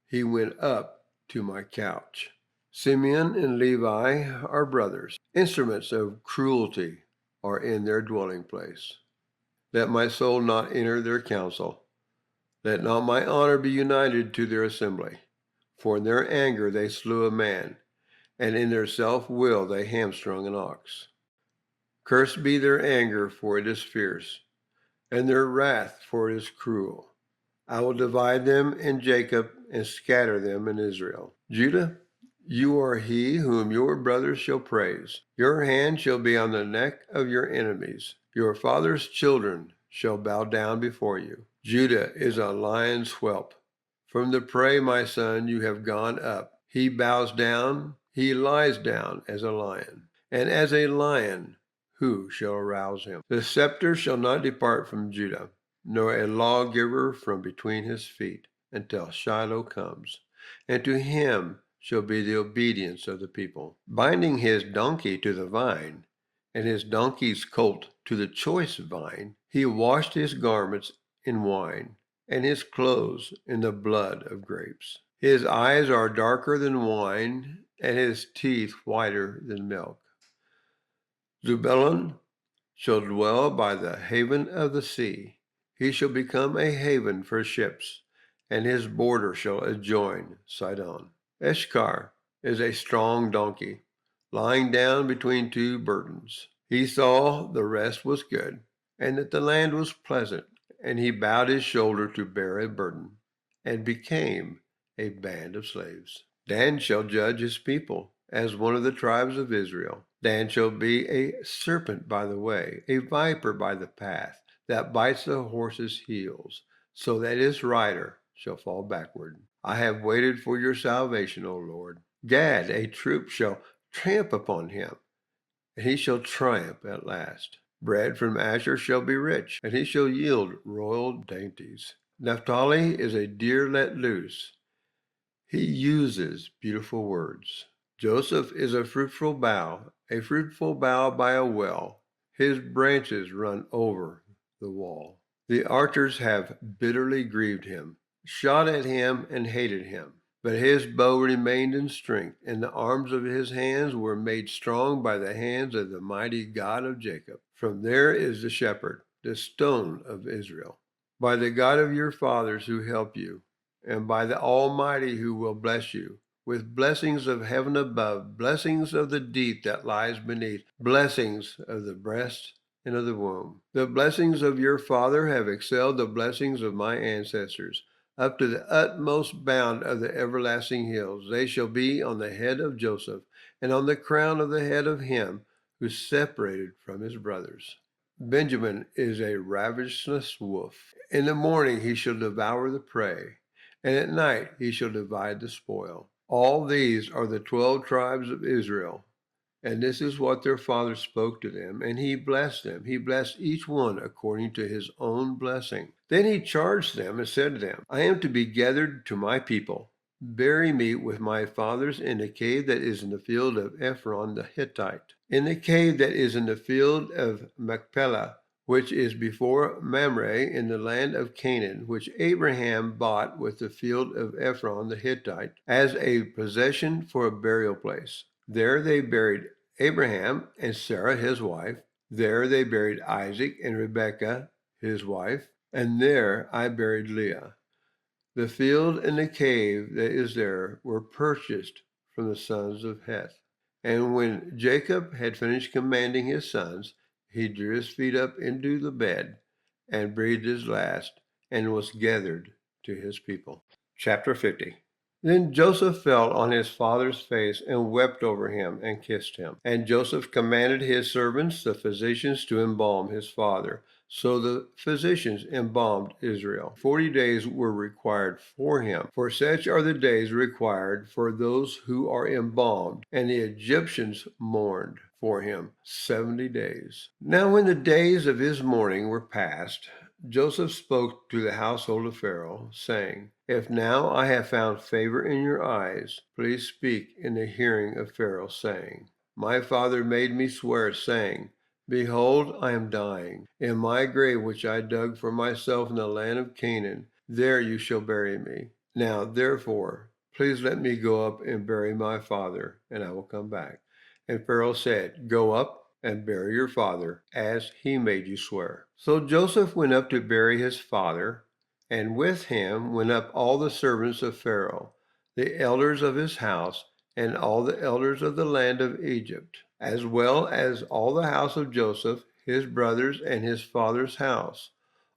S2: He went up to my couch. Simeon and Levi are brothers. Instruments of cruelty are in their dwelling place. Let my soul not enter their council. Let not my honor be united to their assembly. For in their anger they slew a man, and in their self-will they hamstrung an ox. Cursed be their anger, for it is fierce, and their wrath, for it is cruel. I will divide them in Jacob and scatter them in Israel. Judah, you are he whom your brothers shall praise. Your hand shall be on the neck of your enemies. Your father's children shall bow down before you. Judah is a lion's whelp. From the prey, my son, you have gone up. He bows down, he lies down as a lion. And as a lion, who shall arouse him? The scepter shall not depart from Judah, nor a lawgiver from between his feet, until Shiloh comes. And to him shall be the obedience of the people. Binding his donkey to the vine, and his donkey's colt to the choice vine. He washed his garments in wine, and his clothes in the blood of grapes. His eyes are darker than wine, and his teeth whiter than milk. Zebulun shall dwell by the haven of the sea. He shall become a haven for ships, and his border shall adjoin Sidon. Eshkar is a strong donkey, lying down between two burdens. He saw the rest was good, and that the land was pleasant, and he bowed his shoulder to bear a burden, and became a band of slaves. Dan shall judge his people as one of the tribes of Israel. Dan shall be a serpent by the way, a viper by the path, that bites the horse's heels, so that his rider shall fall backward. I have waited for your salvation, O Lord. Gad, a troop shall tramp upon him, and he shall triumph at last. Bread from Asher shall be rich, and he shall yield royal dainties. Naphtali is a deer let loose. He uses beautiful words. Joseph is a fruitful bough by a well. His branches run over the wall. The archers have bitterly grieved him, shot at him and hated him. But his bow remained in strength, and the arms of his hands were made strong by the hands of the mighty God of Jacob. From there is the shepherd, the stone of Israel. By the God of your fathers who help you, and by the Almighty who will bless you, with blessings of heaven above, blessings of the deep that lies beneath, blessings of the breast and of the womb. The blessings of your father have excelled the blessings of my ancestors, up to the utmost bound of the everlasting hills. They shall be on the head of Joseph, and on the crown of the head of him who separated from his brothers. Benjamin is a ravenous wolf. In the morning he shall devour the prey, and at night he shall divide the spoil. All these are the 12 tribes of Israel, and this is what their father spoke to them, and he blessed them. He blessed each one according to his own blessing. Then he charged them and said to them, I am to be gathered to my people. Bury me with my fathers in the cave that is in the field of Ephron the Hittite, in the cave that is in the field of Machpelah, which is before Mamre in the land of Canaan, which Abraham bought with the field of Ephron the Hittite as a possession for a burial place. There they buried Abraham and Sarah his wife. There they buried Isaac and Rebekah his wife. And there I buried Leah. The field and the cave that is there were purchased from the sons of Heth. And when Jacob had finished commanding his sons, he drew his feet up into the bed and breathed his last and was gathered to his people. Chapter 50. Then Joseph fell on his father's face and wept over him and kissed him. And Joseph commanded his servants, the physicians, to embalm his father. So the physicians embalmed Israel. 40 days were required for him, for such are the days required for those who are embalmed. And the Egyptians mourned for him 70 days. Now when the days of his mourning were past, Joseph spoke to the household of Pharaoh, saying, If now I have found favor in your eyes, please speak in the hearing of Pharaoh, saying, My father made me swear, saying, Behold, I am dying. In my grave which I dug for myself in the land of Canaan, there you shall bury me. Now, therefore, please let me go up and bury my father, and I will come back. And Pharaoh said, Go up and bury your father, as he made you swear. So Joseph went up to bury his father, and with him went up all the servants of Pharaoh, the elders of his house, and all the elders of the land of Egypt, as well as all the house of Joseph, his brothers, and his father's house.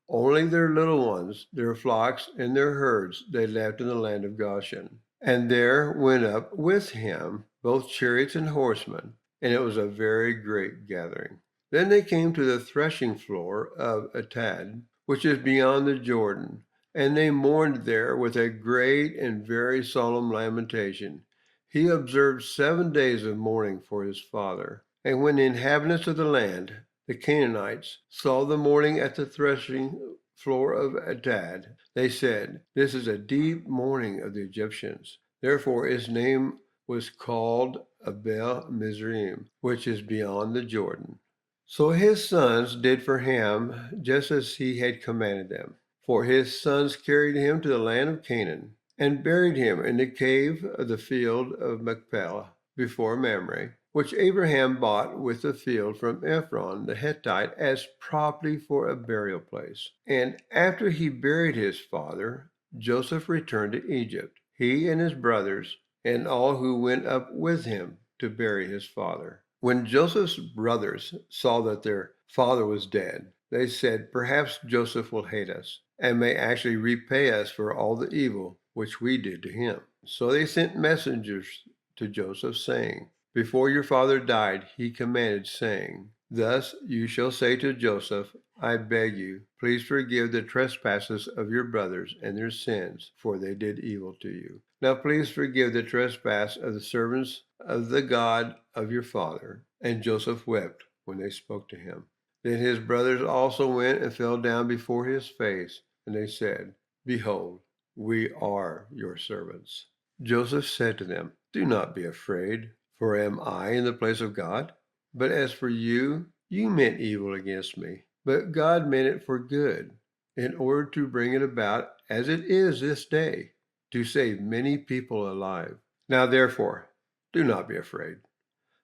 S2: Only their little ones, their flocks, and their herds they left in the land of Goshen. And there went up with him both chariots and horsemen, and it was a very great gathering. Then they came to the threshing floor of Atad, which is beyond the Jordan, and they mourned there with a great and very solemn lamentation. He observed 7 days of mourning for his father. And when the inhabitants of the land, the Canaanites, saw the mourning at the threshing floor of Atad, they said, This is a deep mourning of the Egyptians. Therefore his name was called Abel Mizraim, which is beyond the Jordan. So his sons did for him just as he had commanded them. For his sons carried him to the land of Canaan, and buried him in the cave of the field of Machpelah before Mamre, which Abraham bought with the field from Ephron the Hittite as property for a burial place. And after he buried his father, Joseph returned to Egypt, he and his brothers, and all who went up with him to bury his father. When Joseph's brothers saw that their father was dead, they said, "Perhaps Joseph will hate us and may actually repay us for all the evil which we did to him." So they sent messengers to Joseph, saying, "Before your father died, he commanded, saying, 'Thus you shall say to Joseph, I beg you, please forgive the trespasses of your brothers and their sins, for they did evil to you. Now please forgive the trespass of the servants of the God of your father." And Joseph wept when they spoke to him. Then his brothers also went and fell down before his face, and they said, "Behold, we are your servants." Joseph said to them, "Do not be afraid, for am I in the place of God? But as for you, you meant evil against me, but God meant it for good, in order to bring it about as it is this day, to save many people alive. Now therefore, do not be afraid.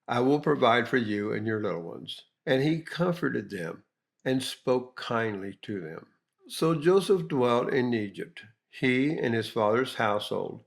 S2: I will provide for you and your little ones." And he comforted them and spoke kindly to them. So Joseph dwelt in Egypt, he and his father's household,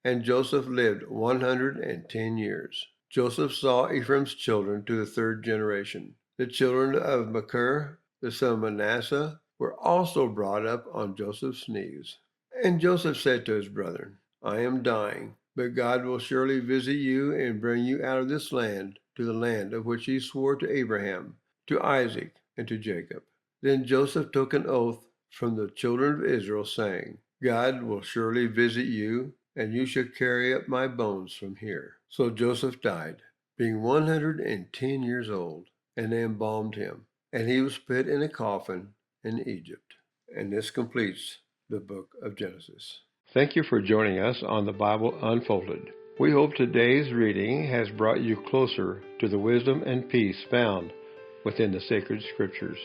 S2: and Joseph lived 110 years. Joseph saw Ephraim's children to the third generation. The children of Machir, the son of Manasseh, were also brought up on Joseph's knees. And Joseph said to his brethren, "I am dying, but God will surely visit you and bring you out of this land to the land of which he swore to Abraham, to Isaac, and to Jacob." Then Joseph took an oath from the children of Israel, saying, "God will surely visit you, and you shall carry up my bones from here." So Joseph died, being 110 years old, and they embalmed him, and he was put in a coffin in Egypt. And this completes the book of Genesis. Thank you for joining us on the Bible Unfolded. We hope today's reading has brought you closer to the wisdom and peace found within the sacred scriptures.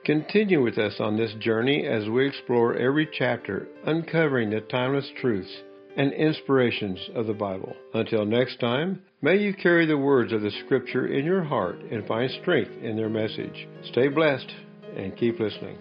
S2: Continue with us on this journey as we explore every chapter, uncovering the timeless truths and inspirations of the Bible. Until next time, may you carry the words of the Scripture in your heart and find strength in their message. Stay blessed and keep listening.